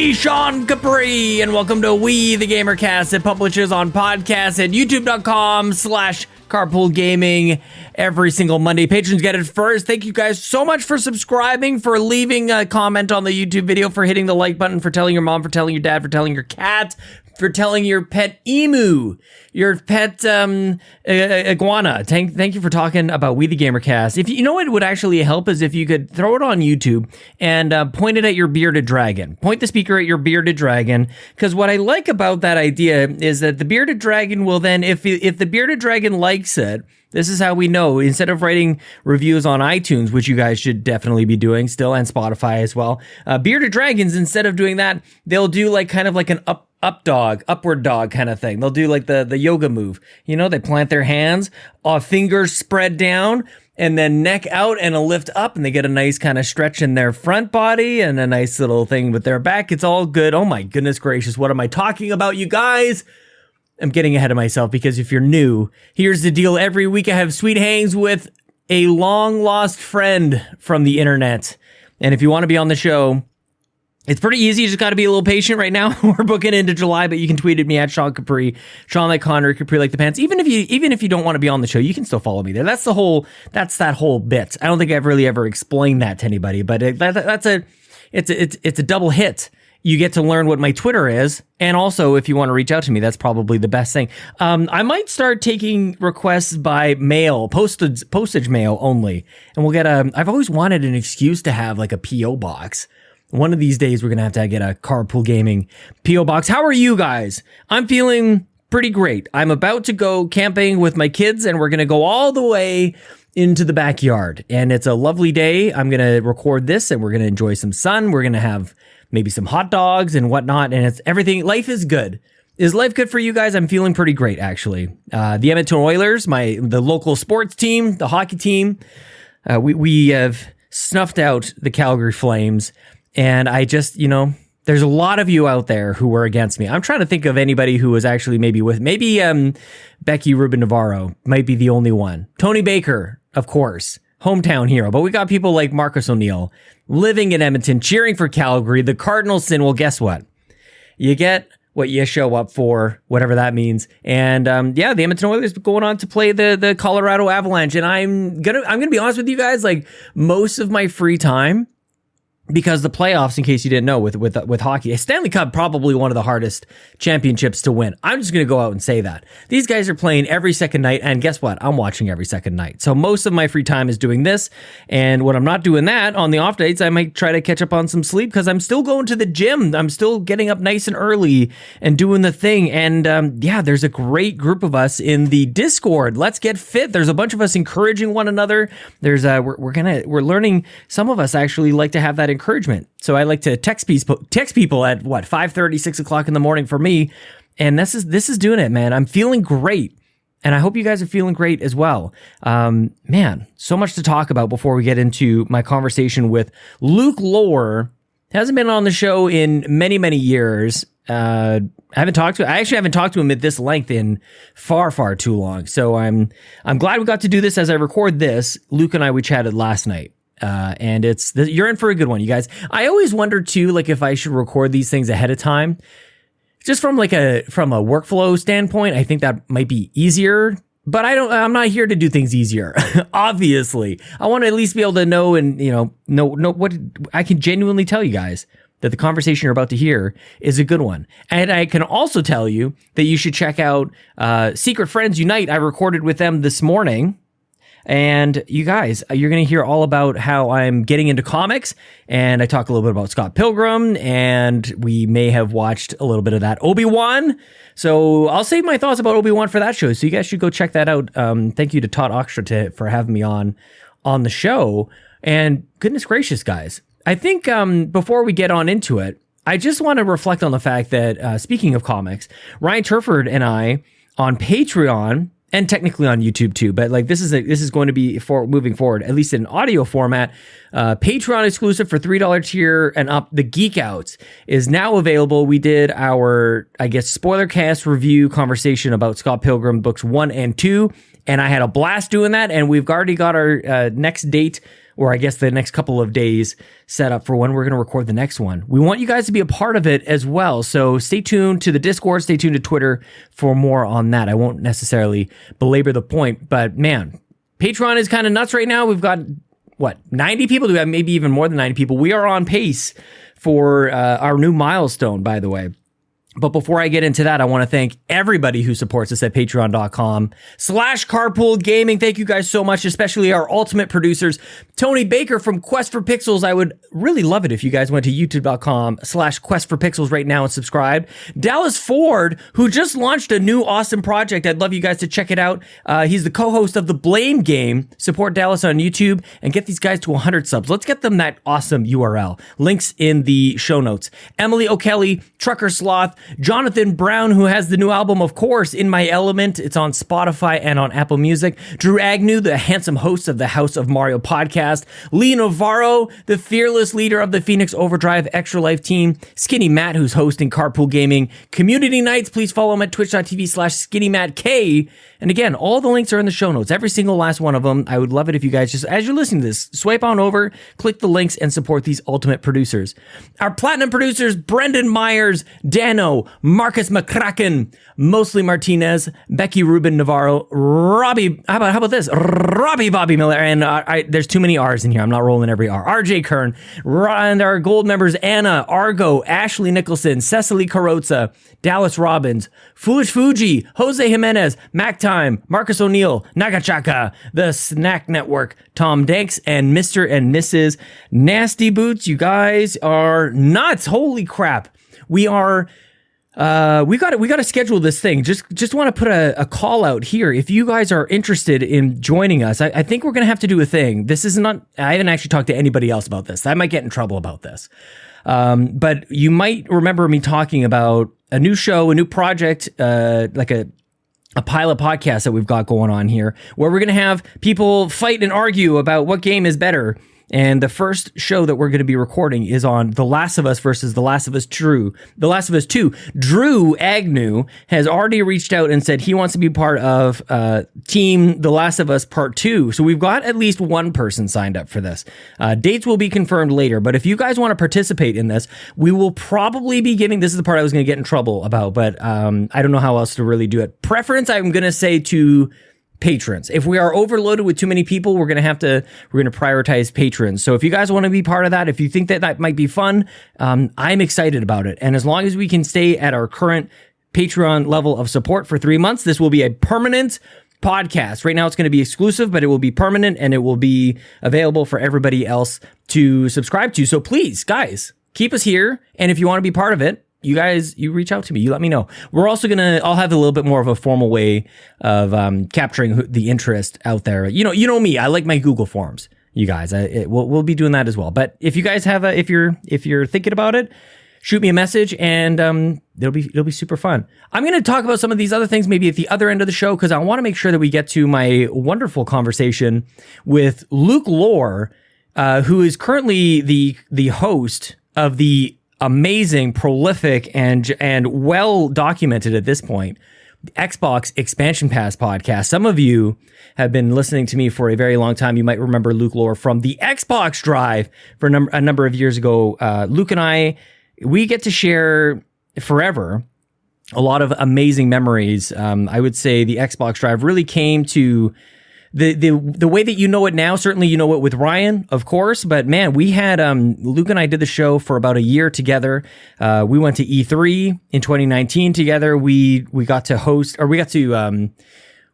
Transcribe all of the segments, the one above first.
me, Sean Capri, and welcome to We the GamerCast. It publishes on podcasts at youtube.com/carpoolgaming every single Monday. Patrons get it first. Thank you guys so much for subscribing, for leaving a comment on the YouTube video, for hitting the like button, for telling your mom, for telling your dad, for telling your cat, for telling your pet emu, your pet iguana. Thank you for talking about We the GamerCast. If you know what would actually help is if you could throw it on YouTube and point it at your bearded dragon. Point the speaker at your bearded dragon, because what I like about that idea is that the bearded dragon will then, if the bearded dragon likes it, this is how we know. Instead of writing reviews on iTunes, which you guys should definitely be doing still, and Spotify as well, bearded dragons, instead of doing that, they'll do like kind of like an upward dog kind of thing. They'll do like the yoga move. You know, they plant their hands, fingers spread down, and then neck out and a lift up, and they get a nice kind of stretch in their front body and a nice little thing with their back. It's all good. Oh my goodness gracious, what am I talking about, you guys? I'm getting ahead of myself, because if you're new, here's the deal. Every week I have sweet hangs with a long lost friend from the internet. And if you want to be on the show, it's pretty easy. You just got to be a little patient right now. We're booking into July, but you can tweet at me at Sean Capri, Sean like Connor, Capri like the pants. Even if you don't want to be on the show, you can still follow me there. That's that whole bit. I don't think I've really ever explained that to anybody, but it's a double hit. You get to learn what my Twitter is, and also if you want to reach out to me, that's probably the best thing. I might start taking requests by mail, postage mail only, and we'll get I've always wanted an excuse to have like a PO box. One of these days, we're going to have to get a Carpool Gaming P.O. box. How are you guys? I'm feeling pretty great. I'm about to go camping with my kids, and we're going to go all the way into the backyard. And it's a lovely day. I'm going to record this, and we're going to enjoy some sun. We're going to have maybe some hot dogs and whatnot. And it's everything. Life is good. Is life good for you guys? I'm feeling pretty great, actually. The Edmonton Oilers, the local sports team, the hockey team, we have snuffed out the Calgary Flames. And I just, there's a lot of you out there who were against me. I'm trying to think of anybody who was actually maybe Becky Rubin Navarro might be the only one. Tony Baker, of course, hometown hero. But we got people like Marcus O'Neill living in Edmonton, cheering for Calgary. The Cardinals sin. Well, guess what? You get what you show up for, whatever that means. And the Edmonton Oilers going on to play the Colorado Avalanche. And I'm gonna be honest with you guys, like most of my free time, because the playoffs, in case you didn't know, with hockey, Stanley Cup, probably one of the hardest championships to win. I'm just going to go out and say that. These guys are playing every second night, and guess what? I'm watching every second night. So most of my free time is doing this, and when I'm not doing that, on the off days, I might try to catch up on some sleep, because I'm still going to the gym. I'm still getting up nice and early and doing the thing, and there's a great group of us in the Discord. Let's get fit. There's a bunch of us encouraging one another. There's we're learning. Some of us actually like to have that encouragement. So I like to text people at 5:30, 6 o'clock in the morning for me. And this is doing it, man. I'm feeling great. And I hope you guys are feeling great as well. Man, so much to talk about before we get into my conversation with Lohr. Hasn't been on the show in many, many years. I haven't talked to him at this length in far, far too long. So I'm glad we got to do this as I record this. Luke and we chatted last night. And you're in for a good one, you guys. I always wonder too, like if I should record these things ahead of time, just from a workflow standpoint. I think that might be easier, but I'm not here to do things easier. Obviously, I want to at least be able to know and, know what I can genuinely tell you guys that the conversation you're about to hear is a good one. And I can also tell you that you should check out, Secret Friends Unite. I recorded with them this morning. And you guys, you're going to hear all about how I'm getting into comics, and I talk a little bit about Scott Pilgrim, and we may have watched a little bit of that Obi-Wan. So I'll save my thoughts about Obi-Wan for that show. So you guys should go check that out. Thank you to Todd Oxtra for having me on the show. And goodness gracious, guys, I think before we get on into it, I just want to reflect on the fact that speaking of comics, Ryan Turford and I on Patreon, and technically on YouTube too, but like this is going to be moving forward, at least in audio format. Patreon exclusive for $3 tier and up. The Geek Outs is now available. We did our, spoiler cast review conversation about Scott Pilgrim books 1 and 2, and I had a blast doing that. And we've already got our next date, or I guess the next couple of days set up for when we're going to record the next one. We want you guys to be a part of it as well. So stay tuned to the Discord, stay tuned to Twitter for more on that. I won't necessarily belabor the point, but man, Patreon is kind of nuts right now. We've got, 90 people? Do we have maybe even more than 90 people? We are on pace for our new milestone, by the way. But before I get into that, I want to thank everybody who supports us at patreon.com/carpoolgaming. Thank you guys so much, especially our ultimate producers. Tony Baker from Quest for Pixels. I would really love it if you guys went to youtube.com/Quest for Pixels right now and subscribe. Dallas Ford, who just launched a new awesome project. I'd love you guys to check it out. He's the co-host of The Blame Game. Support Dallas on YouTube and get these guys to 100 subs. Let's get them that awesome URL. Links in the show notes. Emily O'Kelly, Trucker Sloth, Johnathan Brown, who has the new album, of course, In My Element. It's on Spotify and on Apple Music. Drew Agnew, the handsome host of the House of Mario podcast. Lee Navarro, the fearless leader of the Phoenix Overdrive Extra Life team. Skinny Matt, who's hosting Carpool Gaming Community Nights. Please follow him at twitch.tv/SkinnyMattK. And again, all the links are in the show notes, every single last one of them. I would love it if you guys just, as you're listening to this, swipe on over, click the links, and support these ultimate producers. Our platinum producers, Brendan Myers, Dano, Marcus McCracken, Mostly Martinez, Becky Rubin Navarro, Robbie, how about this? Robbie Bobby Miller, and there's too many R's in here. I'm not rolling every R. RJ Kern, and our gold members, Anna, Argo, Ashley Nicholson, Cecily Carrozza, Dallas Robbins, Foolish Fuji, Jose Jimenez, Mac Time, Marcus O'Neill, Nagachaka, The Snack Network, Tom Danks, and Mr. and Mrs. Nasty Boots. You guys are nuts. Holy crap. We got to schedule this thing. Just want to put a call out here. If you guys are interested in joining us, I think we're going to have to do a thing. This is not, I haven't actually talked to anybody else about this. I might get in trouble about this. But you might remember me talking about a new show, a new project, like a pilot podcast that we've got going on here, where we're going to have people fight and argue about what game is better. And the first show that we're going to be recording is on The Last of Us versus The Last of Us 2. The Last of Us 2. Drew Agnew has already reached out and said he wants to be part of Team The Last of Us Part 2. So we've got at least one person signed up for this. Dates will be confirmed later, but if you guys want to participate in this, we will probably be giving, this is the part I was going to get in trouble about, but I don't know how else to really do it. Preference, I'm going to say to patrons. If we are overloaded with too many people, we're going to prioritize patrons. So if you guys want to be part of that, if you think that might be fun, I'm excited about it. And as long as we can stay at our current Patreon level of support for 3 months, this will be a permanent podcast. Right now it's going to be exclusive, but it will be permanent and it will be available for everybody else to subscribe to. So please, guys, keep us here. And if you want to be part of it, you reach out to me. You let me know. We're also I'll have a little bit more of a formal way of capturing the interest out there. You know me. I like my Google Forms. You guys, we'll be doing that as well. But if you guys have if you're thinking about it, shoot me a message and it'll be super fun. I'm going to talk about some of these other things maybe at the other end of the show because I want to make sure that we get to my wonderful conversation with Lohr, who is currently the host of the amazing, prolific, and well documented at this point Xbox Expansion Pass podcast. Some of you have been listening to me for a very long time. You might remember Lohr from the Xbox Drive for a number of years ago. Luke and I, we get to share forever a lot of amazing memories. I would say the Xbox Drive really came to the way that you know it now. Certainly you know it with Ryan, of course, but man, we had Luke and I did the show for about a year together. We went to E3 in 2019 together. We got to host, or we got to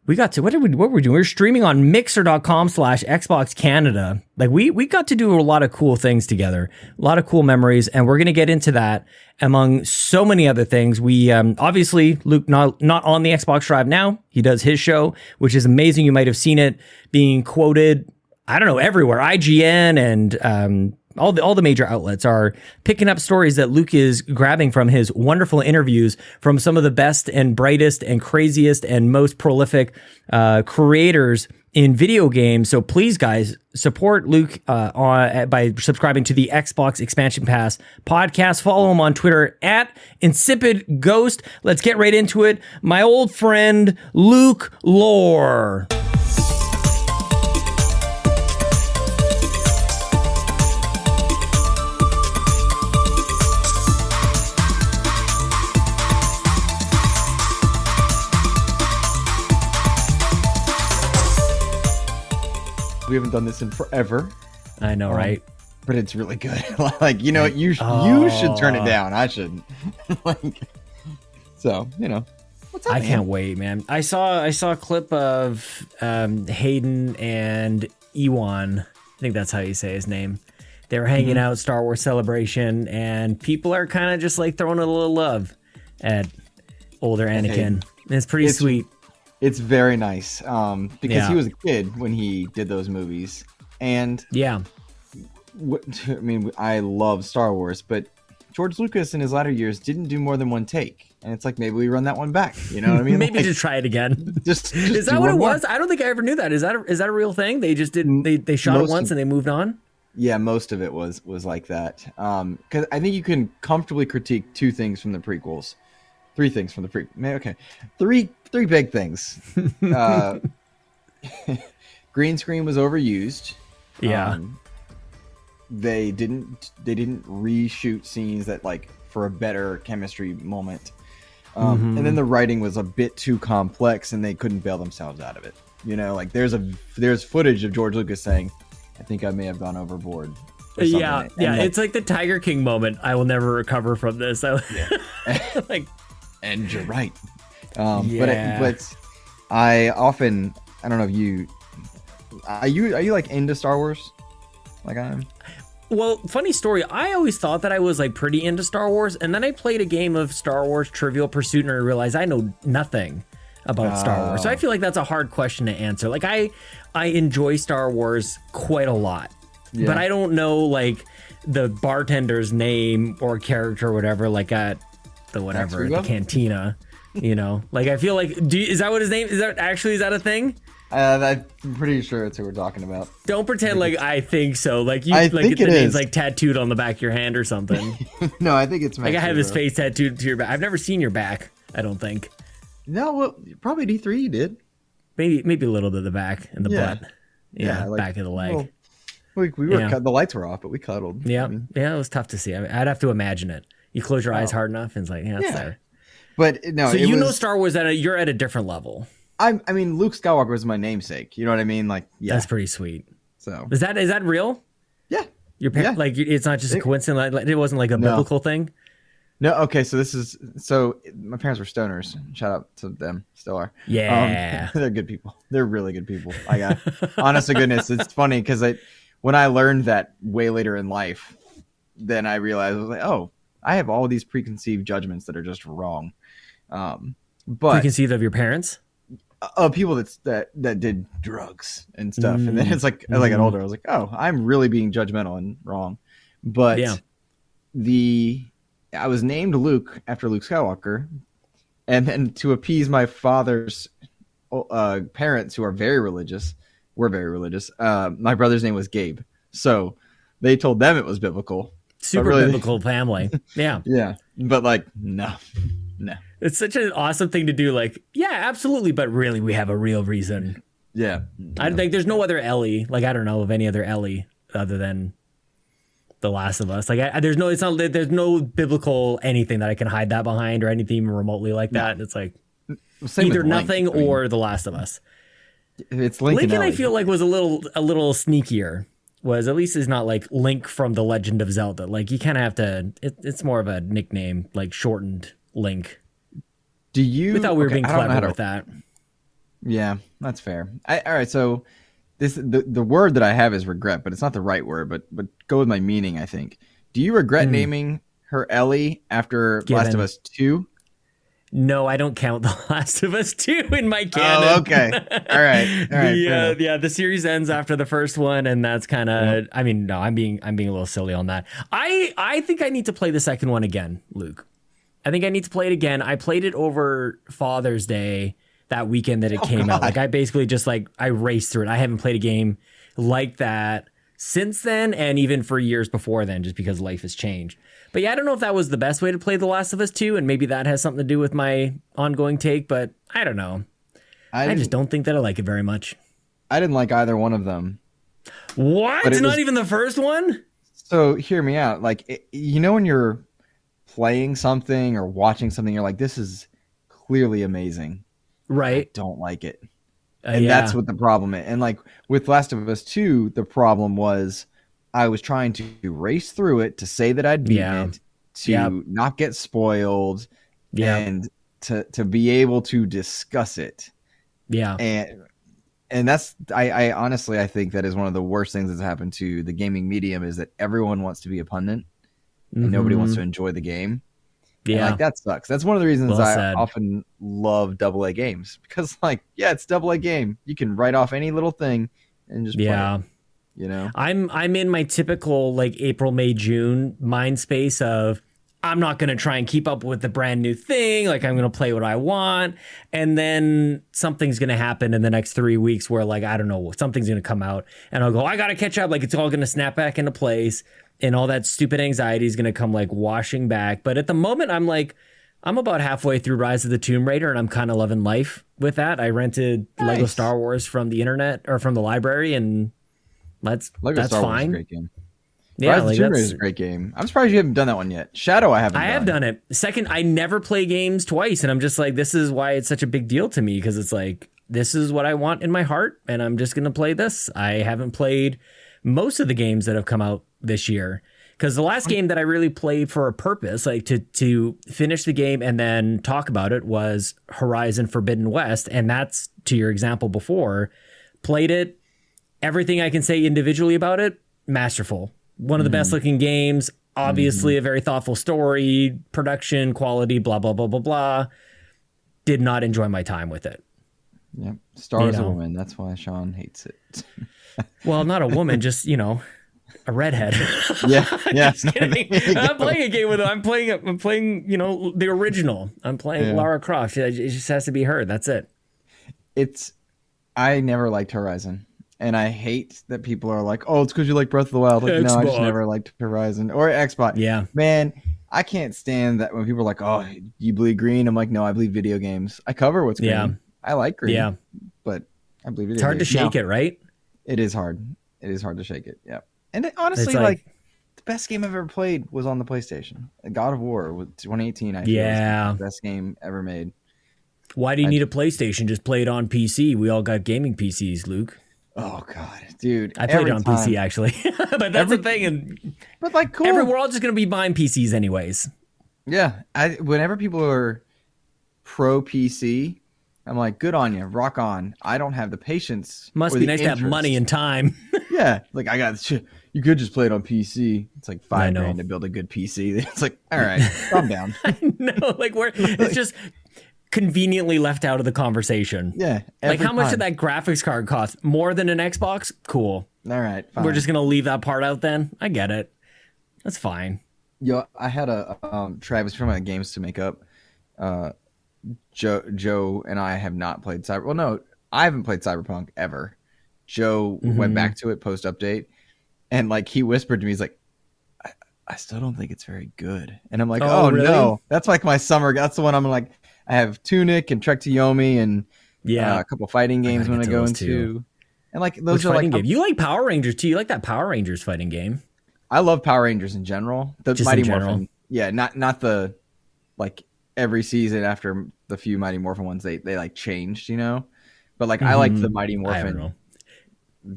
what were we doing? We were streaming on mixer.com/Xbox Canada. Like we got to do a lot of cool things together, a lot of cool memories, and we're going to get into that among so many other things. We obviously, Luke not on the Xbox Drive now. He does his show, which is amazing. You might have seen it being quoted, I don't know, everywhere. IGN and all the major outlets are picking up stories that Luke is grabbing from his wonderful interviews from some of the best and brightest and craziest and most prolific creators in video games. So please, guys, support Luke by subscribing to the Xbox Expansion Pass podcast. Follow him on Twitter at InsipidGhost. Let's get right into it. My old friend, Lohr. We haven't done this in forever. I know, right? But it's really good. Like, you know, you should turn it down. I shouldn't. Like, so, you know. What's up, I can't wait, man. I saw a clip of Hayden and Ewan. I think that's how you say his name. They were hanging out Star Wars Celebration, and people are kind of just like throwing a little love at older Anakin. It's pretty sweet. It's very nice because he was a kid when he did those movies. And I mean, I love Star Wars, but George Lucas in his latter years didn't do more than one take. And it's like, maybe we run that one back. You know what I mean? Maybe like, just try it again. Just is that what it was? I don't think I ever knew that. Is that a real thing? They just didn't. They shot it once and they moved on. Yeah, most of it was like that. Because I think you can comfortably critique two things from the prequels. Three things from the prequels. Okay, three big things. Green screen was overused. Yeah. They didn't reshoot scenes that, like, for a better chemistry moment. And then the writing was a bit too complex and they couldn't bail themselves out of it. You know, like there's footage of George Lucas saying, I think I may have gone overboard. Yeah, like, it's like the Tiger King moment. I will never recover from this. Like, and you're right. But I often, I don't know if you are you like into Star Wars like I am? Well, funny story. I always thought that I was like pretty into Star Wars, and then I played a game of Star Wars Trivial Pursuit, and I realized I know nothing about Star Wars. So I feel like that's a hard question to answer. Like I enjoy Star Wars quite a lot, but I don't know like the bartender's name or character or whatever, like at the cantina. You know, like I feel like is that what his name is? Is that a thing? I'm pretty sure it's who we're talking about. Don't pretend like I think so. Like you, I like think the it name's is. like tattooed on the back of your hand or something. No, I think it's like I have his face tattooed to your back. I've never seen your back. I don't think. No, well, probably D3 you did. Maybe a little bit of the back and the butt. Yeah, like, back of the leg. Well, we were the lights were off, but we cuddled. Yeah, it was tough to see. I'd have to imagine it. You close your eyes hard enough, and it's like, it's there. But no, so you know Star Wars you're at a different level. I mean, Luke Skywalker was my namesake. You know what I mean? Like, that's pretty sweet. So is that real? Yeah. Your parents, like, it's not just a coincidence. Like, it wasn't like a biblical thing. No. Okay. So my parents were stoners. Shout out to them. Still are. Yeah. They're good people. They're really good people. I got honest to goodness. It's funny because when I learned that way later in life, then I realized I was like, oh, I have all these preconceived judgments that are just wrong. But preconceived of your parents? People that did drugs and stuff. And then it's like, as I got older, I was like, oh, I'm really being judgmental and wrong. But I was named Luke after Luke Skywalker. And then to appease my father's parents, who are very religious, my brother's name was Gabe. So they told them it was biblical. Super biblical family. Yeah. Yeah. But like, no. It's such an awesome thing to do. Like, yeah, absolutely. But really, we have a real reason. Yeah. I think there's no other Ellie. Like, I don't know of any other Ellie other than The Last of Us. Like, there's no biblical anything that I can hide that behind or anything even remotely like that. It's like either nothing or The Last of Us. It's Lincoln I feel like was a little sneakier. Was at least is not like Link from The Legend of Zelda. Like you kind of have to. It's more of a nickname, like shortened Link. We thought we were being clever with that. Yeah, that's fair. All right, so the word that I have is regret, but it's not the right word. But go with my meaning. I think. Do you regret naming her Ellie after Last of Us 2? No, I don't count The Last of Us 2 in my canon. Oh, okay. All right. The series ends after the first one, and that's kind of. I mean, no, I'm being a little silly on that. I think I need to play the second one again, Luke. I think I need to play it again. I played it over Father's Day that weekend that it came out. Like I basically just I raced through it. I haven't played a game like that since then, and even for years before then, just because life has changed. But yeah, I don't know if that was the best way to play The Last of Us 2, and maybe that has something to do with my ongoing take, but I don't know. I just don't think that I like it very much. I didn't like either one of them. What? Not even the first one? So hear me out. Like, when you're playing something or watching something, you're like, this is clearly amazing. Right. I don't like it. And that's what the problem is. And like with Last of Us 2, the problem was I was trying to race through it to say that I'd beaten it, to not get spoiled, and to be able to discuss it. Yeah. And that's I honestly I think that is one of the worst things that's happened to the gaming medium, is that everyone wants to be a pundit and nobody wants to enjoy the game. Yeah, and like that sucks. That's one of the reasons I often love AA games, because like, yeah, it's AA game. You can write off any little thing and just play it, you know. I'm in my typical like April, May, June mind space of I'm not going to try and keep up with the brand new thing. Like I'm going to play what I want, and then something's going to happen in the next 3 weeks where like I don't know, something's going to come out, and I'll go, I got to catch up. Like it's all going to snap back into place. And all that stupid anxiety is going to come like washing back. But at the moment, I'm like, I'm about halfway through Rise of the Tomb Raider, and I'm kind of loving life with that. I rented Lego Star Wars from the internet or from the library, and that's Star fine. Wars is a great game. Yeah, Rise of the Tomb Raider is a great game. I'm surprised you haven't done that one yet. Shadow, I have done it. Second, I never play games twice, and I'm just like, this is why it's such a big deal to me, because it's like, this is what I want in my heart, and I'm just going to play this. I haven't played most of the games that have come out this year, because the last game that I really played for a purpose, like to finish the game and then talk about it, was Horizon Forbidden West. And that's, to your example before, played it. Everything I can say individually about it, masterful. One of the best looking games, obviously a very thoughtful story, production, quality, blah, blah, blah, blah, blah. Did not enjoy my time with it. Yep. Star is a woman. That's why Sean hates it. Well, not a woman, just, a redhead. Yeah. I'm playing a game with her. I'm playing, the original. I'm playing Lara Croft. It just has to be her. That's it. I never liked Horizon. And I hate that people are like, oh, it's because you like Breath of the Wild. Like, no, I just never liked Horizon. Or Xbox. Yeah. Man, I can't stand that when people are like, oh, you bleed green. I'm like, no, I bleed video games. I cover what's green. Yeah. I like green. Yeah. But I bleed video games. It's hard to shake it, right? It is hard. It is hard to shake it. Yeah. And honestly, like the best game I've ever played was on the PlayStation. God of War with 2018. I feel was the best game ever made. Why do you need a PlayStation? Just play it on PC. We all got gaming PCs, Luke. Oh God, dude! I played it on PC actually, but that's the thing. But like, cool. We're all just gonna be buying PCs anyways. Yeah, whenever people are pro PC, I'm like, good on you, rock on. I don't have the patience. Must be nice to have money and time. Yeah, like I got shit. You could just play it on PC. It's like $5,000 to build a good PC. It's like, all right, calm down. I know, like it's just conveniently left out of the conversation. Yeah. Like how much did that graphics card cost? More than an Xbox? Cool. All right, fine. We're just going to leave that part out then? I get it. That's fine. Yo, I had a Travis from my games to make up. Joe and I have not played I haven't played Cyberpunk ever. Joe went back to it post update, and like he whispered to me, he's like, I still don't think it's very good. And I'm like, oh really? No. That's like my summer. That's the one I'm like, I have Tunic and Trek to Yomi and a couple fighting games when I go into. And like those are like game? You like Power Rangers too. You like that Power Rangers fighting game. I love Power Rangers in general. The just Mighty Morphin. Yeah, not the like every season after the few Mighty Morphin ones they like changed, But like I like the Mighty Morphin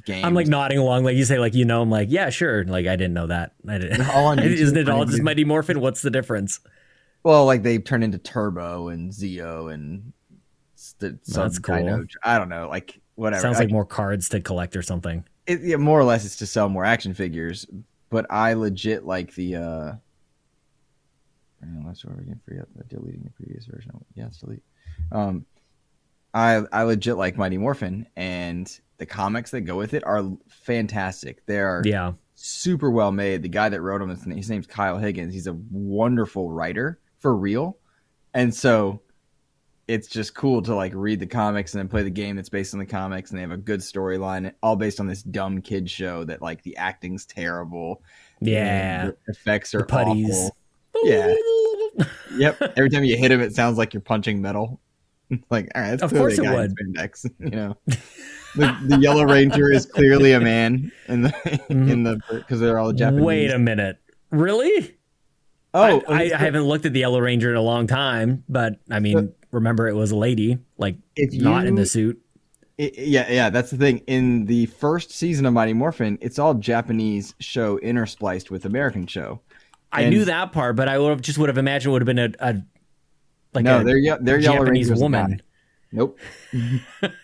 games. I'm like nodding along, like you say, like I'm like, yeah, sure. Like I didn't know that. I didn't. Isn't it all just Mighty Morphin? What's the difference? Well, like they turn into Turbo and Zeo and that's cool. I don't know, like whatever. Sounds like more cards to collect or something. More or less, it's to sell more action figures. But I legit like the. Let's over again. Free up deleting the previous version. Yeah, it's delete. I legit like Mighty Morphin, and the comics that go with it are fantastic. They're super well made. The guy that wrote them, his name's Kyle Higgins. He's a wonderful writer for real, and so it's just cool to like read the comics and then play the game that's based on the comics, and they have a good storyline, all based on this dumb kid show that like the acting's terrible. Yeah, the effects are putties. Awful. Yeah. Yep. Every time you hit him, it sounds like you're punching metal. Like, all right, that's of course it would. Spandex, the Yellow Ranger is clearly a man in the because they're all Japanese. Wait a minute, really? Oh, I haven't looked at the Yellow Ranger in a long time, but I mean, remember it was a lady, like not in the suit. Yeah, that's the thing. In the first season of Mighty Morphin, it's all Japanese show interspliced with American show. I knew that part, but I would have imagined it would have been a their Yellow Japanese Ranger was a woman. guy. Nope.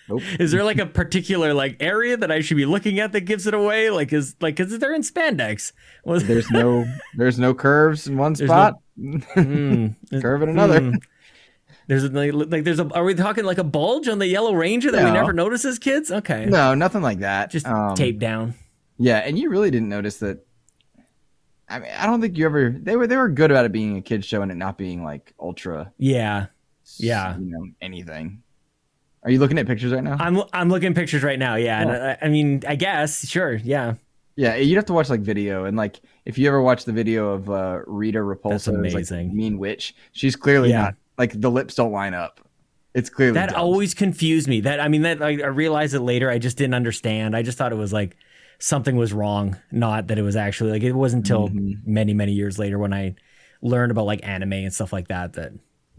Nope. Is there like a particular like area that I should be looking at that gives it away? Is they're in spandex? There's no curves in one spot. Curve in another. Are we talking like a bulge on the Yellow Ranger that we never notice as kids? Okay. No, nothing like that. Just taped down. Yeah, and you really didn't notice that. I mean, I don't think you ever. They were good about it being a kid's show and it not being like ultra. Yeah. Anything. Are you looking at pictures right now? I'm looking at pictures right now. Yeah. And I mean, I guess sure. Yeah. Yeah, you'd have to watch like video, and like if you ever watch the video of Rita Repulsa's like mean witch, she's clearly not like the lips don't line up. It's clearly that always confused me. I realized it later. I just didn't understand. I just thought it was like something was wrong, not that it was actually like it wasn't until many years later when I learned about like anime and stuff like that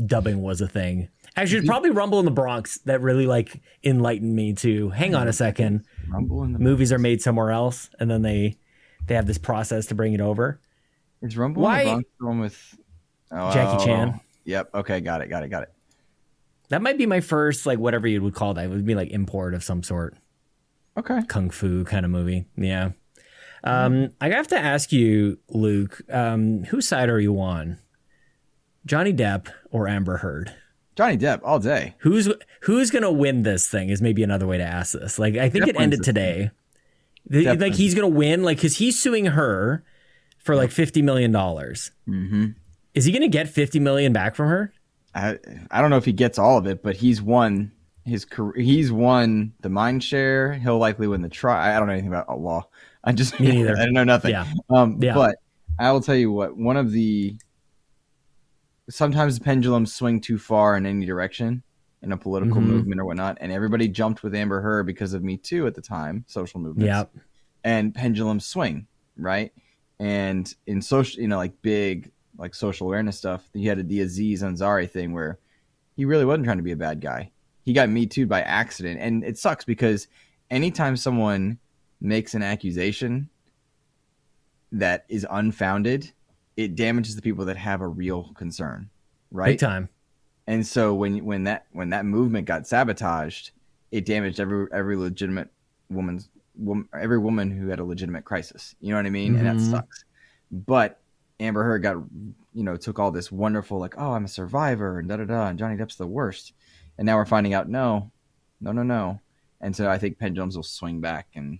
dubbing was a thing. Actually, it's probably Rumble in the Bronx that really like enlightened me to hang on a second. Rumble in the movies are made somewhere else, and then they have this process to bring it over. Is Rumble in the Bronx the one with Jackie Chan? Yep. Okay. Got it. That might be my first like whatever you would call that. It would be like import of some sort. Okay. Kung fu kind of movie. Yeah. I have to ask you, Luke, whose side are you on? Johnny Depp or Amber Heard? Johnny Depp all day. Who's gonna win this thing is maybe another way to ask this. Like I think it ended today. Like he's gonna win, like because he's suing her for like $50 million. Mm-hmm. Is he gonna get $50 million back from her? I don't know if he gets all of it, but he's won his career. He's won the mind share. He'll likely win the trial. I don't know anything about law. Me neither. I don't know nothing. Yeah. But I will tell you what. Sometimes the pendulums swing too far in any direction in a political movement or whatnot, and everybody jumped with Amber Heard because of Me Too at the time, social movements. Yep. And pendulums swing, right? And in social, like big, like social awareness stuff, you had the Aziz Ansari thing where he really wasn't trying to be a bad guy. He got Me Too by accident, and it sucks because anytime someone makes an accusation that is unfounded, it damages the people that have a real concern, right? Big time. And so when that movement got sabotaged, it damaged every legitimate every woman who had a legitimate crisis. You know what I mean? And that sucks. But Amber Heard took all this wonderful like, oh, I'm a survivor and and Johnny Depp's the worst. And now we're finding out no. And so I think pendulums will swing back, and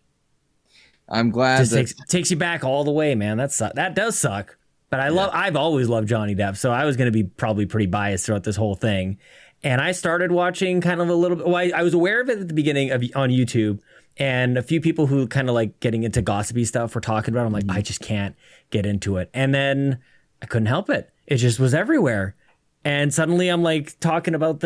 I'm glad takes you back all the way, man. That does suck. But I've always loved Johnny Depp, so I was going to be probably pretty biased throughout this whole thing. And I started watching kind of a little bit. Well, I was aware of it at the beginning on YouTube, and a few people who kind of like getting into gossipy stuff were talking about it. I'm like, I just can't get into it. And then I couldn't help it. It just was everywhere. And suddenly I'm like talking about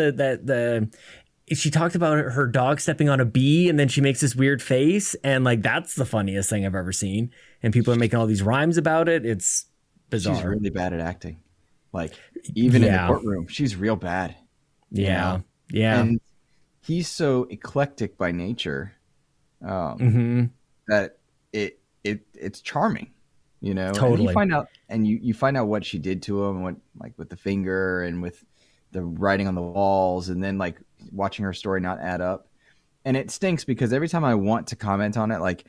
she talked about her dog stepping on a bee, and then she makes this weird face. And like, that's the funniest thing I've ever seen. And people are making all these rhymes about it. It's bizarre. She's really bad at acting. Like even in the courtroom, she's real bad. Yeah. And he's so eclectic by nature that it's charming, Totally. And you find out what she did to him, what like with the finger and with the writing on the walls, and then like watching her story not add up. And it stinks because every time I want to comment on it, like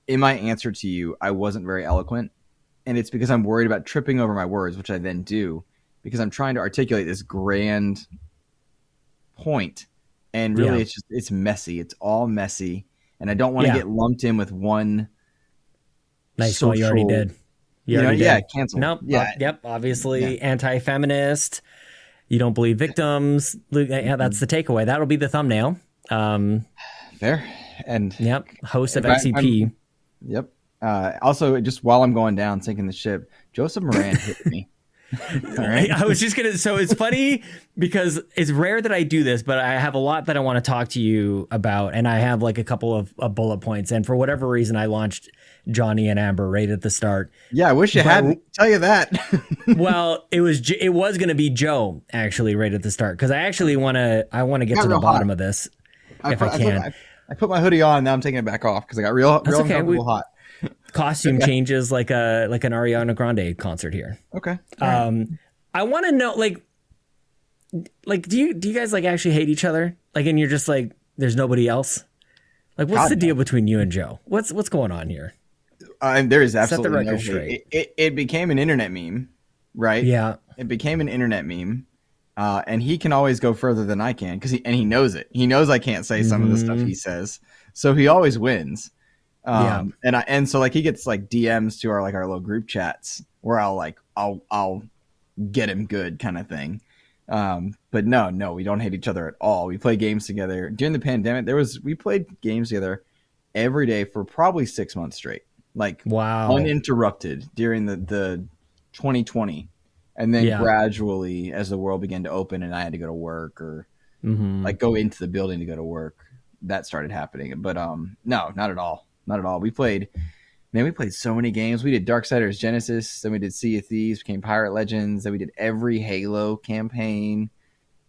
in my answer to you, I wasn't very eloquent. And it's because I'm worried about tripping over my words, which I then do because I'm trying to articulate this grand point. And really it's messy. It's all messy. And I don't want to get lumped in with one. Nice. Social, you already did. Cancel. Nope. Yep. Obviously anti-feminist. You don't believe victims. Yeah, that's the takeaway. That'll be the thumbnail. Fair. And host of XCP. Yep. Also, just while I'm going down, sinking the ship, Joseph Moran hit me. All right. I was just going to, so it's funny because it's rare that I do this, but I have a lot that I want to talk to you about. And I have like a couple of bullet points. And for whatever reason, I launched Johnny and Amber right at the start. Yeah. I wish you hadn't. Tell you that. Well, it was going to be Joe actually right at the start. Cause I actually want to get to the bottom of this. if I can. I put my hoodie on. Now I'm taking it back off because I got real okay. uncomfortable hot. Costume changes like an Ariana Grande concert here. Okay. Right. I want to know, like, do you guys like actually hate each other? Like, and you're just like, there's nobody else. Like, what's the deal between you and Joe? What's going on here? There is absolutely Set the record no straight. It became an internet meme, right? Yeah. It became an internet meme, and he can always go further than I can because he knows it. He knows I can't say some of the stuff he says, so he always wins. And so like he gets like DMs to our little group chats where I'll get him good kind of thing. But no, we don't hate each other at all. We play games together during the pandemic. We played games together every day for probably 6 months straight, like uninterrupted during the 2020. And then gradually as the world began to open and I had to go to work or like go into the building to go to work, that started happening. But no, not at all. Not at all. We played so many games. We did Darksiders Genesis, then we did Sea of Thieves, became Pirate Legends, then we did every Halo campaign.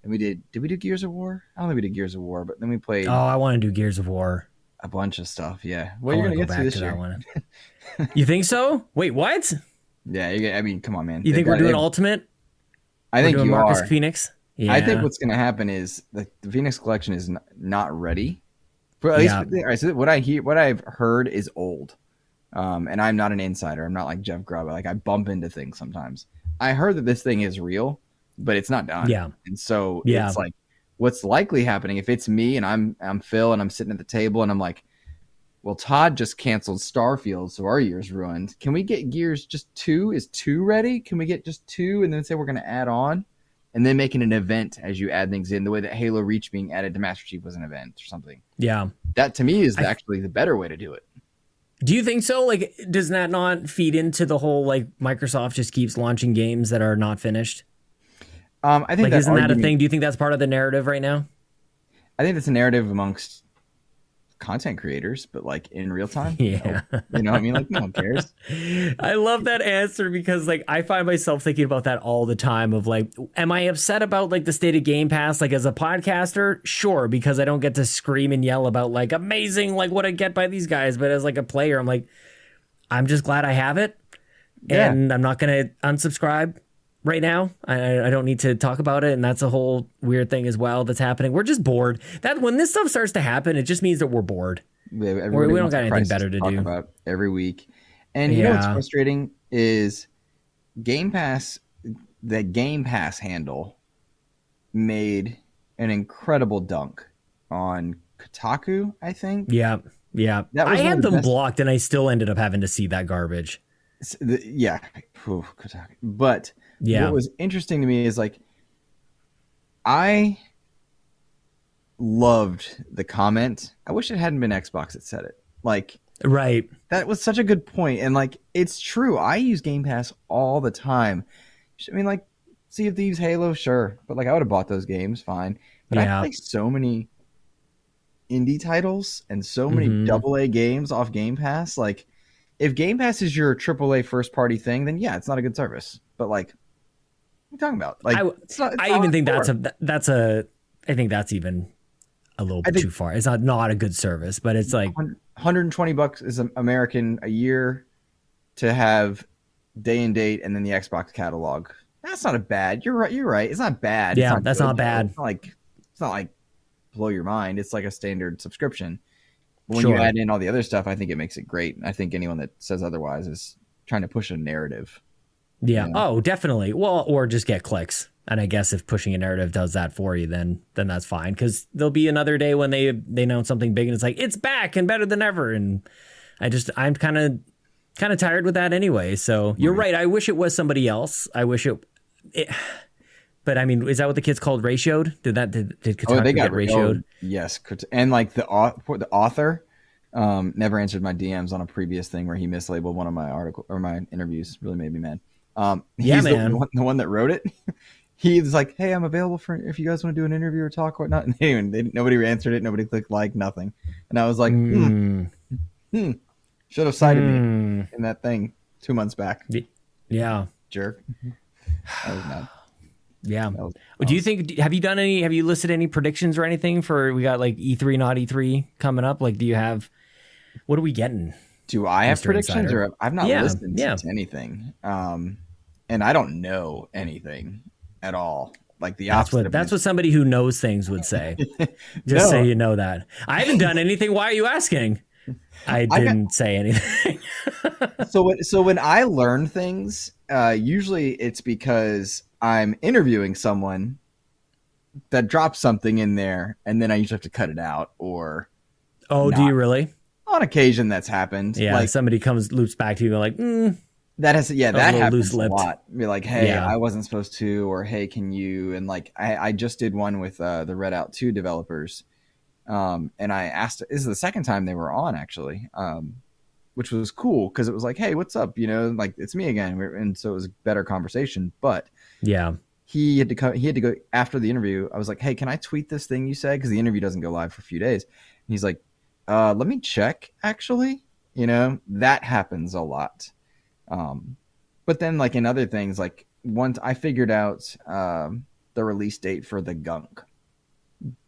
And did we do Gears of War? I don't think we did Gears of War, but then we played I want to do Gears of War. A bunch of stuff, yeah. Well, you're gonna get to this year. That one. You think so? Wait, what? Yeah, I mean, come on, man. You think we're doing Ultimate? I think you Marcus are. Phoenix? Yeah. I think what's gonna happen is the Phoenix Collection is not ready. But at least what I've heard is old. And I'm not an insider. I'm not like Jeff Grubb. Like I bump into things sometimes. I heard that this thing is real, but it's not done. Yeah. And so it's like what's likely happening if it's me and I'm Phil and I'm sitting at the table and I'm like, well, Todd just canceled Starfield, so our year's ruined. Can we get Gears just 2? Is 2 ready? Can we get just 2 and then say we're going to add on? And then making an event as you add things in, the way that Halo Reach being added to Master Chief was an event or something. Yeah. That to me is actually the better way to do it. Do you think so? Like, does that not feed into the whole, like, Microsoft just keeps launching games that are not finished? I think isn't that a thing? Do you think that's part of the narrative right now? I think it's a narrative amongst content creators, but like in real time, yeah, you know what I mean? Like no one cares. I love that answer because like I find myself thinking about that all the time of like, am I upset about like the state of Game Pass? Like as a podcaster, sure, because I don't get to scream and yell about like amazing, like what I get by these guys. But as like a player, I'm like, I'm just glad I have it, and I'm not gonna unsubscribe right now. I don't need to talk about it, and that's a whole weird thing as well that's happening. We're just bored. That when this stuff starts to happen, it just means that we're bored. We don't got anything better to do about every week. And you know what's frustrating is Game Pass. The Game Pass handle made an incredible dunk on Kotaku, I think. Yeah. I had them blocked, and I still ended up having to see that garbage. Kotaku, but. Yeah. What was interesting to me is like, I loved the comment. I wish it hadn't been Xbox that said it. Like, right. That was such a good point. And like, it's true. I use Game Pass all the time. I mean, like, Sea of Thieves, Halo, sure. But like, I would have bought those games, fine. But I play so many indie titles and so many AA games off Game Pass. Like, if Game Pass is your AAA first party thing, then yeah, it's not a good service. But like, what are you talking about? Like, I even think I think that's even a little bit too far. It's not a good service, but it's like $120 is American a year to have day and date, and then the Xbox catalog. That's not a bad. You're right. It's not bad. Yeah, that's not bad. It's not like blow your mind. It's like a standard subscription. But when you add in all the other stuff, I think it makes it great. I think anyone that says otherwise is trying to push a narrative. Yeah. You know? Oh, definitely. Well, or just get clicks. And I guess if pushing a narrative does that for you, then that's fine. Because there'll be another day when they announce something big and it's like, it's back and better than ever. And I'm kind of tired with that anyway. So you're right. I wish it was somebody else. I wish it but I mean, is that what the kids called ratioed? Did Kotaku get ratioed? Yes. And like the author never answered my DMs on a previous thing where he mislabeled one of my article or my interviews. Really made me mad. He's the one that wrote it. He was like, "Hey, I'm available for if you guys want to do an interview or talk or whatnot." And nobody answered it. Nobody clicked like, nothing. And I was like, should have cited me in that thing 2 months back. Yeah, jerk. I was mad. Yeah. That was Do you think, have you listed any predictions or anything for, we got like E3, not E3 coming up? Like, what are we getting? Do I have Mr. predictions, Insider? or I've not Yeah, listened yeah. to anything, and I don't know anything at all. Like the That's opposite. what somebody who knows things would say. Just so you know that. I haven't done anything. Why are you asking? I didn't say anything. So when I learn things, usually it's because I'm interviewing someone that drops something in there, and then I usually have to cut it out. Or do you really? On occasion, that's happened. Yeah, like, somebody loops back to you and like, that happens a loose-lipped. lot. Be like, hey, Yeah. I wasn't supposed to, or hey, can you? And like, I just did one with the Redout 2 developers, and I asked. This is the second time they were on, actually, which was cool because it was like, hey, what's up? You know, like it's me again, and so it was a better conversation. But yeah, he had to go after the interview. I was like, hey, can I tweet this thing you said? Because the interview doesn't go live for a few days. And he's like, let me check. Actually, you know, that happens a lot. But then like in other things, like once I figured out the release date for the Gunk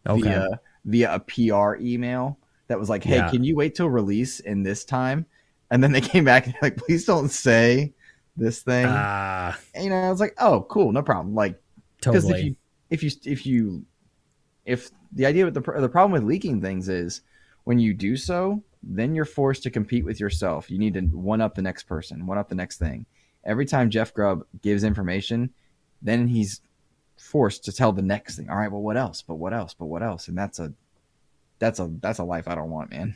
via a PR email that was like, hey, can you wait till release in this time? And then they came back and like, please don't say this thing. And, you know, I was like, oh, cool, no problem. Like, because totally. if the idea with the problem with leaking things is when you do so, then you're forced to compete with yourself. You need to one up the next person, one up the next thing. Every time Jeff Grubb gives information, then he's forced to tell the next thing. All right, well, what else? But what else? But what else? And that's a life I don't want, man.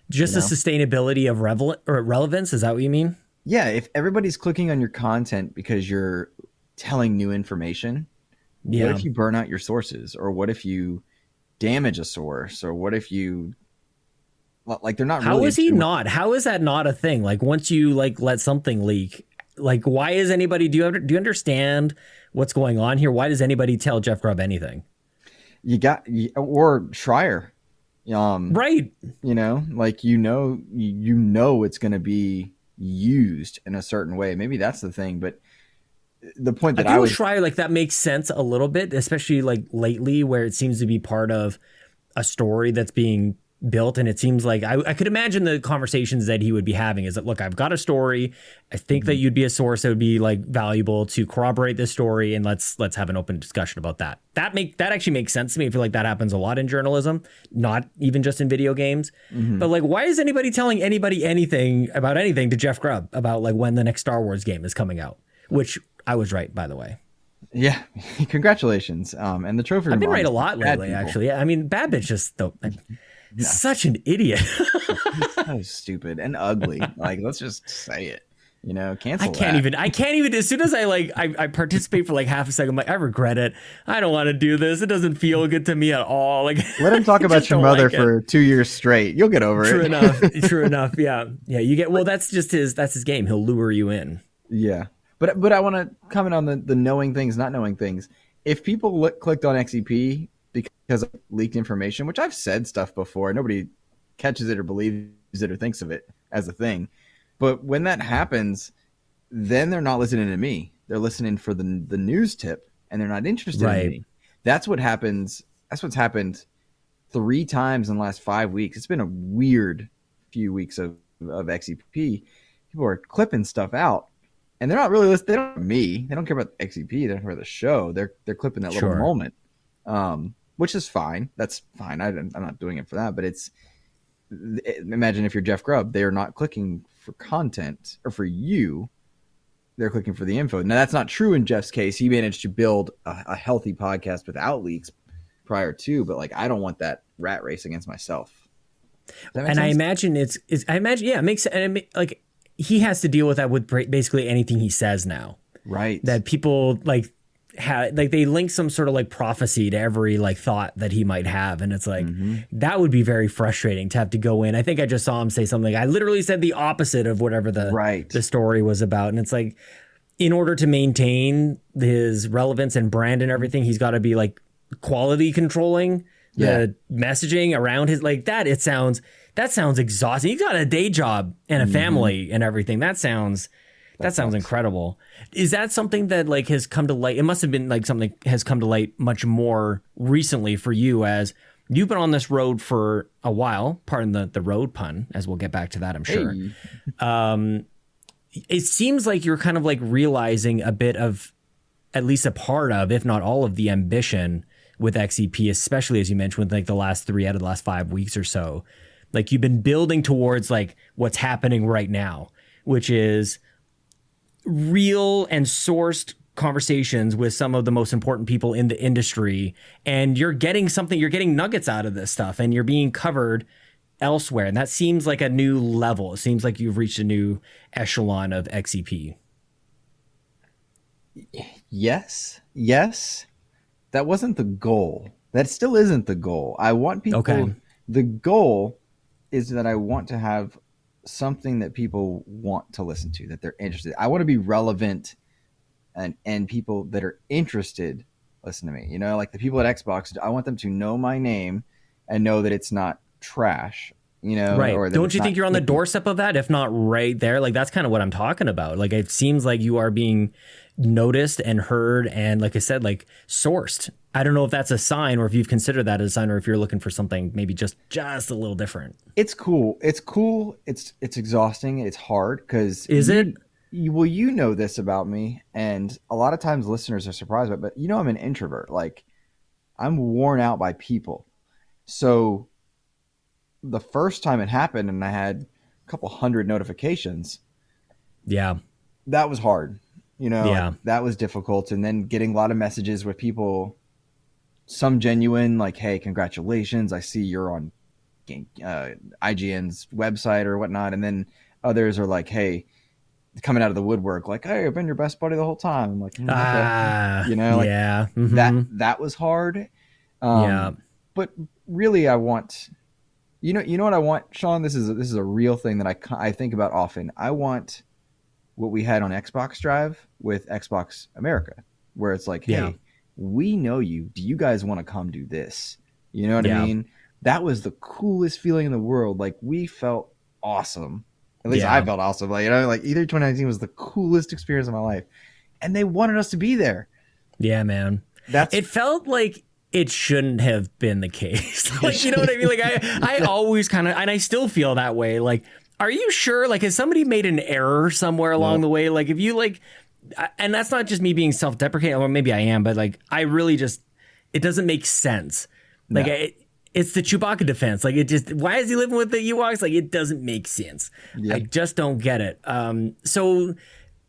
Just the sustainability of relevance. Is that what you mean? Yeah. If everybody's clicking on your content because you're telling new information, what if you burn out your sources? Or what if you damage a source? Or what if you, like, they're not really. How is that not a thing? Like, once you like let something leak, like, why is anybody, do you understand what's going on here? Why does anybody tell Jeff Grubb anything? Or Schreier. Right. You know, like, you know it's going to be used in a certain way. Maybe that's the thing. But the point that I was Schreier, like, that makes sense a little bit, especially like lately, where it seems to be part of a story that's being built. And it seems like I could imagine the conversations that he would be having is that, look, I've got a story. I think that you'd be a source that would be like valuable to corroborate this story. And let's have an open discussion about that. That actually makes sense to me. I feel like that happens a lot in journalism, not even just in video games. But like, why is anybody telling anybody anything about anything to Jeff Grubb about like when the next Star Wars game is coming out? Which I was right, by the way. Yeah. Congratulations. And the trophy. I've been right a lot lately, actually. Yeah, I mean, Babbitt's just such an idiot. So stupid and ugly. Like, let's just say it. You know, cancel. I can't even. As soon as I participate for like half a second, I'm like, I regret it. I don't want to do this. It doesn't feel good to me at all. Like, let him talk about your mother for 2 years straight. You'll get over it. True enough. Yeah. You get. Well, that's his game. He'll lure you in. Yeah. But I want to comment on the knowing things, not knowing things. If people clicked on XEP because of leaked information, which I've said stuff before, nobody catches it or believes it or thinks of it as a thing. But when that happens, then they're not listening to me. They're listening for the news tip, and they're not interested in me. That's what happens. That's what's happened 3 times in the last 5 weeks. It's been a weird few weeks of XEP. People are clipping stuff out, and they're not really listening. They don't care about me. They don't care about XEP. They don't care about the show. They're clipping that little moment, which is fine. That's fine. I'm not doing it for that. But imagine if you're Jeff Grubb, they are not clicking for content or for you. They're clicking for the info. Now, that's not true in Jeff's case. He managed to build a healthy podcast without leaks prior to, but like, I don't want that rat race against myself. And sense? I imagine it makes sense. Like, he has to deal with that with basically anything he says now. Right. That people like they link some sort of like prophecy to every like thought that he might have. And it's like, that would be very frustrating to have to go in. I think I just saw him say something. I literally said the opposite of whatever the story was about. And it's like, in order to maintain his relevance and brand and everything, he's got to be like quality controlling the messaging around his like that. That sounds exhausting. He's got a day job and a family and everything. That sounds That sounds incredible. Is that something that like has come to light? It must have been like something has come to light much more recently for you, as you've been on this road for a while. Pardon the road pun, as we'll get back to that, I'm sure. Hey. It seems like you're kind of like realizing a bit of, at least a part of, if not all of the ambition with XEP, especially as you mentioned with like the last 3 out of the last 5 weeks or so. Like you've been building towards like what's happening right now, which is real and sourced conversations with some of the most important people in the industry. And you're getting nuggets out of this stuff, and you're being covered elsewhere. And that seems like a new level. It seems like you've reached a new echelon of XEP. Yes. That wasn't the goal. That still isn't the goal. I want people. Okay. The goal is that I want to have something that people want to listen to, that they're interested. I want to be relevant, and people that are interested listen to me. You know, like the people at Xbox, I want them to know my name and know that it's not trash. You know, right? Or don't you think you're on the doorstep of that, if not right there? Like that's kind of what I'm talking about. Like it seems like you are being noticed and heard, and like I said, like sourced. I don't know if that's a sign, or if you've considered that as a sign, or if you're looking for something maybe just a little different. It's cool. It's exhausting. It's hard because you know this about me, and a lot of times listeners are surprised by it, but you know I'm an introvert. Like I'm worn out by people. So the first time it happened and I had a couple hundred notifications, that was hard. You know, that was difficult. And then getting a lot of messages with people, some genuine, like, hey, congratulations, I see you're on IGN's website or whatnot. And then others are like, hey, coming out of the woodwork, like, hey, I've been your best buddy the whole time. I'm like, okay. You know, like that was hard. But really I want, you know what I want, Sean? This is a real thing that I think about often. I want what we had on Xbox Drive with Xbox America, where it's like, hey, we know you. Do you guys want to come do this? You know what I mean? That was the coolest feeling in the world. Like we felt awesome. At least I felt awesome. Like, you know, like E3 2019 was the coolest experience of my life, and they wanted us to be there. Yeah, man. It felt like it shouldn't have been the case. Like, you know what I mean? Like I always kind of, and I still feel that way. Like, are you sure? Like, has somebody made an error somewhere along the way? Like, if you like, and that's not just me being self-deprecating, or maybe I am, but like, I really just, it doesn't make sense. Like, it's the Chewbacca defense. Like, it just, why is he living with the Ewoks? Like, it doesn't make sense. I just don't get it. So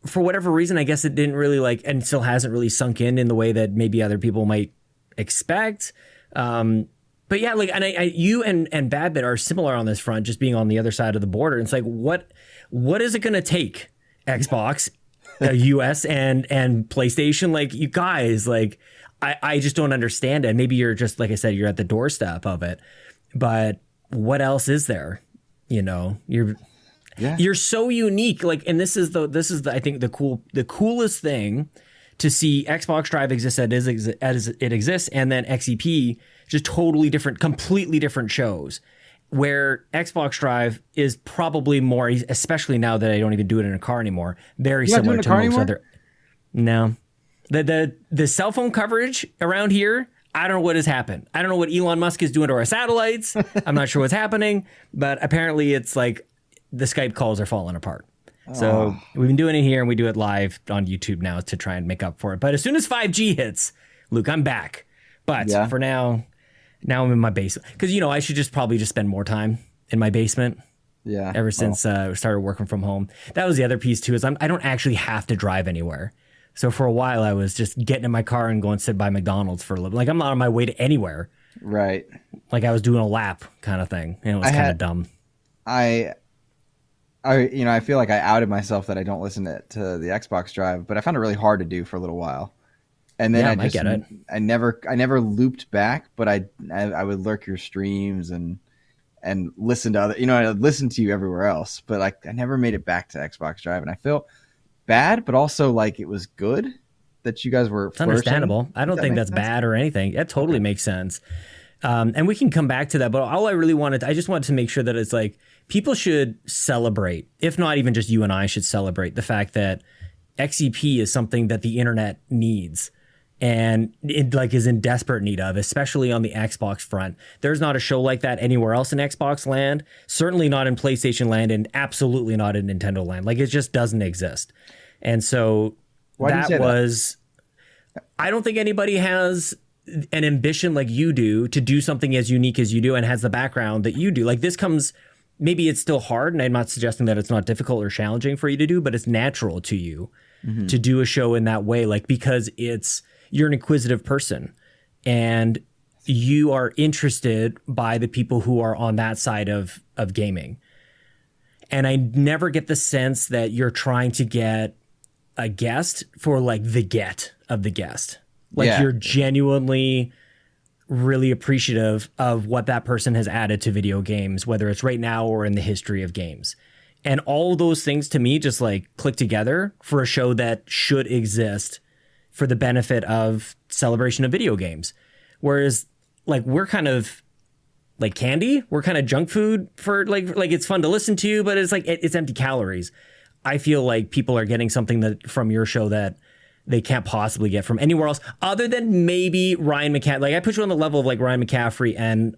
for whatever reason, I guess it didn't really like, and still hasn't really sunk in the way that maybe other people might expect. But yeah, like, and you and Badbit are similar on this front, just being on the other side of the border. It's like, what is it going to take, Xbox, US and PlayStation? Like, you guys, like, I just don't understand it. Maybe you're just, like I said, you're at the doorstep of it, but what else is there? You know, you're so unique. Like, and this is I think the coolest thing to see Xbox Drive exist as it exists, and then XEP, just totally different, completely different shows, where Xbox Drive is probably more, especially now that I don't even do it in a car anymore, very similar to most other. No. The cell phone coverage around here, I don't know what has happened. I don't know what Elon Musk is doing to our satellites. I'm not sure what's happening, but apparently it's like the Skype calls are falling apart. So we've been doing it here, and we do it live on YouTube now to try and make up for it. But as soon as 5G hits, Luke, I'm back. But for now I'm in my basement. Because, I should probably spend more time in my basement. Yeah. Ever since I started working from home. That was the other piece, too, is I don't actually have to drive anywhere. So for a while, I was just getting in my car and going to sit by McDonald's for a little. Like, I'm not on my way to anywhere. Right. Like, I was doing a lap kind of thing. And it was kind of dumb. I feel like I outed myself that I don't listen to the Xbox Drive, but I found it really hard to do for a little while. And then I get it. I never looped back, but I would lurk your streams and listen to other, I listen to you everywhere else, but I never made it back to Xbox Drive, and I feel bad, but also like it was good that you guys were. It's understandable. I don't think that's bad or anything. That totally makes sense. And we can come back to that, but all I just wanted to make sure that it's like, people should celebrate, if not even just you and I should celebrate the fact that XEP is something that the internet needs and it like is in desperate need of, especially on the Xbox front. There's not a show like that anywhere else in Xbox land, certainly not in PlayStation land, and absolutely not in Nintendo land. Like, it just doesn't exist. And so I don't think anybody has an ambition like you do to do something as unique as you do and has the background that you do. Like, this comes, maybe it's still hard, and I'm not suggesting that it's not difficult or challenging for you to do, but it's natural to you to do a show in that way, like, because you're an inquisitive person and you are interested by the people who are on that side of gaming. And I never get the sense that you're trying to get a guest for like the get of the guest. Like, you're genuinely really appreciative of what that person has added to video games, whether it's right now or in the history of games. And all those things to me just like click together for a show that should exist for the benefit of celebration of video games. Whereas like, we're kind of like candy, we're kind of junk food for like it's fun to listen to, but it's like, it's empty calories. I feel like people are getting something that from your show that they can't possibly get from anywhere else other than maybe Ryan McCaffrey. Like, I put you on the level of like Ryan McCaffrey and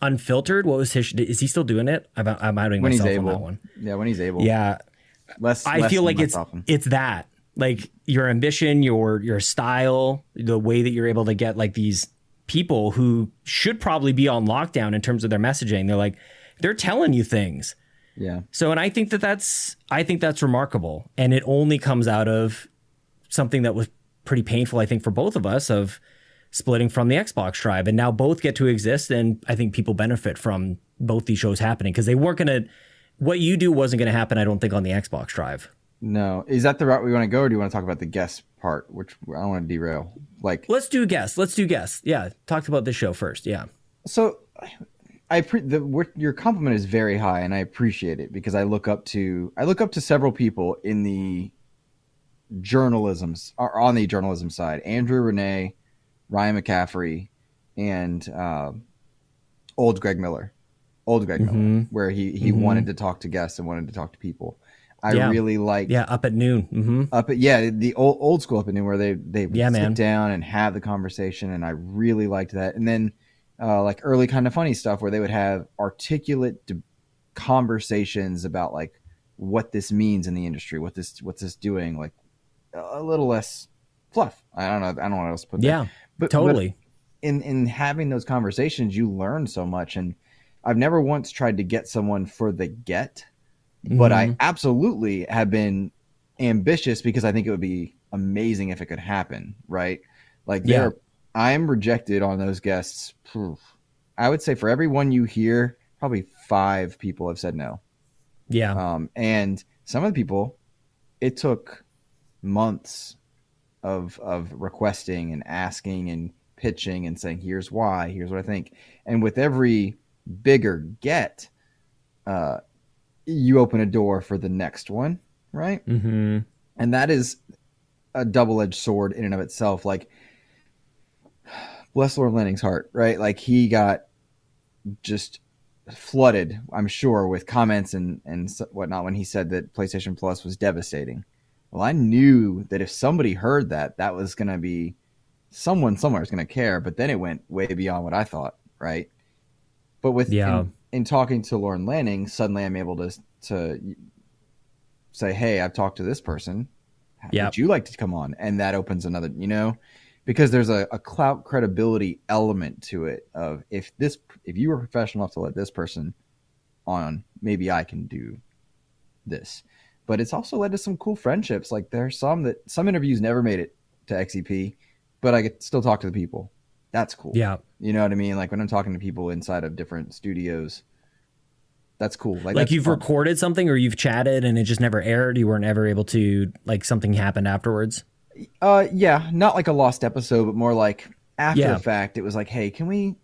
Unfiltered. What was his? Is he still doing it? I'm outing myself on that one. Yeah, when he's able. Yeah, I feel like it's that. Like, your ambition, your style, the way that you're able to get like these people who should probably be on lockdown in terms of their messaging. They're telling you things. Yeah. So, and I think that's remarkable, and it only comes out of something that was pretty painful, I think, for both of us, of splitting from the Xbox tribe, and now both get to exist, and I think people benefit from both these shows happening because they weren't gonna. What you do wasn't gonna happen, I don't think, on the Xbox tribe. No. Is that the route we want to go, or do you want to talk about the guest part, which I don't want to derail? Like, let's do guests. Yeah, talked about this show first. Yeah. So, your compliment is very high, and I appreciate it because I look up to several people in the journalism or on the journalism side: Andrew Renee, Ryan McCaffrey, and old Greg Miller, where he wanted to talk to guests and wanted to talk to people. I really like Up at Noon. The old school Up at Noon, where they sit down and have the conversation, and I really liked that. And then like early Kind of Funny stuff, where they would have articulate conversations about like what this means in the industry, what's this doing, like a little less fluff. I don't know what else to put there. Yeah, but totally. But in having those conversations, you learn so much, and I've never once tried to get someone for the get. But I absolutely have been ambitious because I think it would be amazing if it could happen, right? Like, I'm rejected on those guests. I would say for every one you hear, probably 5 people have said no. Yeah. And some of the people, it took months of requesting and asking and pitching and saying, here's why, here's what I think. And with every bigger get, you open a door for the next one, right? Mm-hmm. And that is a double-edged sword in and of itself. Like, bless Lord Lanning's heart, right? Like, he got just flooded, I'm sure, with comments and whatnot when he said that PlayStation Plus was devastating. Well, I knew that if somebody heard that was going to be someone somewhere is going to care, but then it went way beyond what I thought, right? But with in talking to Lauren Lanning, suddenly I'm able to say, hey, I've talked to this person. Would you like to come on? And that opens another, because there's a clout credibility element to it of if you were professional enough to let this person on, maybe I can do this. But it's also led to some cool friendships. Like, there's some interviews never made it to XEP, but I could still talk to the people. That's cool. Yeah. You know what I mean? Like, when I'm talking to people inside of different studios, that's cool. Like you've recorded something or you've chatted and it just never aired. You weren't ever able to, like, something happened afterwards. Yeah. Not like a lost episode, but more like after the fact, it was like, hey, can we,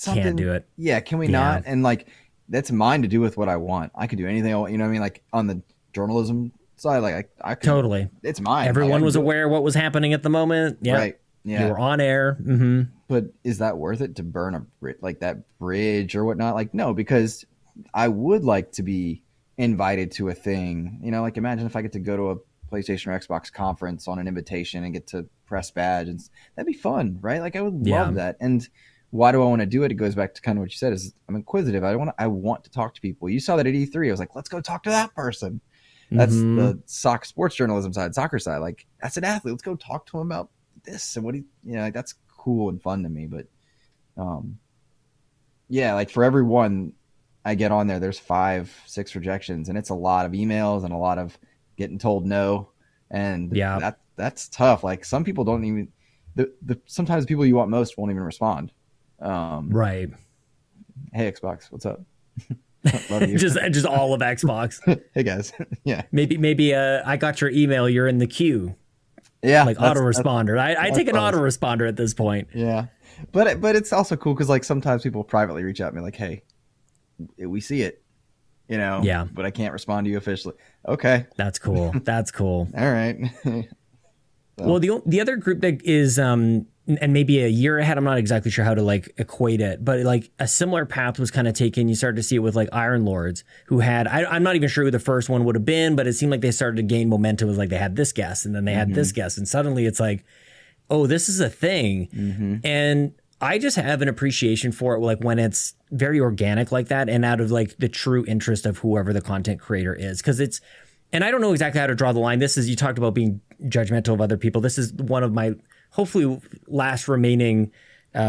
can't do it. Yeah. Can we not? And like, that's mine to do with what I want. I could do anything I want. You know what I mean? Like, on the journalism side, like I could, totally, it's mine. Everyone was aware of what was happening at the moment. Yeah. Right. Yeah. You were on air. Mm-hmm. But is that worth it to burn that bridge or whatnot? Like, no, because I would like to be invited to a thing. You know, like imagine if I get to go to a PlayStation or Xbox conference on an invitation and get to press badge, and that'd be fun, right? Like I would love that. And why do I want to do it? It goes back to kind of what you said, is I'm inquisitive. I want to talk to people. You saw that at E3. I was like, let's go talk to that person. That's the sports journalism side, soccer side. Like that's an athlete. Let's go talk to him about this and what like that's cool and fun to me. But yeah, like for every one I get on there, there's 5-6 rejections, and it's a lot of emails and a lot of getting told no. And that's tough. Like some people don't even sometimes the people you want most won't even respond. Right. Hey Xbox, what's up? Love you. just all of Xbox. Hey guys. Yeah. Maybe I got your email, you're in the queue. Yeah. Like autoresponder. I take an autoresponder at this point. Yeah. But it's also cool because like sometimes people privately reach out to me like, hey, we see it, you know, but I can't respond to you officially. Okay. That's cool. That's cool. All right. Well, the other group that is, and maybe a year ahead, I'm not exactly sure how to like equate it, but like a similar path was kind of taken. You started to see it with like Iron Lords, who had, I'm not even sure who the first one would have been, but it seemed like they started to gain momentum. It was like they had this guest and then they had this guest, and suddenly it's like, oh, this is a thing. And I just have an appreciation for it, like when it's very organic like that and out of like the true interest of whoever the content creator is. Because it's, and I don't know exactly how to draw the line. This is, you talked about being judgmental of other people. This is one of my hopefully last remaining, I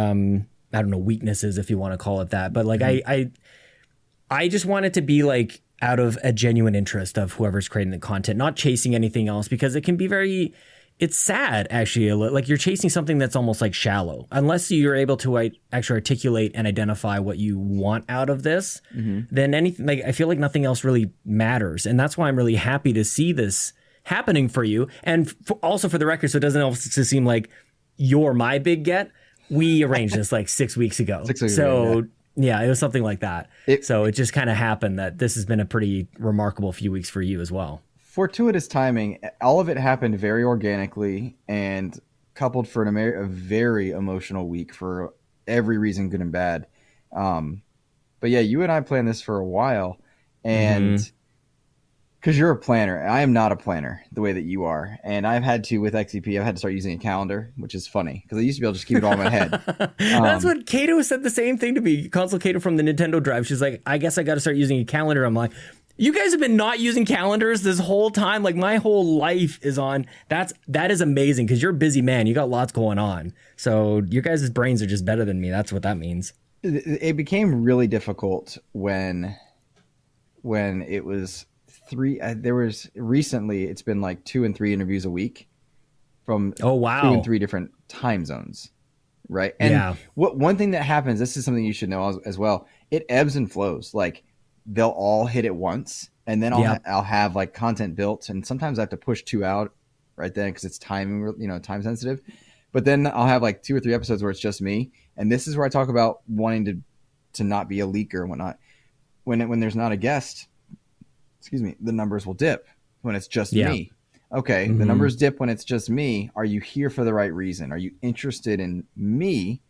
don't know, weaknesses, if you want to call it that. But like, I just want it to be like out of a genuine interest of whoever's creating the content, not chasing anything else, because it can be very, it's sad actually. Like you're chasing something that's almost like shallow, unless you're able to actually articulate and identify what you want out of this, then anything, like, I feel like nothing else really matters. And that's why I'm really happy to see this happening for you. And also for the record, so it doesn't also seem like you're my big get. We arranged this like 6 weeks ago. Yeah, it was something like that. So it just kind of happened that this has been a pretty remarkable few weeks for you as well. Fortuitous timing. All of it happened very organically and coupled for a very emotional week for every reason, good and bad. But yeah, you and I planned this for a while, and because you're a planner, I am not a planner the way that you are, and I've had to with XCP. I've had to start using a calendar, which is funny because I used to be able to just keep it all in my head. That's what Kato said the same thing to me. Console Kato from the Nintendo Drive. She's like, I guess I got to start using a calendar. I'm like, you guys have been not using calendars this whole time. Like my whole life is on. That is amazing because you're a busy man. You got lots going on. So your guys' brains are just better than me. That's what that means. It became really difficult when it was recently it's been like 2 and 3 interviews a week from 2 and 3 different time zones. Right. And one thing that happens, this is something you should know as well. It ebbs and flows. Like, they'll all hit at once, and then I'll have like content built, and sometimes I have to push 2 out right then because it's time sensitive. But then I'll have like 2 or 3 episodes where it's just me, and this is where I talk about wanting to not be a leaker and whatnot. When there's not a guest, the numbers will dip when it's just me. Okay, the numbers dip when it's just me. Are you here for the right reason? Are you interested in me,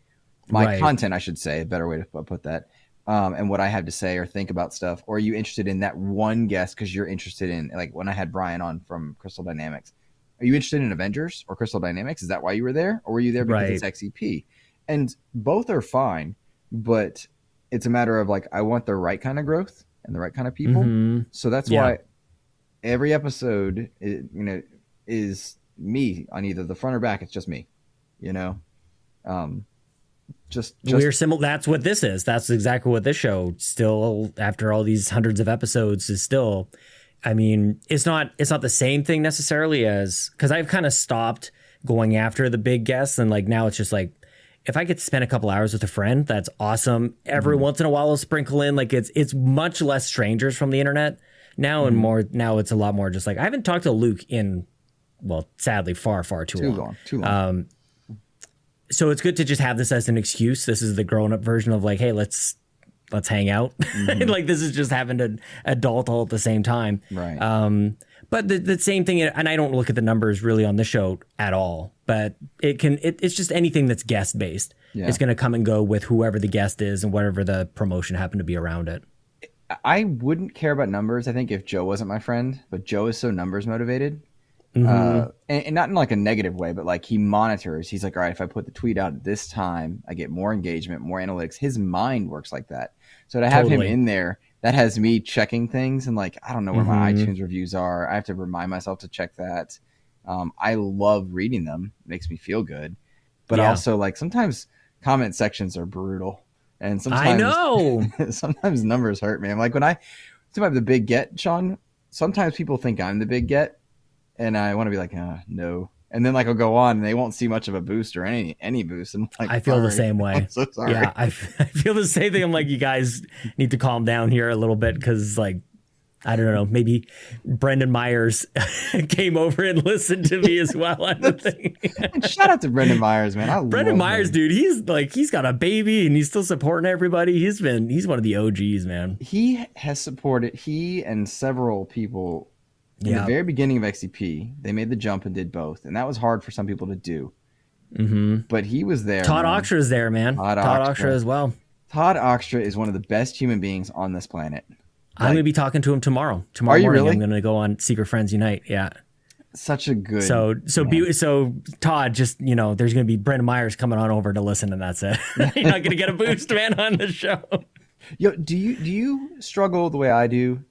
my content? I should say, a better way to put that. And what I have to say or think about stuff, or are you interested in that one guest because you're interested in, like when I had Brian on from Crystal Dynamics, are you interested in Avengers or Crystal Dynamics? Is that why you were there? Or were you there because it's XEP? And both are fine, but it's a matter of like, I want the right kind of growth and the right kind of people. So that's why every episode, is me on either the front or back. It's just me, Just we're similar. That's what this is. That's exactly what this show still, after all these hundreds of episodes, is still. I mean, it's not the same thing necessarily as, because I've kind of stopped going after the big guests, and like now it's just like, if I get to spend a couple hours with a friend, that's awesome. Every once in a while I'll sprinkle in, like it's much less strangers from the internet now, and more now it's a lot more just like, I haven't talked to Luke in, well, sadly far too long. So it's good to just have this as an excuse. This is the grown-up version of like, hey, let's hang out. Like this is just having an adult all at the same time. Right. But the same thing, and I don't look at the numbers really on the show at all, but it's just anything that's guest based. It's going to come and go with whoever the guest is and whatever the promotion happened to be around it. I wouldn't care about numbers, I think, if Joe wasn't my friend, but Joe is so numbers motivated. And not in like a negative way, but like he monitors. He's like, all right, if I put the tweet out at this time, I get more engagement, more analytics. His mind works like that. So to have him in there, that has me checking things and like, I don't know where my iTunes reviews are. I have to remind myself to check that. I love reading them. It makes me feel good. But also like sometimes comment sections are brutal. And sometimes I know sometimes numbers hurt me. I'm like, when I have the big get, Sean, sometimes people think I'm the big get. And I want to be like, no. And then like I'll go on and they won't see much of a boost or any boost. And like, I feel the same way. I'm so sorry. Yeah, I feel the same thing. I'm like, you guys need to calm down here a little bit because like, I don't know, maybe Brendan Myers came over and listened to me as well. I don't think. Shout out to Brendan Myers, man. Brendan Myers, dude, he's got a baby and he's still supporting everybody. He's one of the OGs, man. He has supported and several people. In the very beginning of XCP, they made the jump and did both. And that was hard for some people to do. But he was there. Todd Oxtra is there, man. Todd Oxtra as well. Todd Oxtra is one of the best human beings on this planet. I'm going to be talking to him tomorrow. Tomorrow morning, really? I'm going to go on Secret Friends Unite. Yeah. Such a good. So Todd, just, there's going to be Brendan Myers coming on over to listen, and that's it. You're not going to get a boost, man, on the show. Yo, do you struggle the way I do?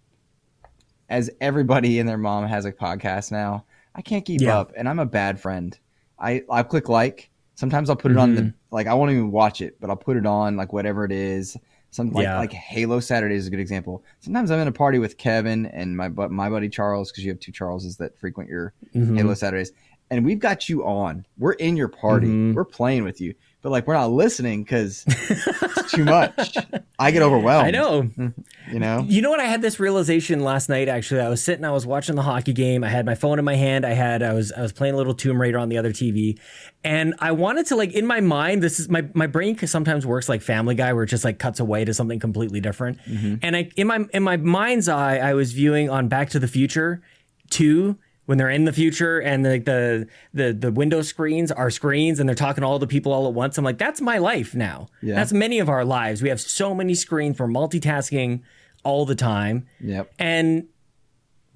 As everybody and their mom has a podcast now, I can't keep up, and I'm a bad friend. I'll click like. Sometimes I'll put it on I won't even watch it, but I'll put it on like whatever it is. Like Halo Saturday is a good example. Sometimes I'm in a party with Kevin and my buddy Charles, because you have two Charleses that frequent your Halo Saturdays, and we've got you on. We're in your party. We're playing with you, but like we're not listening because it's too much. I get overwhelmed. I know. You know what? I had this realization last night. Actually, I was watching the hockey game. I had my phone in my hand. I was playing a little Tomb Raider on the other TV, and I wanted to, like, in my mind, this is my brain sometimes works like Family Guy, where it just like cuts away to something completely different. And in my mind's eye, I was viewing on Back to the Future 2. When they're in the future and like the window screens are screens and they're talking to all the people all at once. I'm like, that's my life now. Yeah. That's many of our lives. We have so many screens. We're multitasking all the time. Yep. And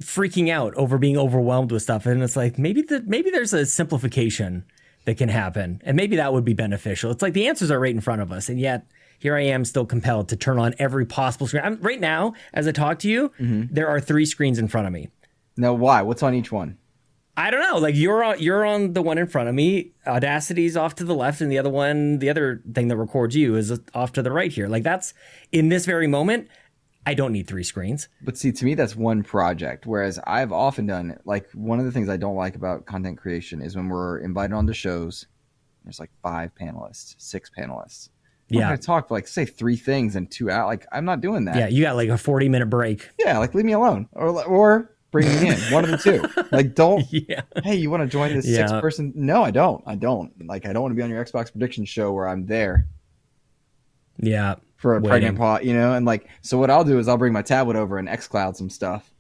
freaking out over being overwhelmed with stuff. And it's like, maybe there's a simplification that can happen. And maybe that would be beneficial. It's like the answers are right in front of us. And yet here I am still compelled to turn on every possible screen. Right now, as I talk to you, there are 3 screens in front of me. Now, why? What's on each one? I don't know. Like you're on the one in front of me. Audacity's off to the left, and the other thing that records you is off to the right here. Like that's in this very moment. I don't need 3 screens. But see, to me, that's one project. Whereas I've often done, like, one of the things I don't like about content creation is when we're invited onto shows. There's like 5 panelists, 6 panelists. I'm going to talk for like say 3 things in 2 hours. Like I'm not doing that. Yeah, you got like a 40-minute break. Yeah, like leave me alone, or bring me in. One of the two. Like, don't. Hey, you want to join this 6-person? No, I don't. Like, I don't want to be on your Xbox prediction show where I'm there. Yeah. For a pregnant pot, and like, so what I'll do is I'll bring my tablet over and xCloud some stuff.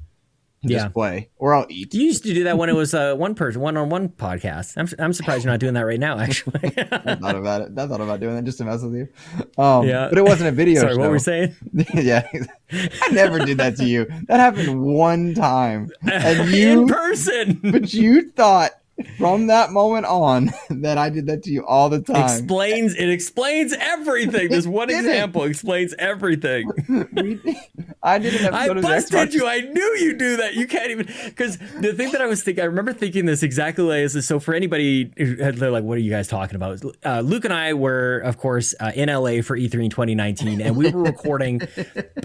And just play, or I'll eat. You used to do that when it was one-on-one podcast. I'm surprised you're not doing that right now. Actually, I thought about doing that just to mess with you. But it wasn't a video. Sorry, show. What were you saying? Yeah, I never did that to you. That happened one time, and you in person. But you thought from that moment on that I did that to you all the time. It explains everything. This one example explains everything. I did an episode of busted you. I knew you do that. You can't even, because the thing that I was thinking, I remember thinking this exactly like this. So for anybody, they're like, what are you guys talking about? Luke and I were, of course, in LA for E3 in 2019, and we were recording,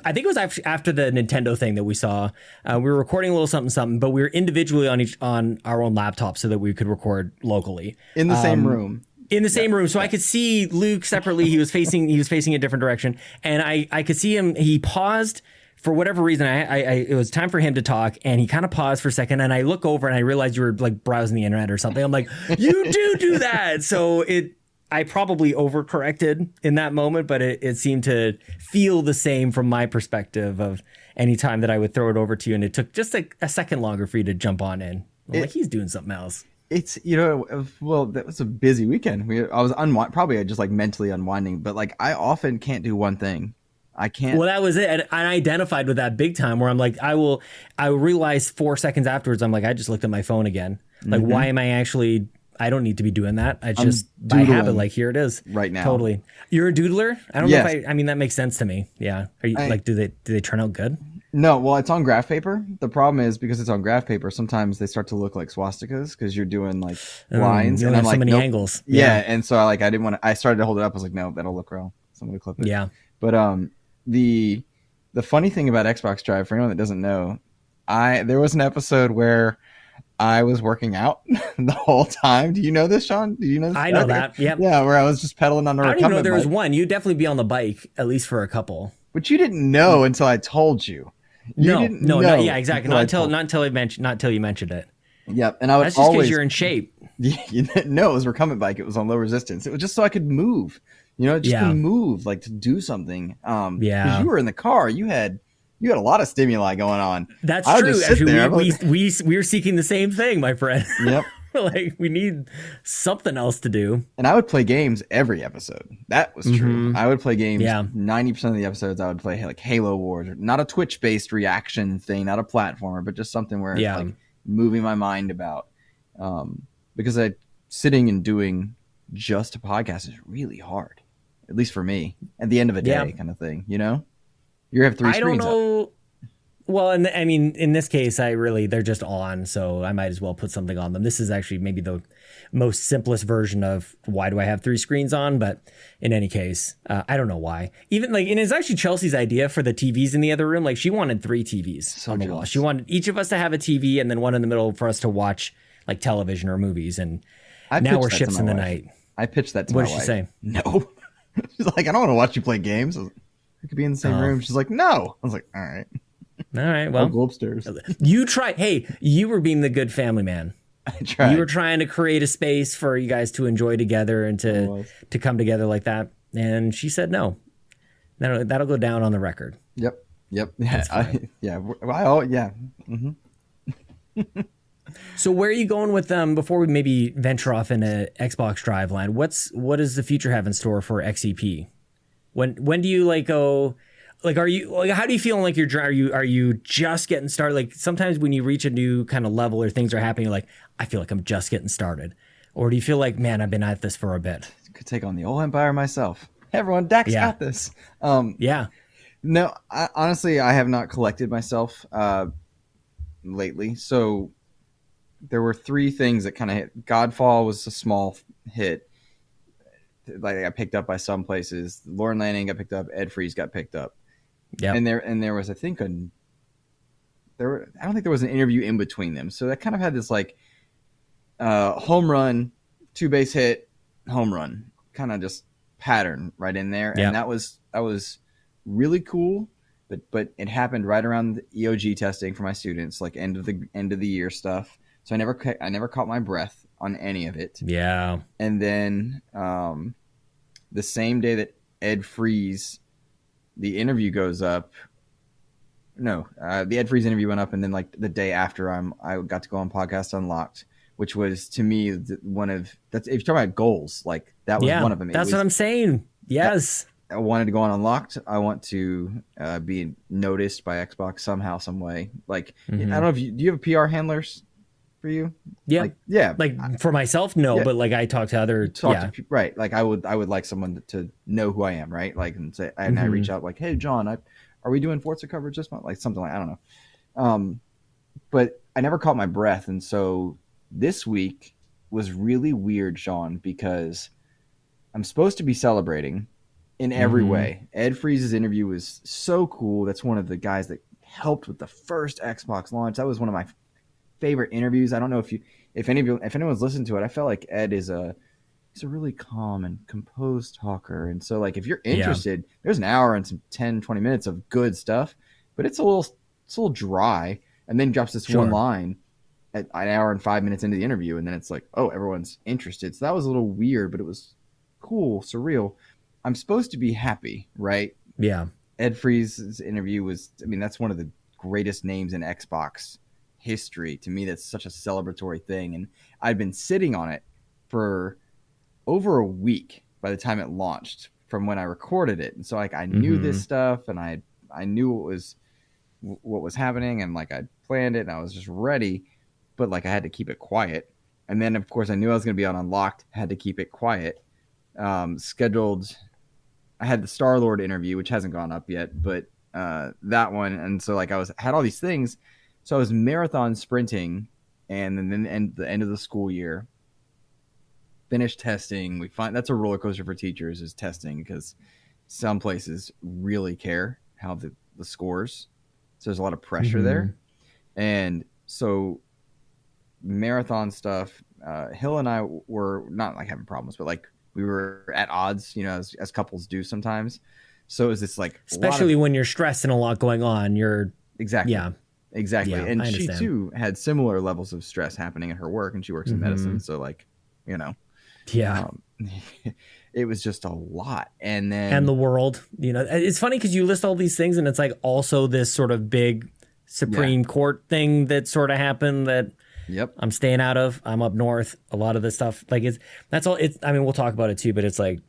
I think it was after the Nintendo thing that we saw. We were recording a little something, but we were individually on our own laptop so that we could record locally. In the same room. In the same room. So I could see Luke separately. He was facing a different direction. And I could see him. He paused for whatever reason. It was time for him to talk, and he kind of paused for a second. And I look over and I realized you were like browsing the internet or something. I'm like, you do that. So I probably overcorrected in that moment, but it seemed to feel the same from my perspective of any time that I would throw it over to you. And it took just a second longer for you to jump on in. Like he's doing something else. It's, well, that was a busy weekend. I was probably just like mentally unwinding, but like I often can't do one thing. I can't. Well, that was it. And I identified with that big time where I'm like, I realized 4 seconds afterwards, I'm like, I just looked at my phone again. Like, why am I actually, I don't need to be doing that. I just, by habit, like, here it is. Right now. Totally. You're a doodler? I don't know if I mean, that makes sense to me. Yeah. Are you like, do they turn out good? No, well, it's on graph paper. The problem is because it's on graph paper, sometimes they start to look like swastikas because you're doing like lines. You and only I'm have like, so many nope. angles. Yeah. And so I didn't want to, I started to hold it up. I was like, no, that'll look wrong. So I'm going to clip it. Yeah. But the funny thing about Xbox Drive, for anyone that doesn't know, there was an episode where I was working out the whole time. Do you know this, Sean? Do you know this? I know that. Yep. Yeah, where I was just pedaling on the I don't even know there was bike. one. You'd definitely be on the bike, at least for a couple. But you didn't know until I told you. No, yeah, exactly. Not until you mentioned it. Yep, and I would That's just because you're in shape. No, it was a recumbent bike. It was on low resistance. It was just so I could move. To move, like to do something. Because you were in the car. You had a lot of stimuli going on. That's true. Actually, we were seeking the same thing, my friend. Yep. Like we need something else to do. And I would play games every episode. That was true. I would play games. 90% of the episodes I would play like Halo Wars, or not a Twitch-based reaction thing, not a platformer, but just something where it's like moving my mind about. Because sitting and doing just a podcast is really hard, at least for me. At the end of a day, kind of thing. You have 3 screens. I don't know. Up. Well, and I mean, in this case, they're just on, so I might as well put something on them. This is actually maybe the most simplest version of why do I have 3 screens on? But in any case, I don't know why. Even like, and it's actually Chelsea's idea for the TVs in the other room. Like she wanted 3 TVs on the wall. She wanted each of us to have a TV and then one in the middle for us to watch like television or movies. And now we're ships in the night. I pitched that to my wife. What did she say? No. She's like, I don't want to watch you play games. We could be in the same room. She's like, no. I was like, all right. All right, well, I'll go upstairs. You tried. Hey, you were being the good family man. I tried. You were trying to create a space for you guys to enjoy together and to come together like that. And she said no. That'll go down on the record. Yep. Yeah. So where are you going with them before we maybe venture off into Xbox Drive land? What does the future have in store for XEP? When do you like go? Like, are you like? How do you feel like are you just getting started? Like sometimes when you reach a new kind of level or things are happening, you're like, I feel like I'm just getting started. Or do you feel like, man, I've been at this for a bit? Could take on the whole empire myself. Hey, everyone, Dax got this. No, honestly, I have not collected myself lately. So there were 3 things that kind of hit. Godfall was a small hit. Like I got picked up by some places. Lohr Landing got picked up. Ed Freeze got picked up. Yeah, and there was, I think, I don't think there was an interview in between them. So that kind of had this like home run, 2 base hit, home run kind of just pattern right in there. And that was really cool. But it happened right around the EOG testing for my students, like end of the year stuff. So I never caught my breath on any of it. Yeah. And then the same day that Ed Freeze, the interview goes up. No, the Ed Freeze interview went up, and then like the day after, I got to go on Podcast Unlocked, which was to me one of that's if you're talking about goals, like that was one of them. That's what I'm saying. Yes, I wanted to go on Unlocked. I want to be noticed by Xbox somehow, some way. Like I don't know if do you have PR handlers for you? Yeah, like for myself, no, but like I talk to other right. Like I would like someone to know who I am, right? Like and say, and I reach out like, hey, John, are we doing Forza coverage this month? Like something like I don't know. But I never caught my breath, and so this week was really weird, Sean, because I'm supposed to be celebrating in every way. Ed Freeze's interview was so cool. That's one of the guys that helped with the first Xbox launch. That was one of my favorite interviews. I don't know if anyone's listened to it. I felt like Ed he's a really calm and composed talker. And so like if you're interested, there's an hour and some 10-20 minutes of good stuff, but it's a little dry, and then drops this one line at an hour and 5 minutes into the interview, and then it's like, oh, everyone's interested. So that was a little weird, but it was cool, surreal. I'm supposed to be happy, right? Yeah. Ed Freeze's interview was, I mean, that's one of the greatest names in Xbox history. To me, that's such a celebratory thing. And I'd been sitting on it for over a week by the time it launched. from when I recorded it. And so like I knew this stuff, and I knew what was happening, and like I planned it, and I was just ready, but like I had to keep it quiet. And then of course I knew I was going to be on Unlocked, had to keep it quiet. Scheduled, I had the Star-Lord interview, which hasn't gone up yet, but that one. And so like had all these things. So I was marathon sprinting, and then the end of the school year, finished testing. We find that's a roller coaster for teachers, is testing, because some places really care how the scores. So there's a lot of pressure there. And so marathon stuff, Hill and I were not like having problems, but like we were at odds, as couples do sometimes. So it was this like, especially when you're stressed and a lot going on, exactly. Yeah. Exactly. Yeah, and she too had similar levels of stress happening at her work, and she works in medicine. So like, yeah, it was just a lot. And the world, it's funny because you list all these things, and it's like also this sort of big Supreme Court thing that sort of happened that I'm staying out of. I'm up north. A lot of this stuff, like I mean, we'll talk about it too, but it's like,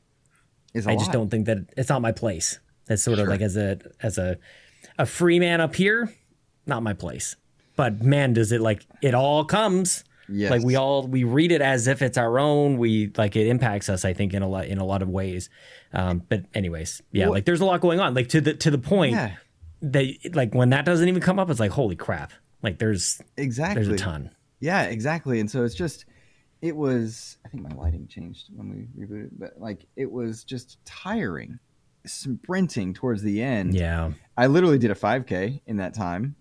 I just don't think that it's not my place. It's sort of like as a free man up here, not my place. But man, does it like it all comes. Yes. Like we read it as if it's our own. We like it impacts us, I think, in a lot of ways. But anyways, like there's a lot going on. Like to the point that like when that doesn't even come up, it's like holy crap. Like there's a ton. Yeah, exactly. And so it was. I think my lighting changed when we rebooted, but like it was just tiring, sprinting towards the end. Yeah, I literally did a 5K in that time.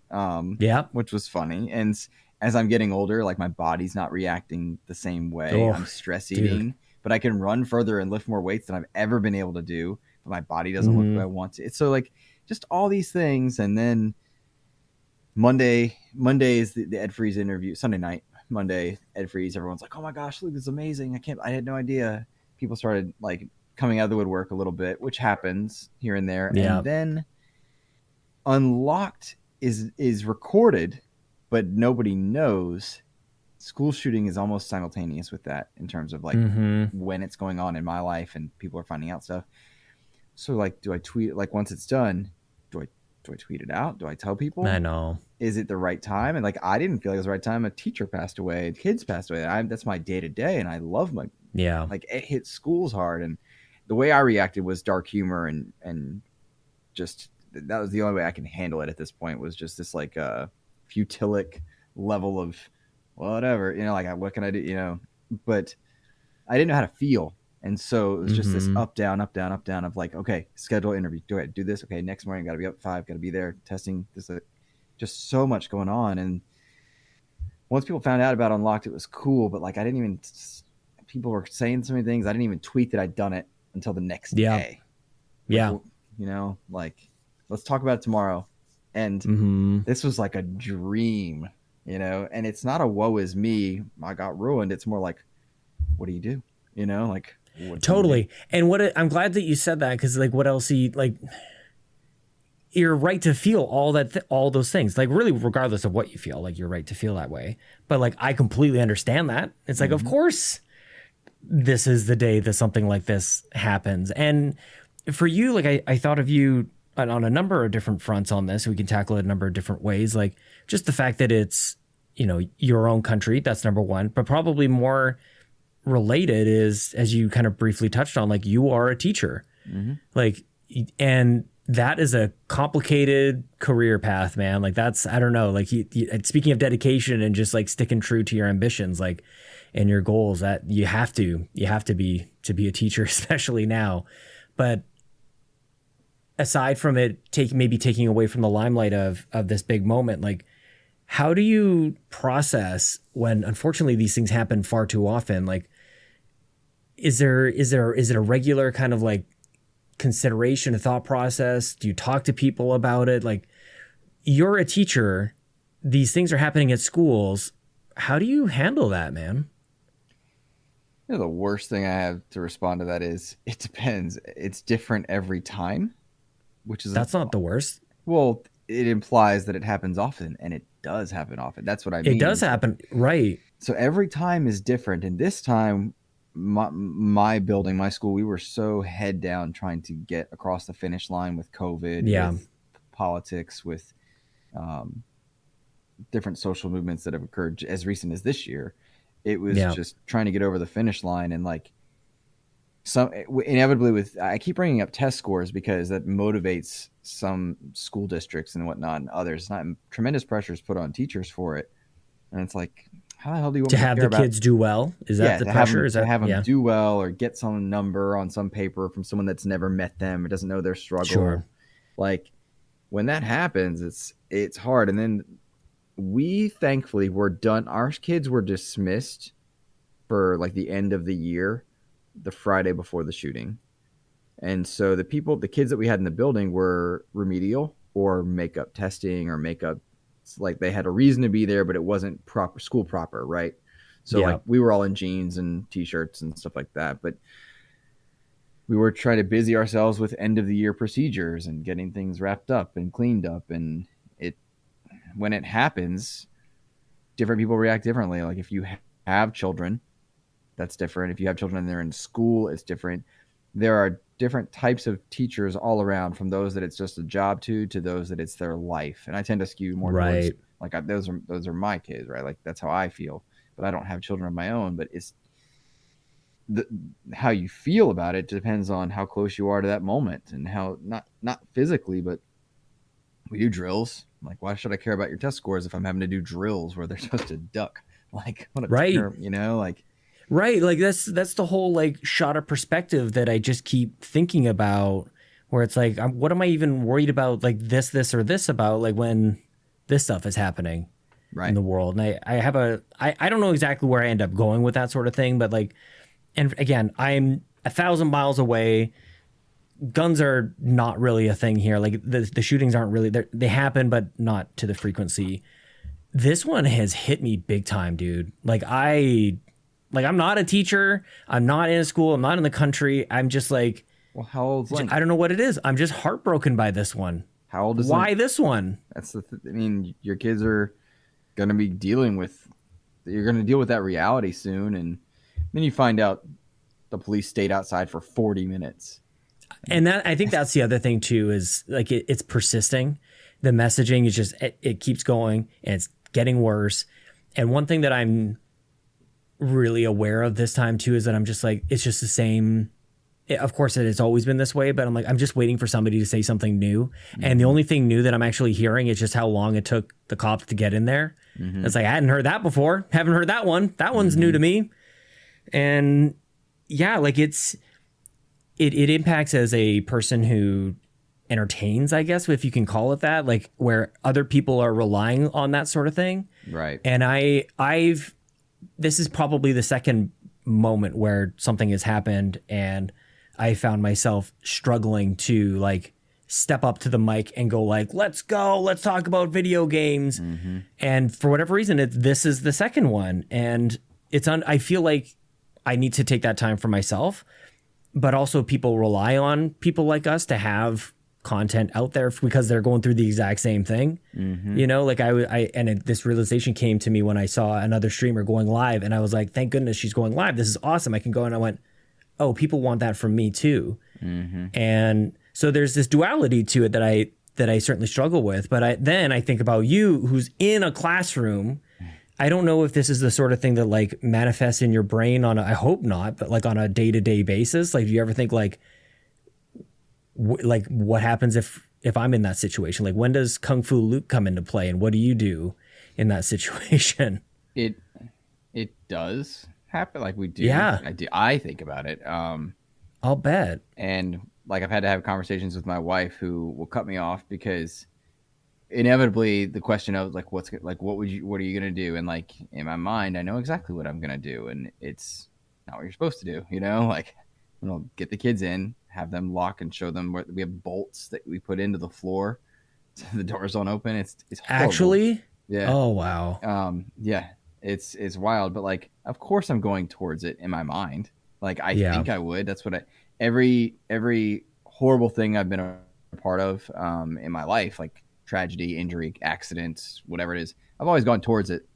Which was funny. And as I'm getting older, like my body's not reacting the same way. I'm stress eating, but I can run further and lift more weights than I've ever been able to do. But my body doesn't look the way I want to. It's so like just all these things. And then Monday is the Ed Freeze interview. Sunday night, Monday, Ed Freeze. Everyone's like, "Oh my gosh, Luke, this is amazing! I had no idea." People started like coming out of the woodwork a little bit, which happens here and there. Yeah. And then Unlocked is recorded, but nobody knows. School shooting is almost simultaneous with that in terms of like when it's going on in my life and people are finding out stuff. So like, do I tweet, like once it's done, do I tweet it out? Do I tell people? I know. Is it the right time? And like, I didn't feel like it was the right time. A teacher passed away, kids passed away. that's my day to day. And I love like it hit schools hard. And the way I reacted was dark humor and just, that was the only way I can handle it at this point, was just this like futilic level of whatever, like what can I do, but I didn't know how to feel. And so it was just this up, down of like, okay, schedule interview. Do I do this? Okay. Next morning, got to be up at 5, got to be there testing this, just so much going on. And once people found out about Unlocked, it was cool, but like, people were saying so many things. I didn't even tweet that I'd done it until the next day. Yeah. Like, let's talk about it tomorrow. And this was like a dream, and it's not a woe is me, I got ruined. It's more like, what do you do? Like, totally. And I'm glad that you said that, because like what else you're right to feel all those things, like really regardless of what you feel, like you're right to feel that way. But like, I completely understand that. It's like, of course, this is the day that something like this happens. And for you, like I thought of you on a number of different fronts on this. We can tackle it a number of different ways. Like just the fact that it's, your own country, that's number one, but probably more related is, as you kind of briefly touched on, like you are a teacher, like, and that is a complicated career path, man. Like that's, I don't know, like speaking of dedication and just like sticking true to your ambitions, like, and your goals, that you have to be a teacher, especially now. But aside from it taking away from the limelight of this big moment, like how do you process when unfortunately these things happen far too often? Like, is it a regular kind of like consideration, a thought process? Do you talk to people about it? Like, you're a teacher, these things are happening at schools. How do you handle that, man? The worst thing I have to respond to that is, it depends. It's different every time. That's not the worst. Well, it implies that it happens often, and it does happen often. That's what I mean. It does happen, right? So every time is different, and this time my building, my school, we were so head down trying to get across the finish line with COVID, with politics, with different social movements that have occurred as recent as this year. It was just trying to get over the finish line, and like inevitably with, I keep bringing up test scores because that motivates some school districts and whatnot, and others. Not tremendous pressure is put on teachers for it, and it's like, how the hell do you want to me have care the about, kids do well? Is that the pressure? to have them do well, or get some number on some paper from someone that's never met them or doesn't know their struggle? Sure. Like when that happens, it's hard. And then we thankfully were done. Our kids were dismissed for like the end of the year, the Friday before the shooting. And so the kids that we had in the building were remedial or makeup testing or makeup. It's like they had a reason to be there, but it wasn't school proper. Right. So like we were all in jeans and t-shirts and stuff like that, but we were trying to busy ourselves with end of the year procedures and getting things wrapped up and cleaned up. And when it happens, different people react differently. Like if you have children, that's different. If you have children and they're in school, it's different. There are different types of teachers all around, from those that it's just a job to those that it's their life. And I tend to skew more towards, like, those are my kids, right? Like that's how I feel, but I don't have children of my own. But it's how you feel about it depends on how close you are to that moment, and how not physically, but we do drills. Like, why should I care about your test scores if I'm having to do drills where they're supposed to duck? Like, what a term, like. Right. Like that's the whole like shot of perspective that I just keep thinking about, where it's like, what am I even worried about? Like this, or this about, like when this stuff is happening in the world. And I don't know exactly where I end up going with that sort of thing, but like, and again, I'm 1,000 miles away. Guns are not really a thing here. Like the shootings aren't really, they happen, but not to the frequency. This one has hit me big time, dude. I'm not a teacher. I'm not in a school. I'm not in the country. I'm just like, well, how old's Link? I don't know what it is. I'm just heartbroken by this one. How old is Why Link? This one? That's I mean, your kids are going to be you're going to deal with that reality soon. And then you find out the police stayed outside for 40 minutes. And I think that's the other thing too, is like, it's persisting. The messaging is just, it keeps going and it's getting worse. And one thing that I'm really aware of this time too is that I'm just like, it's just the same. Of course it has always been this way, but I'm like, I'm just waiting for somebody to say something new. Mm-hmm. And the only thing new that I'm actually hearing is just how long it took the cops to get in there. Mm-hmm. It's like, I hadn't heard that before. Haven't heard that one. That one's new to me. And yeah, like it impacts as a person who entertains, I guess, if you can call it that, like where other people are relying on that sort of thing. Right. And this is probably the second moment where something has happened and I found myself struggling to like step up to the mic and go like, let's talk about video games. Mm-hmm. And for whatever reason, this is the second one. And I feel like I need to take that time for myself, but also people rely on people like us to have content out there because they're going through the exact same thing. Mm-hmm. Like this realization came to me when I saw another streamer going live, and I was like, thank goodness she's going live. This is awesome. I can go. And I went, oh, people want that from me too. Mm-hmm. And so there's this duality to it that I certainly struggle with. But then I think about you, who's in a classroom. I don't know if this is the sort of thing that like manifests in your brain I hope not, but like on a day-to-day basis. Like, do you ever think like what happens if I'm in that situation? Like, when does Kung Fu Luke come into play, and what do you do in that situation? It does happen. Like, we do. Yeah. I think about it. I'll bet. And like, I've had to have conversations with my wife who will cut me off because inevitably the question of like, what are you going to do? And like, in my mind, I know exactly what I'm going to do. And it's not what you're supposed to do. Like, get the kids in, have them lock and show them where we have bolts that we put into the floor so the doors don't open. It's horrible. Actually? Yeah. Oh, wow. Yeah, it's wild, but like, of course I'm going towards it in my mind. Like, I think I would. That's what every horrible thing I've been a part of in my life, like tragedy, injury, accidents, whatever it is, I've always gone towards it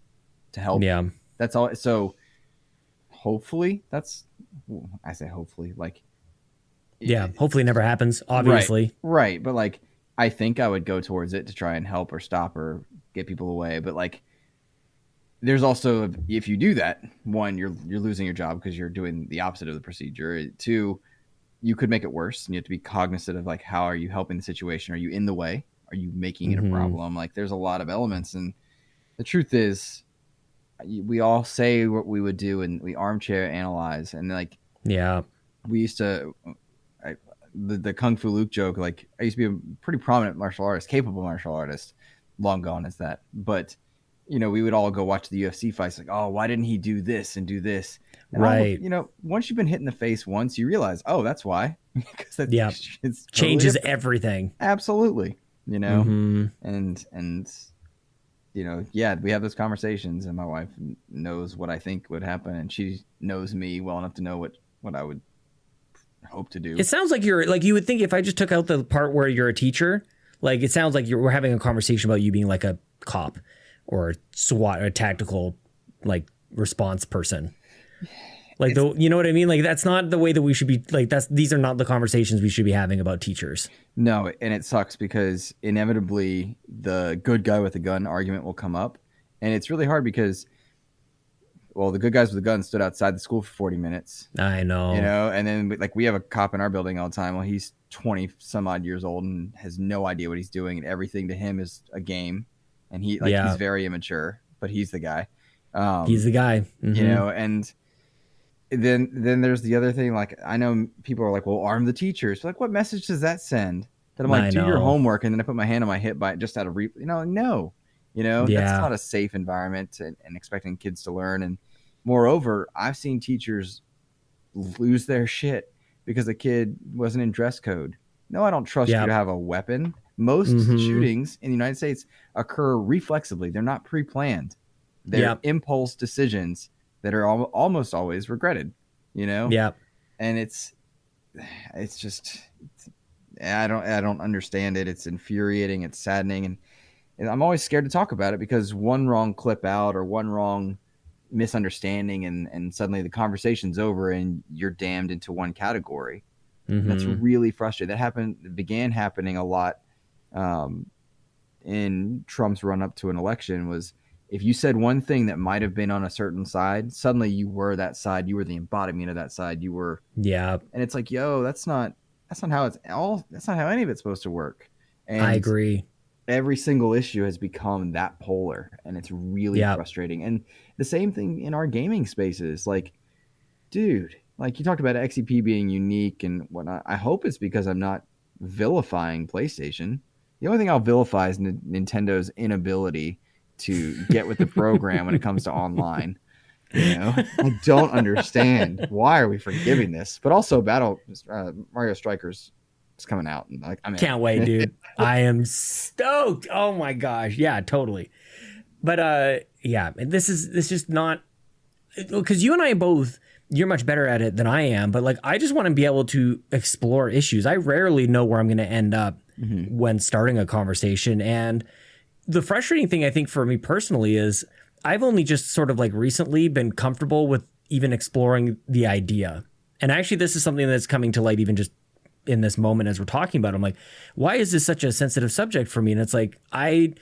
to help. Yeah. That's all. So hopefully I say hopefully, like, Yeah, hopefully it never happens, obviously. Right. But like, I think I would go towards it to try and help or stop or get people away. But like, there's also, if you do that, one, you're losing your job because you're doing the opposite of the procedure. Two, you could make it worse, and you have to be cognizant of like, how are you helping the situation? Are you in the way? Are you making it a problem? Like, there's a lot of elements, and the truth is, we all say what we would do, and we armchair analyze, and like, yeah, we used to. The Kung Fu Luke joke, like, I used to be a pretty prominent martial artist, capable martial artist, long gone is that. But, we would all go watch the UFC fights, like, oh, why didn't he do this and do this? And right. Once you've been hit in the face once, you realize, oh, that's why. Because that it's changes totally everything. Absolutely. And we have those conversations, and my wife knows what I think would happen, and she knows me well enough to know what I would hope to do. It sounds like you would think if I just took out the part where you're a teacher, like it sounds like we're having a conversation about you being like a cop or SWAT, a tactical like response person. Like you know what I mean? Like that's not the way that we should be. Like these are not the conversations we should be having about teachers. No, and it sucks because inevitably the good guy with a gun argument will come up, and it's really hard because, well, the good guys with the gun stood outside the school for 40 minutes. I know. And then like we have a cop in our building all the time. Well, he's 20 some odd years old and has no idea what he's doing, and everything to him is a game. And he's very immature, but he's the guy. He's the guy. Mm-hmm. And then there's the other thing. Like, I know people are like, well, arm the teachers. Like, what message does that send? That I'm like, do your homework, and then I put my hand on my hip by just out of no. That's not a safe environment, and expecting kids to learn. And moreover, I've seen teachers lose their shit because a kid wasn't in dress code. No, I don't trust you to have a weapon. Most shootings in the United States occur reflexively. They're not pre-planned. They're impulse decisions that are almost always regretted, Yeah. And it's just, I don't understand it. It's infuriating. It's saddening. And I'm always scared to talk about it because one wrong clip out or one wrong misunderstanding and suddenly the conversation's over and you're damned into one category. That's really frustrating. That began happening a lot in Trump's run up to an election. Was if you said one thing that might have been on a certain side, suddenly you were that side. You were the embodiment of that side. You were, and it's like, that's not how that's not how any of it's supposed to work. And I agree. Every single issue has become that polar, and it's really frustrating. And the same thing in our gaming spaces. Like, dude, like you talked about XCP being unique and whatnot. I hope it's because I'm not vilifying PlayStation. The only thing I'll vilify is Nintendo's inability to get with the program when it comes to online. I don't understand. Why are we forgiving this? But also, Mario Strikers is coming out, and like, can't wait, dude. I am stoked. Oh my gosh, yeah, totally. But this is just not, because you and I both. You're much better at it than I am, but like I just want to be able to explore issues. I rarely know where I'm going to end up when starting a conversation. And the frustrating thing I think for me personally is I've only just sort of like recently been comfortable with even exploring the idea. And actually this is something that's coming to light even just in this moment as we're talking about it. I'm like, why is this such a sensitive subject for me? And it's like, I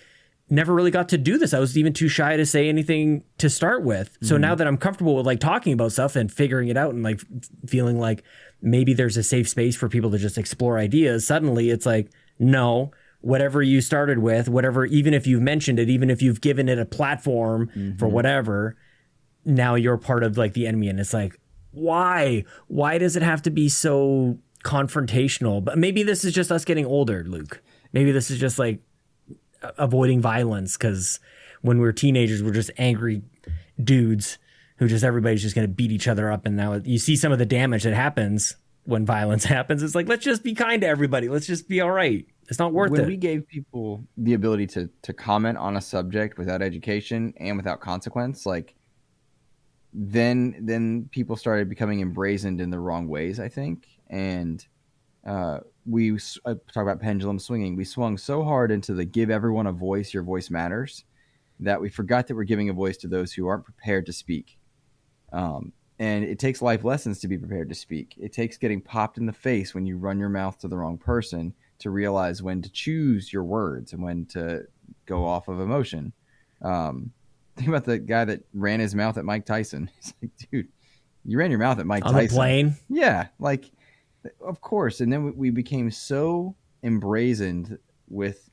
never really got to do this. I was even too shy to say anything to start with. So now that I'm comfortable with like talking about stuff and figuring it out and like feeling like maybe there's a safe space for people to just explore ideas, suddenly it's like, no, whatever you started with, whatever, even if you've mentioned it, even if you've given it a platform for whatever, now you're part of like the enemy. And it's like, why does it have to be so confrontational? But maybe this is just us getting older, Luke. Maybe this is just like avoiding violence, because when we're teenagers, we're just angry dudes who just everybody's just going to beat each other up. And now you see some of the damage that happens when violence happens. It's like, let's just be kind to everybody. Let's just be all right. It's not worth it. When we gave people the ability to comment on a subject without education and without consequence, like then people started becoming embrazened in the wrong ways, I think. And we talk about pendulum swinging. We swung so hard into the give everyone a voice, your voice matters, that we forgot that we're giving a voice to those who aren't prepared to speak. And it takes life lessons to be prepared to speak. It takes getting popped in the face when you run your mouth to the wrong person to realize when to choose your words and when to go off of emotion. Think about the guy that ran his mouth at Mike Tyson. He's like, dude, you ran your mouth at Mike Tyson. On the plane? Yeah, like, of course. And then we became so embrazened with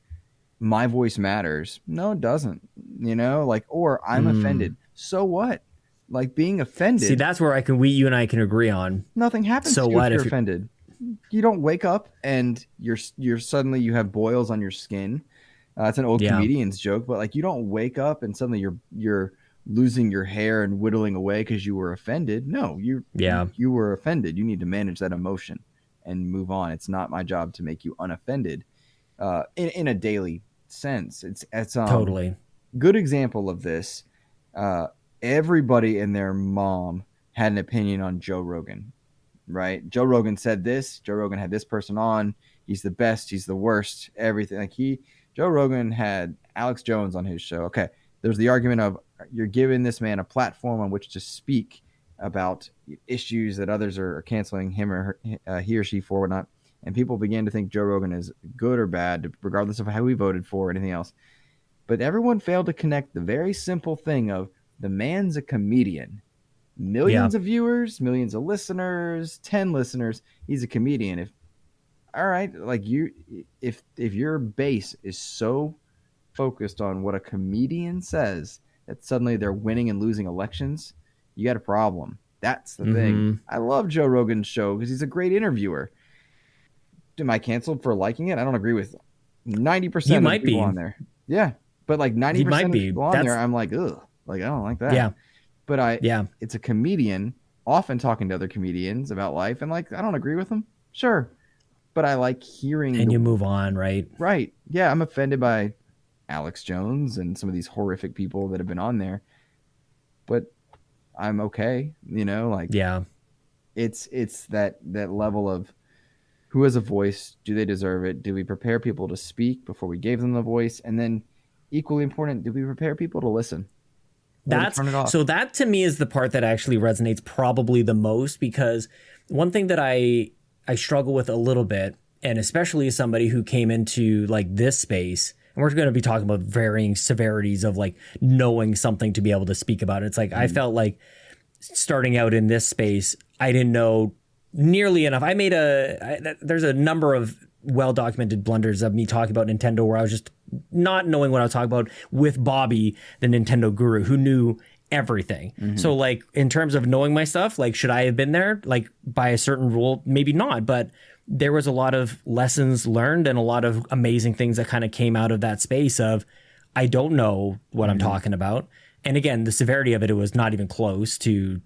my voice matters. No, it doesn't. Like, or I'm offended. So what? Like, being offended. See, that's where you and I can agree on. Nothing happens to you if you're offended. You don't wake up and you're suddenly you have boils on your skin. It's an old comedian's joke, but like, you don't wake up and suddenly you're losing your hair and whittling away because you were offended. No, you were offended. You need to manage that emotion and move on. It's not my job to make you unoffended in a daily sense. It's totally good example of this. Everybody and their mom had an opinion on Joe Rogan, right? Joe Rogan said this. Joe Rogan had this person on. He's the best. He's the worst. Everything. Like, Joe Rogan had Alex Jones on his show. Okay, there's the argument of you're giving this man a platform on which to speak about issues that others are canceling him or her, he or she for, whatnot. And people began to think Joe Rogan is good or bad, regardless of how he voted for or anything else. But everyone failed to connect the very simple thing of the man's a comedian. Millions of viewers, millions of listeners, 10 listeners. He's a comedian. If your base is so focused on what a comedian says that suddenly they're winning and losing elections, you got a problem. That's the thing. I love Joe Rogan's show because he's a great interviewer. Am I canceled for liking it? I don't agree with 90% of the people on there. Yeah, but like 90% of the people on there, I'm like, ugh, like, I don't like that. Yeah, but it's a comedian often talking to other comedians about life, and like, I don't agree with them. Sure. But I like hearing... And you move on, right? Right. Yeah, I'm offended by Alex Jones and some of these horrific people that have been on there. But I'm okay, like... Yeah. It's that level of who has a voice? Do they deserve it? Do we prepare people to speak before we gave them the voice? And then, equally important, do we prepare people to listen? So that to me is the part that actually resonates probably the most, because one thing that I struggle with a little bit, and especially as somebody who came into like this space, and we're going to be talking about varying severities of like knowing something to be able to speak about it. It's like, I felt like starting out in this space, I didn't know nearly enough. There's a number of well-documented blunders of me talking about Nintendo where I was just not knowing what I was talking about with Bobby, the Nintendo guru, who knew everything. So like, in terms of knowing my stuff, like, should I have been there like by a certain rule? Maybe not, but there was a lot of lessons learned and a lot of amazing things that kind of came out of that space of, I don't know what I'm talking about. And again, the severity of it was not even close to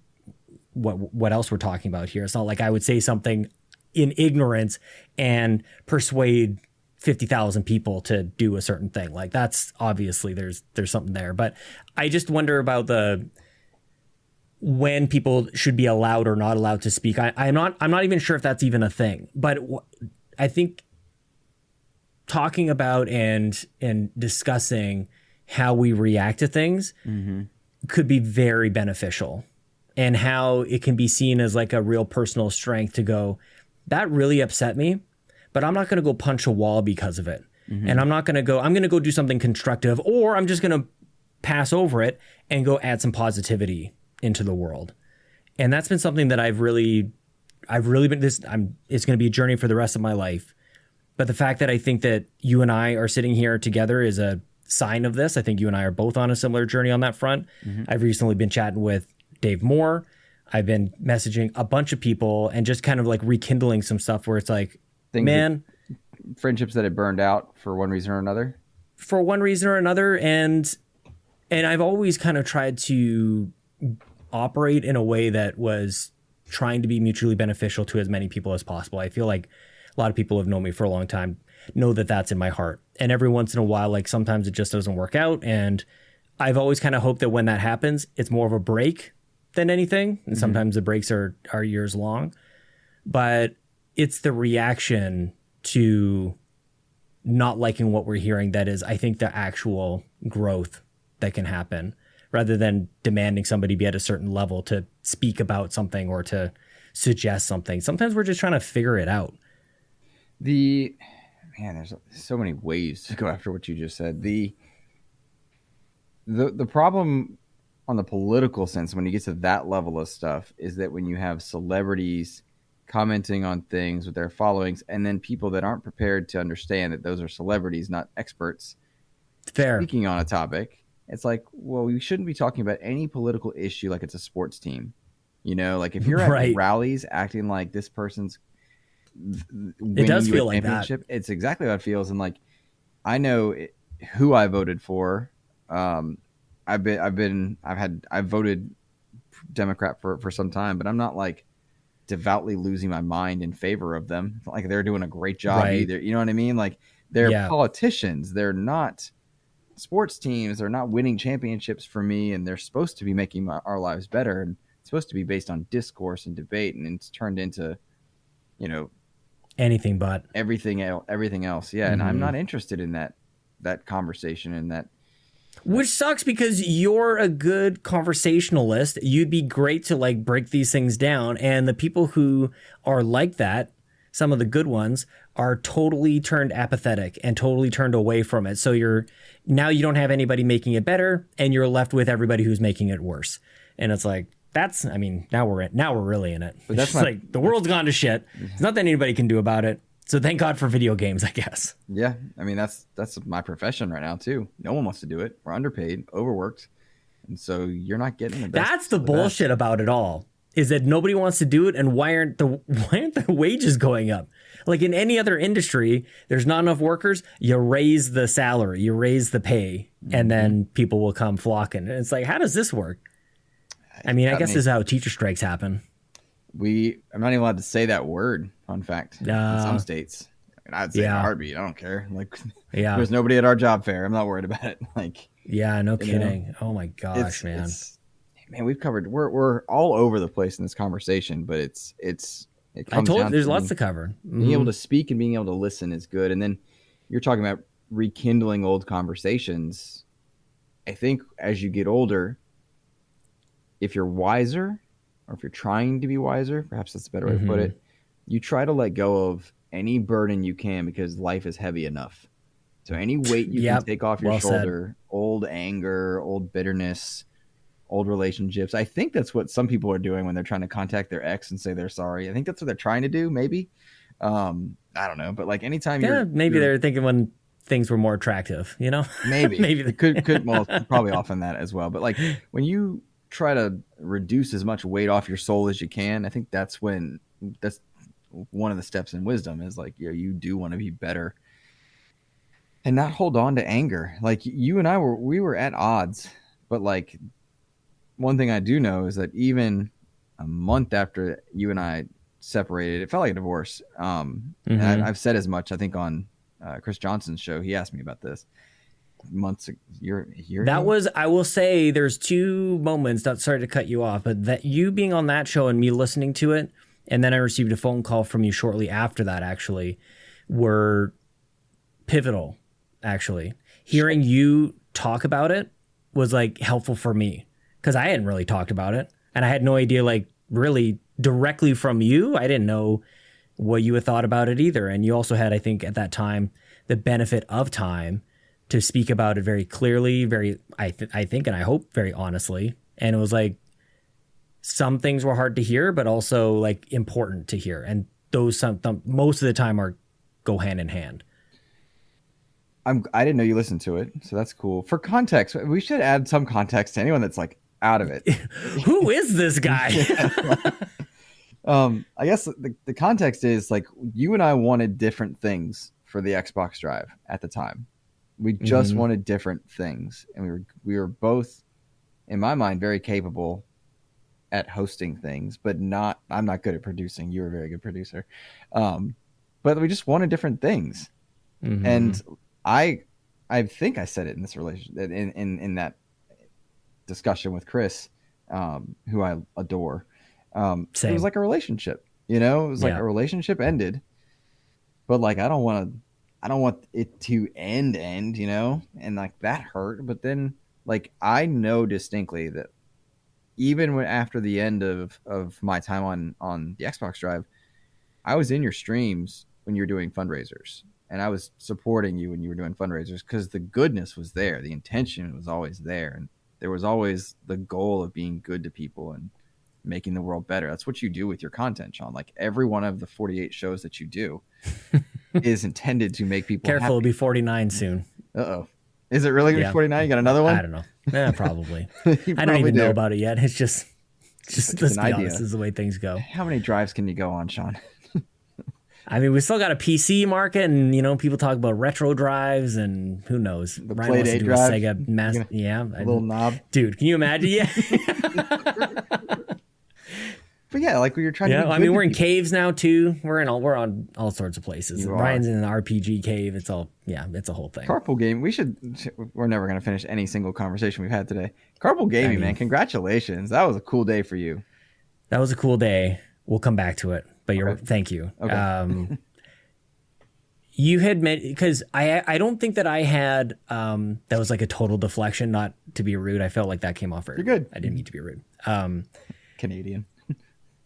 what else we're talking about here. It's not like I would say something in ignorance and persuade 50,000 people to do a certain thing. Like, that's obviously there's something there, but I just wonder about when people should be allowed or not allowed to speak. I'm not even sure if that's even a thing, but I think talking about and discussing how we react to things could be very beneficial, and how it can be seen as like a real personal strength to go, that really upset me, but I'm not going to go punch a wall because of it. And I'm going to go do something constructive, or I'm just going to pass over it and go add some positivity into the world. And that's been something that I've really been, it's going to be a journey for the rest of my life. But the fact that I think that you and I are sitting here together is a sign of this. I think you and I are both on a similar journey on that front. I've recently been chatting with Dave Moore. I've been messaging a bunch of people and just kind of like rekindling some stuff where it's like, friendships that had burned out for one reason or another. And I've always kind of tried to operate in a way that was trying to be mutually beneficial to as many people as possible. I feel like a lot of people have known me for a long time, know that that's in my heart. And every once in a while, like, sometimes it just doesn't work out. And I've always kind of hoped that when that happens, it's more of a break than anything. And sometimes the breaks are years long, but it's the reaction to not liking what we're hearing that is, I think, the actual growth that can happen rather than demanding somebody be at a certain level to speak about something or to suggest something. Sometimes we're just trying to figure it out. There's so many ways to go after what you just said. The problem on the political sense, when you get to that level of stuff, is that when you have celebrities commenting on things with their followings, and then people that aren't prepared to understand that those are celebrities, not experts, speaking on a topic, it's like, well, we shouldn't be talking about any political issue like it's a sports team. You know, like if you're at rallies acting like this person's it does feel like that. It's exactly how it feels. And like, I know who I voted for. I've voted Democrat for some time, but I'm not like devoutly losing my mind in favor of them. It's not like they're doing a great job either. You know what I mean? Like, they're politicians. They're not sports teams. They're not winning championships for me, and they're supposed to be making our lives better. And it's supposed to be based on discourse and debate, and it's turned into, you know, anything but everything else. Yeah. And I'm not interested in that conversation and that. Which sucks, because you're a good conversationalist. You'd be great to like break these things down. And the people who are like that, some of the good ones, are totally turned apathetic and totally turned away from it. So you don't have anybody making it better, and you're left with everybody who's making it worse. And it's like, now we're really in it. But that's like the world's gone to shit. There's nothing anybody can do about it. So thank God for video games, I guess. Yeah. I mean, that's my profession right now too. No one wants to do it. We're underpaid, overworked. And so you're not getting the best. That's the bullshit about it all, is that nobody wants to do it. And why aren't the wages going up? Like in any other industry, there's not enough workers. You raise the salary, you raise the pay, and then people will come flocking. And it's like, how does this work? I mean, I guess this is how teacher strikes happen. I'm not even allowed to say that word. Fun fact. In some states, I'd say heartbeat. I don't care. Like, there's nobody at our job fair. I'm not worried about it. Like, no kidding. Know? Oh my gosh, man. We've covered. We're all over the place in this conversation, but it comes down to there's lots to cover. Being able to speak and being able to listen is good. And then you're talking about rekindling old conversations. I think as you get older, if you're wiser, or if you're trying to be wiser, perhaps that's a better way to put it, you try to let go of any burden you can, because life is heavy enough. So any weight you can take off your shoulder, old anger, old bitterness, old relationships. I think that's what some people are doing when they're trying to contact their ex and say they're sorry. I think that's what they're trying to do, maybe. I don't know. But like anytime they're thinking when things were more attractive, you know? Maybe. It could well, probably often that as well. But like when you try to reduce as much weight off your soul as you can, I think that's one of the steps in wisdom, is like, you do want to be better and not hold on to anger. Like you and I we were at odds, but like one thing I do know is that even a month after you and I separated, it felt like a divorce. And I've said as much, I think on Chris Johnson's show, he asked me about this. I will say there's two moments, that sorry to cut you off, but that you being on that show and me listening to it, and then I received a phone call from you shortly after that, actually, were pivotal. Actually, hearing you talk about it was like helpful for me, because I hadn't really talked about it, and I had no idea, like really directly from you. I didn't know what you had thought about it either. And you also had, I think at that time, the benefit of time to speak about it very clearly, I think, and I hope very honestly. And it was like, some things were hard to hear, but also like important to hear. And those most of the time go hand in hand. I didn't know you listened to it, so that's cool. For context, we should add some context to anyone that's like out of it. Who is this guy? I guess the context is like, you and I wanted different things for the Xbox Drive at the time. We just wanted different things, and we were both, in my mind, very capable at hosting things, but I'm not good at producing. You were a very good producer. But we just wanted different things. And I think I said it in this relation, in that discussion with Chris, who I adore. It was like a relationship, it was like a relationship ended, but like, I don't want it to end, and like that hurt. But then Like, I know distinctly that even after the end of my time on the Xbox Drive, I was in your streams when you were doing fundraisers, and I was supporting you when you were doing fundraisers because the goodness was there. The intention was always there. And there was always the goal of being good to people and making the world better. That's what you do with your content, Sean. Like, every one of the 48 shows that you do is intended to make people Careful, happy. it'll be 49 soon. Uh-oh. Is it really going to be 49? You got another one? I don't know. Yeah, probably. You I don't even do. know about it yet. It's just let's an be idea. honest, this is the way things go. How many drives can you go on, Sean? I mean, we still got a PC market, and people talk about retro drives, and who knows? The Ryan wants to Playdate do drive? a Sega Master. Yeah, A little knob. dude. Can you imagine? Yeah. But yeah, like, we were trying to Yeah, be I good mean, to we're in people. caves now too. We're on all sorts of places. You Ryan's are. in an RPG cave. It's all it's a whole thing. Carpool game. We're never going to finish any single conversation we've had today. Carpool gaming, man. Congratulations. That was a cool day for you. That was a cool day. We'll come back to it. But thank you. Okay. You had meant, because I don't think that I had that was like a total deflection. Not to be rude. I felt like that came off very. You're good. I didn't mean to be rude. Canadian.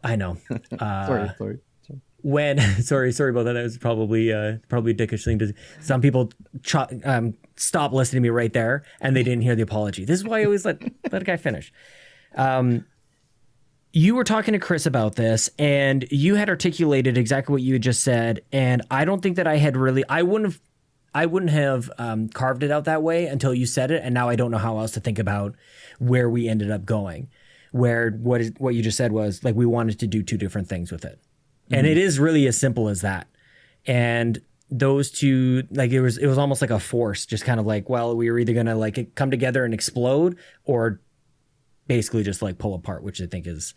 I know. Sorry. When sorry about that. That was probably a dickish thing to. Some people stop listening to me right there, and they didn't hear the apology. This is why I always let a guy finish. You were talking to Chris about this, and you had articulated exactly what you had just said, and I don't think that I had really. I wouldn't have carved it out that way until you said it, and now I don't know how else to think about where we ended up going. Where what you just said was like we wanted to do two different things with it. And it is really as simple as that. And those two, like it was almost like a force, just kind of like, well, we were either going to like come together and explode or basically just like pull apart, which I think is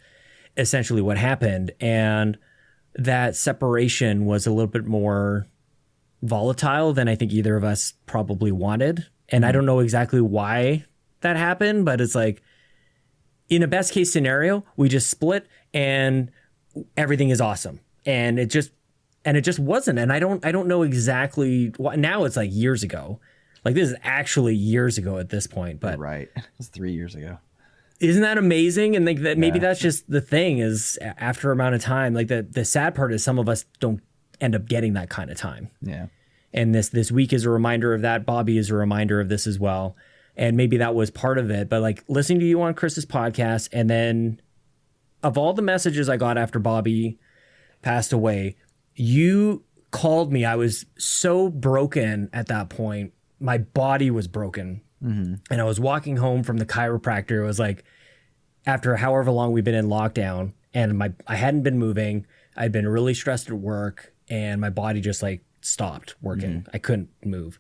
essentially what happened. And that separation was a little bit more volatile than I think either of us probably wanted. And I don't know exactly why that happened, but it's like, in a best case scenario, we just split and everything is awesome. And it just wasn't. And I don't know exactly why. Now it's like years ago. Like this is actually years ago at this point. But Right. It was 3 years ago. Isn't that amazing? And like that maybe that's just the thing is after amount of time, like the sad part is some of us don't end up getting that kind of time. Yeah. And this week is a reminder of that. Bobby is a reminder of this as well. And maybe that was part of it. But like listening to you on Chris's podcast, and then of all the messages I got after Bobby passed away, you called me. I was so broken at that point. My body was broken. And I was walking home from the chiropractor. It was like after however long we've been in lockdown, and I hadn't been moving. I'd been really stressed at work, and my body just like stopped working. I couldn't move.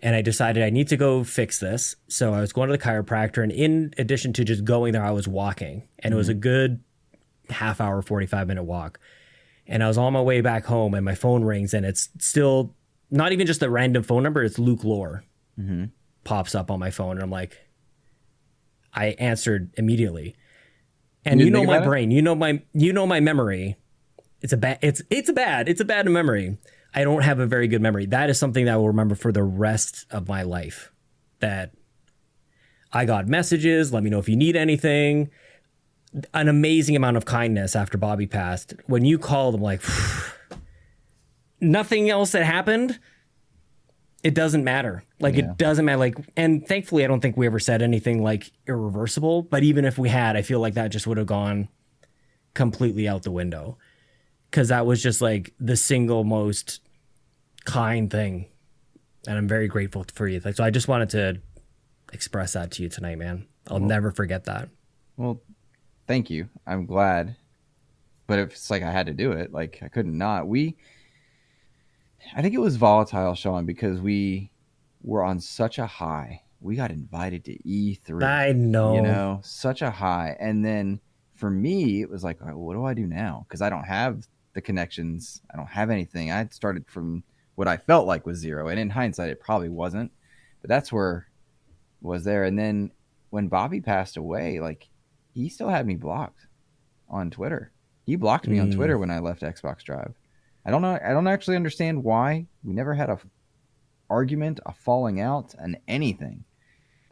And I decided I need to go fix this. So I was going to the chiropractor. And in addition to just going there, I was walking. And it was a good half hour, 45-minute walk. And I was on my way back home, and my phone rings. And it's still not even just a random phone number. It's Lohr. Pops up on my phone. And I'm like, I answered immediately. And you know my brain. You know my memory. It's a bad memory. I don't have a very good memory. That is something that I will remember for the rest of my life. That I got messages, let me know if you need anything. An amazing amount of kindness after Bobby passed. When you called, I'm like, nothing else that happened, it doesn't matter. Like, it doesn't matter. Like, and thankfully, I don't think we ever said anything like irreversible. But even if we had, I feel like that just would have gone completely out the window. Because that was just like the single most kind thing. And I'm very grateful for you. So I just wanted to express that to you tonight, man. I'll never forget that. Well, thank you. I'm glad. But it's like I had to do it. Like I couldn't not. I think it was volatile, Sean, because we were on such a high. We got invited to E3. I know. You know, such a high. And then for me, it was like, what do I do now? Because I don't have the connections. I don't have anything. I had started from what I felt like was zero. And in hindsight, it probably wasn't. But that's where it was there. And then when Bobby passed away, like he still had me blocked on Twitter. He blocked me on Twitter when I left Xbox Drive. I don't know. I don't actually understand why. We never had a argument, a falling out, and anything.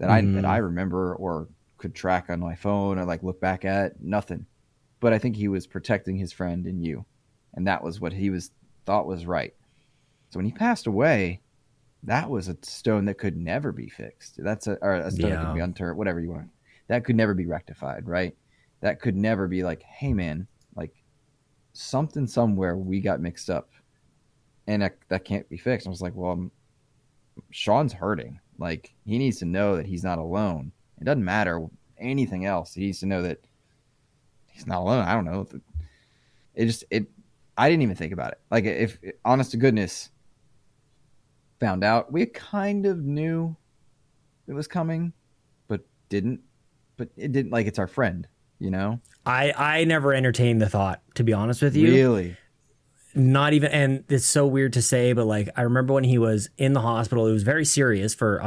that I remember or could track on my phone or like look back at. Nothing. But I think he was protecting his friend and you, and that was what he thought was right. So when he passed away, that was a stone that could never be fixed. Or a stone that could be unturned, whatever you want. That could never be rectified, right? That could never be like, hey man, like something somewhere we got mixed up, and that can't be fixed. I was like, well, Sean's hurting. Like he needs to know that he's not alone. It doesn't matter anything else. He needs to know that he's not alone. I don't know. I didn't even think about it. Like if honest to goodness, found out, we kind of knew it was coming, but it didn't, like, it's our friend, you know? I never entertained the thought, to be honest with you. Really? Not even, and it's so weird to say, but like, I remember when he was in the hospital, it was very serious for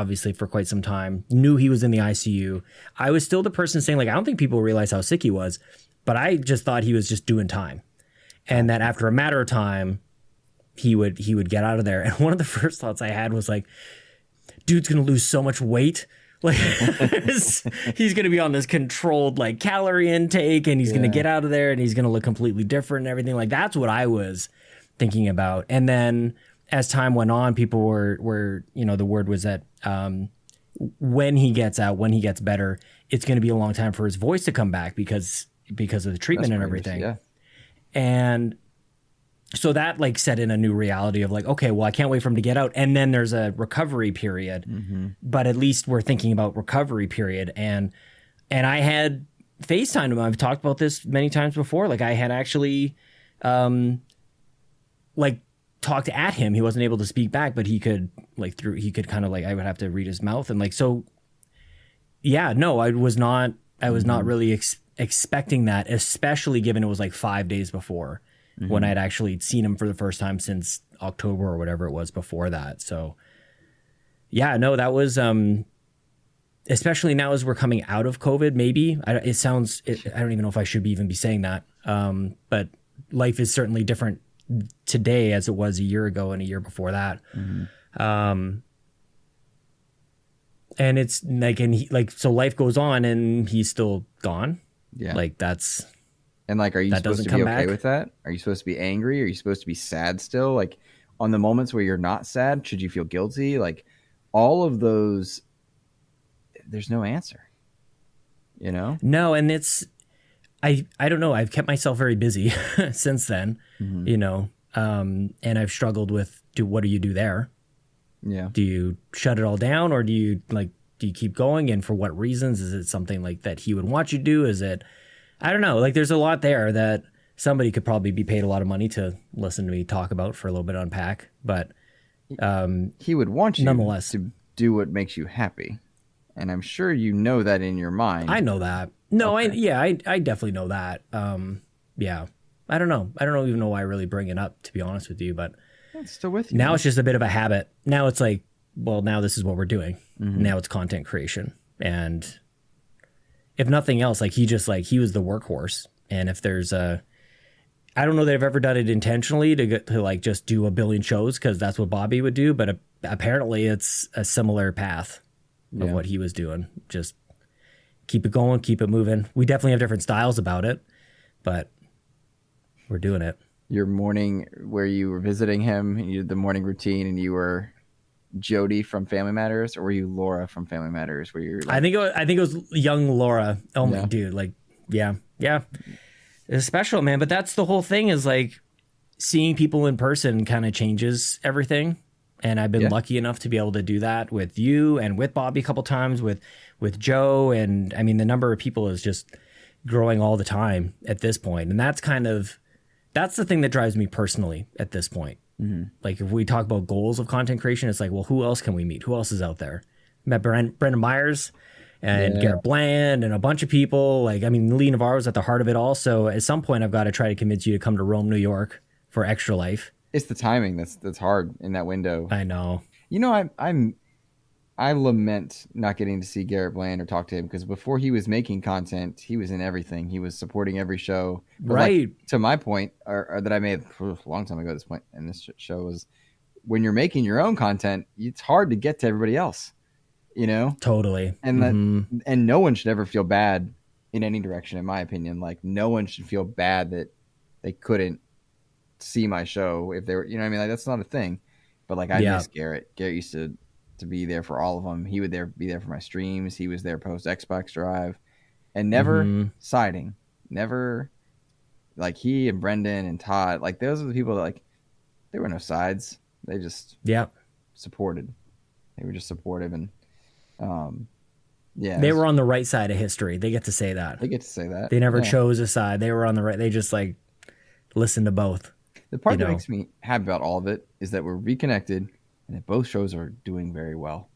quite some time, knew he was in the ICU. I was still the person saying like, I don't think people realize how sick he was, but I just thought he was just doing time. And that after a matter of time, he would get out of there. And one of the first thoughts I had was like, dude's going to lose so much weight. Like he's going to be on this controlled like calorie intake, and he's going to get out of there and he's going to look completely different and everything. Like that's what I was thinking about. And then as time went on, people were, you know, the word was that when he gets out, when he gets better, it's going to be a long time for his voice to come back because of the treatment and everything. Yeah. And so that like set in a new reality of like, okay, well, I can't wait for him to get out. And then there's a recovery period, but at least we're thinking about recovery period. And I had FaceTimed him. I've talked about this many times before. Like I had actually, like talked at him. He wasn't able to speak back, but he could kind of like, I would have to read his mouth. And like, so yeah, no, I was not really expecting that, especially given it was like 5 days before. When I'd actually seen him for the first time since October or whatever it was before that. So yeah, no, that was, especially now as we're coming out of COVID, maybe I don't even know if I should even be saying that. But life is certainly different today as it was a year ago and a year before that. And it's like, so life goes on and he's still gone. Yeah. Like that's, and like, are you supposed to be okay with that? Are you supposed to be angry? Are you supposed to be sad still? Like on the moments where you're not sad, should you feel guilty? Like all of those, there's no answer, you know? No. And it's, I don't know. I've kept myself very busy since then, you know? And I've struggled with, what do you do there? Yeah. Do you shut it all down, or do you keep going? And for what reasons? Is it something like that he would want you to do? Is it, I don't know. Like there's a lot there that somebody could probably be paid a lot of money to listen to me talk about for a little bit, unpack. But he would want you nonetheless to do what makes you happy. And I'm sure you know that in your mind. I know that. No, okay. I definitely know that. Yeah. I don't know. I don't even know why I really bring it up, to be honest with you. But it's still with you. Now it's just a bit of a habit. Now it's like, well, now this is what we're doing. Now it's content creation. And if nothing else, like he was the workhorse. And if there's I don't know that I've ever done it intentionally to like just do a billion shows, because that's what Bobby would do. But apparently it's a similar path of what he was doing. Just keep it going, keep it moving. We definitely have different styles about it, but we're doing it. Your morning where you were visiting him, and you did the morning routine, and you were Jody from Family Matters, or were you Laura from Family Matters? Where you're like... I think it was young Laura. Oh my dude, like yeah. It's special, man. But that's the whole thing, is like seeing people in person kind of changes everything. And I've been lucky enough to be able to do that with you and with Bobby a couple times, with Joe. And I mean, the number of people is just growing all the time at this point. And that's the thing that drives me personally at this point. Like if we talk about goals of content creation, it's like, well, who else can we meet? Who else is out there? Met Brendan Myers and Garrett Bland and a bunch of people. Like, I mean, Lee Navarro's at the heart of it all. So at some point I've got to try to convince you to come to Rome, New York for Extra Life. It's the timing that's hard in that window. I know. You know, I lament not getting to see Garrett Bland or talk to him, because before he was making content, he was in everything. He was supporting every show. But right. Like, to my point, or that I made a long time ago at this point in this show, was when you're making your own content, it's hard to get to everybody else. you know? Totally. And and no one should ever feel bad in any direction, in my opinion. Like, no one should feel bad that they couldn't see my show if they were, you know what I mean? Like, that's not a thing. But like, I miss Garrett. Garrett used to be there for all of them. He would be there for my streams. He was there post Xbox Drive, and never siding. Never, like, he and Brendan and Todd, like, those are the people that, like, there were no sides. They just supported. They were just supportive, and they were on the right side of history. They get to say that. They get to say that. They never chose a side. They were on the right. They just like listened to both. The part that makes me happy about all of it is that we're reconnected and that both shows are doing very well.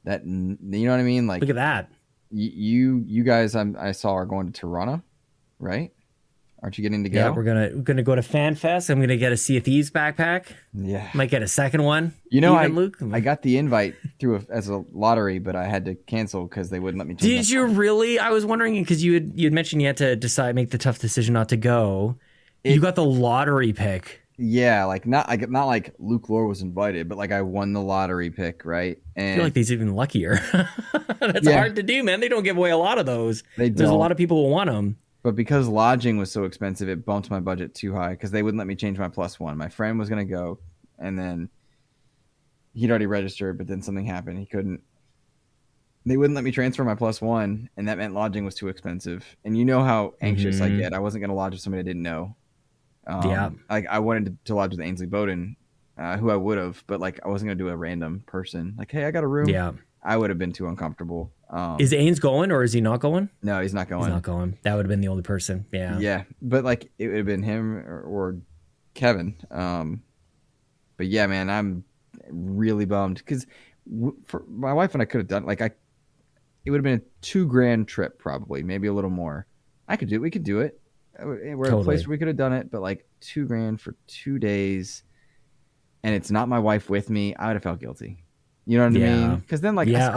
That, you know what I mean? Like, look at that. You guys, I saw are going to Toronto, right? Aren't you getting to go? Yeah, we're gonna go to FanFest. I'm gonna get a Sea of Thieves backpack. Yeah, might get a second one. You know, Luke? I got the invite through as a lottery, but I had to cancel because they wouldn't let me. Did you really? I was wondering because you had mentioned you had to make the tough decision not to go. You got the lottery pick. Yeah, like not like Luke Lohr was invited, but like I won the lottery pick, right? And I feel like he's even luckier. That's hard to do, man. They don't give away a lot of those. There's a lot of people who want them. But because lodging was so expensive, it bumped my budget too high because they wouldn't let me change my +1. My friend was going to go, and then he'd already registered, but then something happened. He couldn't. They wouldn't let me transfer my +1, and that meant lodging was too expensive. And you know how anxious I get. I wasn't going to lodge with somebody I didn't know. Like, I wanted to lodge with Ainsley Bowden, who I would have, but like I wasn't going to do a random person. Like, hey, I got a room. Yeah. I would have been too uncomfortable. Is Ains going or is he not going? No, he's not going. He's not going. That would have been the only person. Yeah. Yeah, but like it would have been him or Kevin. But yeah, man, I'm really bummed because for my wife and I could have done it would have been a $2,000 trip probably, maybe a little more. We could do it. We're at a place where we could have done it, but like $2,000 for 2 days, and it's not my wife with me. I would have felt guilty. You know what I mean? Because then, like, I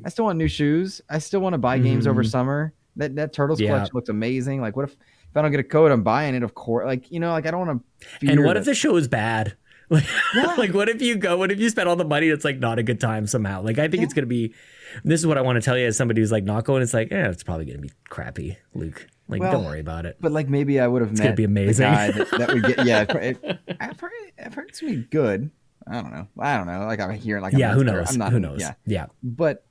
still want new shoes. I still want to buy games over summer. That Turtles collection looks amazing. Like, what if I don't get a code? I'm buying it, of course. Like, you know, like I don't want to. And what if the show is bad? Like, what if you go? What if you spend all the money? It's like not a good time somehow. Like, I think it's gonna be. This is what I want to tell you as somebody who's like not going. It's like, it's probably gonna be crappy, Luke. Like, don't worry about it. But like, maybe I would have met. It's gonna be amazing. The guy that would get. Yeah, I've heard it's gonna be good. I don't know. Like, I'm hearing like, who knows? Who knows? Yeah. But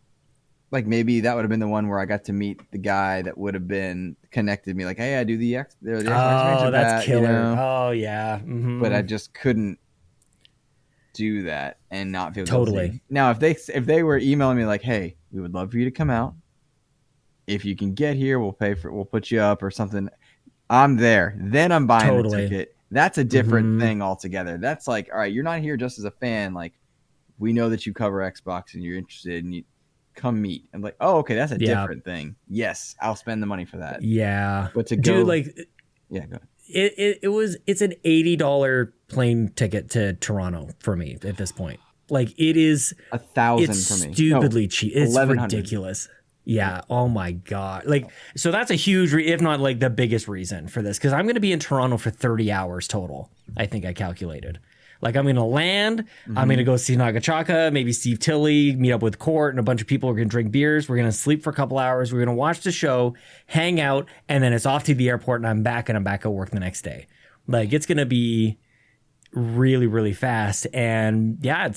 like, maybe that would have been the one where I got to meet the guy that would have been connected me. Like, hey, I do the X. Oh, that's killer. You know? Oh, yeah. Mm-hmm. But I just couldn't do that and not feel totally guilty. Now, if they were emailing me like, hey, we would love for you to come out. If you can get here, we'll put you up or something. I'm there. Then I'm buying the ticket. That's a different thing altogether. That's like, all right, you're not here just as a fan. Like, we know that you cover Xbox and you're interested and you come meet. I'm like, oh, okay, that's a different thing. Yes, I'll spend the money for that. Yeah. But to go, like, go ahead. It's an $80 plane ticket to Toronto for me at this point. Like, it is $1,000 for me. Stupidly cheap. It's ridiculous. Yeah. Oh my God. Like, so that's a huge, if not like the biggest reason for this, because I'm going to be in Toronto for 30 hours total. I think I calculated. Like, I'm going to land. I'm going to go see Nagachaka, maybe Steve Tilley, meet up with Court and a bunch of people. We're going to drink beers. We're going to sleep for a couple hours. We're going to watch the show, hang out, and then it's off to the airport and I'm back at work the next day. Like, it's going to be really, really fast. And yeah,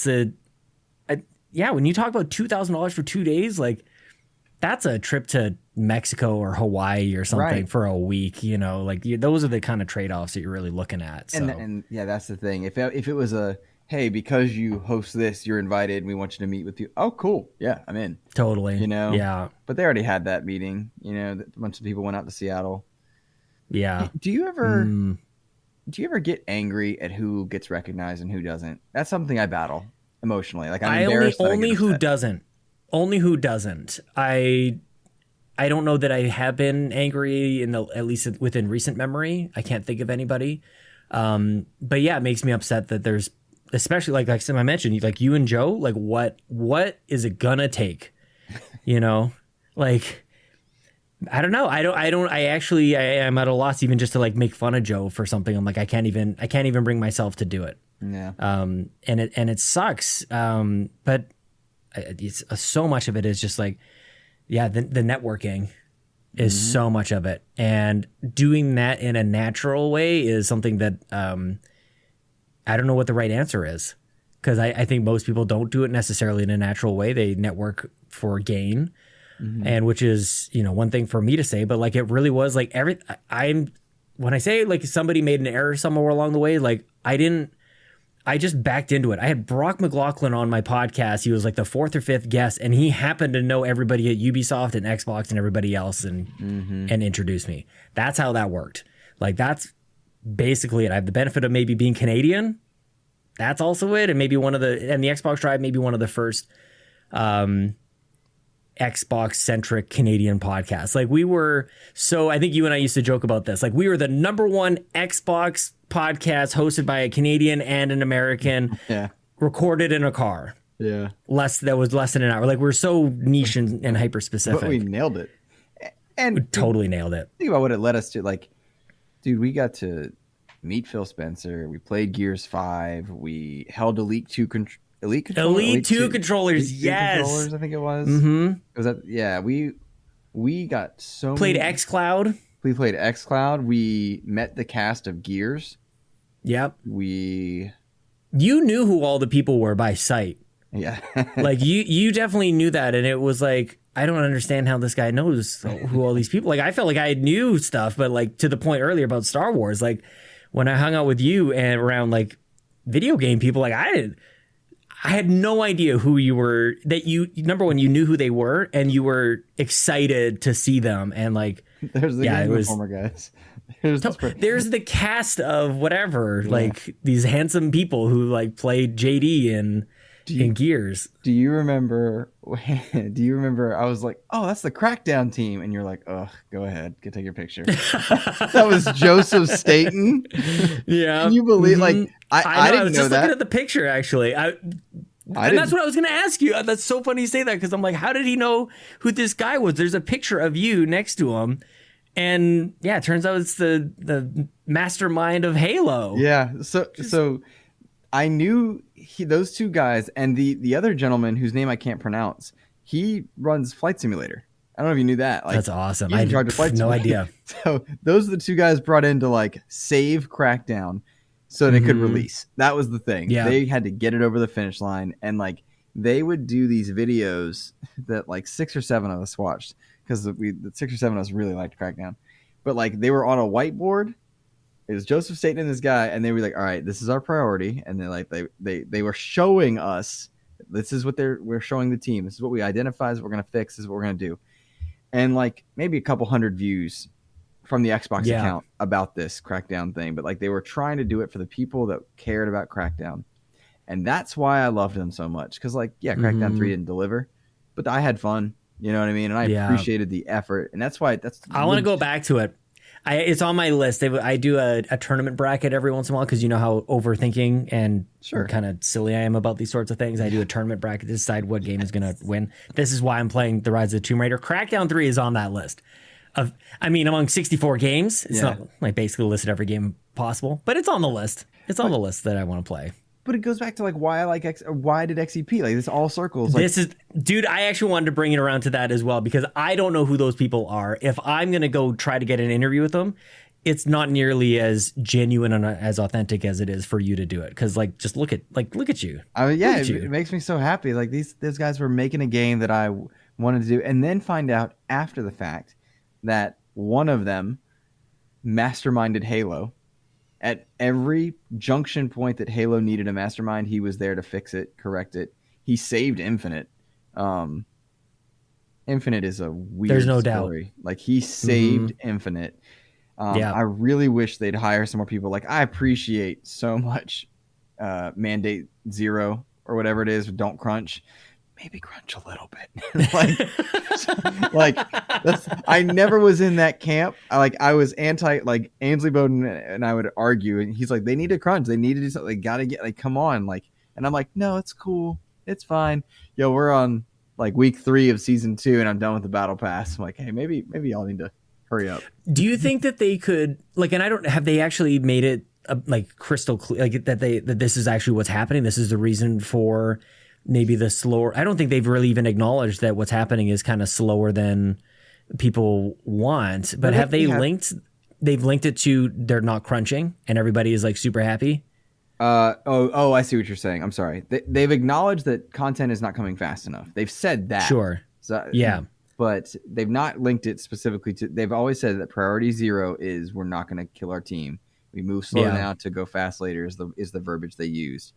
when you talk about $2,000 for 2 days, like, that's a trip to Mexico or Hawaii or something for a week, you know, like those are the kind of trade-offs that you're really looking at. So. And yeah, that's the thing. If it was hey, because you host this, you're invited and we want you to meet with you. Oh, cool. Yeah, I'm in. Totally. You know? Yeah. But they already had that meeting, you know, a bunch of people went out to Seattle. Yeah. Do you ever get angry at who gets recognized and who doesn't? That's something I battle emotionally. Like, I'm embarrassed. Only who doesn't. Only who doesn't. I don't know that I have been angry at least within recent memory. I can't think of anybody. But yeah, it makes me upset that there's, especially like I mentioned, like you and Joe, like what is it gonna take? You know, like, I don't know. I am at a loss even just to like make fun of Joe for something. I'm like, I can't even bring myself to do it. Yeah. And it sucks. But it's so much of it is just like, yeah, the networking is so much of it. And doing that in a natural way is something that I don't know what the right answer is. Because I think most people don't do it necessarily in a natural way. They network for gain. And which is, one thing for me to say, but like it really was like when I say like somebody made an error somewhere along the way, like I just backed into it. I had Brock McLaughlin on my podcast. He was like the 4th or 5th guest, and he happened to know everybody at Ubisoft and Xbox and everybody else and introduced me. That's how that worked. Like that's basically it. I have the benefit of maybe being Canadian. That's also it. And maybe the Xbox Drive, maybe one of the first Xbox centric Canadian podcasts. Like I think you and I used to joke about this. Like we were the #1 Xbox podcast hosted by a Canadian and an American, recorded in a car. Yeah. That was less than an hour. Like we're so niche and hyper specific. But we nailed it. And we totally nailed it. Think about what it led us to. Like, dude, we got to meet Phil Spencer. We played Gears 5. We held Elite 2 controllers. Elite 2 controllers, yes. Controllers, I think it was. Mm-hmm. Was that? Yeah, we got so played xCloud. We played xCloud. We met the cast of Gears. Yep. You knew who all the people were by sight. Yeah. Like you definitely knew that, and it was like, I don't understand how this guy knows who all these people. Like I felt like I knew stuff, but like to the point earlier about Star Wars, like when I hung out with you and around like video game people, like I had no idea who you were, that number one, you knew who they were and you were excited to see them. And like, there's the Game Informer guys. There's the cast of whatever, like these handsome people who like played JD in Gears. Do you remember, I was like, oh, that's the Crackdown team. And you're like, oh, go ahead, take your picture. That was Joseph Staten. Yeah. Can you believe, like, I didn't know that. I was just looking at the picture, actually. And that's what I was going to ask you. That's so funny you say that, because I'm like, how did he know who this guy was? There's a picture of you next to him. And yeah, it turns out it's the mastermind of Halo. Yeah. So I knew those two guys, and the other gentleman whose name I can't pronounce, he runs Flight Simulator. I don't know if you knew that. Like, that's awesome. I had no idea. So those are the two guys brought in to like save Crackdown so they could release. That was the thing. Yeah. They had to get it over the finish line, and like they would do these videos that like 6 or 7 of us watched, because the 6 or 7 of us really liked Crackdown. But like they were on a whiteboard. It was Joseph Staten and this guy, and they were like, all right, this is our priority. And then like they were showing us, this is what we're showing the team. This is what we identify as what we're going to fix. This is what we're going to do. And like maybe a couple hundred views from the Xbox account about this Crackdown thing. But like they were trying to do it for the people that cared about Crackdown. And that's why I loved them so much. Because like, yeah, Crackdown 3 didn't deliver, but I had fun. You know what I mean? And I appreciated the effort. And that's why I want to go back to it. It's on my list. I do a tournament bracket every once in a while, because you know how overthinking and kind of silly I am about these sorts of things. I do a tournament bracket to decide what game is going to win. This is why I'm playing The Rise of the Tomb Raider. Crackdown 3 is on that list. Among 64 games. It's not like basically listed every game possible, but it's on the list. It's on the list that I want to play. But it goes back to like why I like why did XEP, like this all circles. Like, dude, I actually wanted to bring it around to that as well, because I don't know who those people are. If I'm going to go try to get an interview with them, it's not nearly as genuine and as authentic as it is for you to do it. Because like, just look at you. It makes me so happy. Like these guys were making a game that I wanted to do, and then find out after the fact that one of them masterminded Halo. At every junction point that Halo needed a mastermind, he was there to fix it, correct it. He saved Infinite. Infinite is a weird There's no story. doubt. Like he saved Infinite. I really wish they'd hire some more people. Like I appreciate so much Mandate Zero or whatever it is. Don't crunch. Maybe crunch a little bit. I never was in that camp. I was anti, like Ainsley Bowden and I would argue, and he's like, they need to crunch. They need to do something. They got to get, like, come on. Like, and I'm like, no, it's cool. It's fine. Yo, we're on like week 3 of season 2 and I'm done with the battle pass. I'm like, hey, maybe y'all need to hurry up. Do you think that they could, like, and have they actually made it like crystal clear, like that this is actually what's happening? This is the reason for maybe the slower. I don't think they've really even acknowledged that what's happening is kind of slower than people want. But have they linked? They've linked it to they're not crunching and everybody is like super happy. I see what you're saying. I'm sorry. They've acknowledged that content is not coming fast enough. They've said that. Sure. So, yeah. But they've not linked it specifically to. They've always said that priority 0 is we're not going to kill our team. We move slow now to go fast later is the verbiage they used.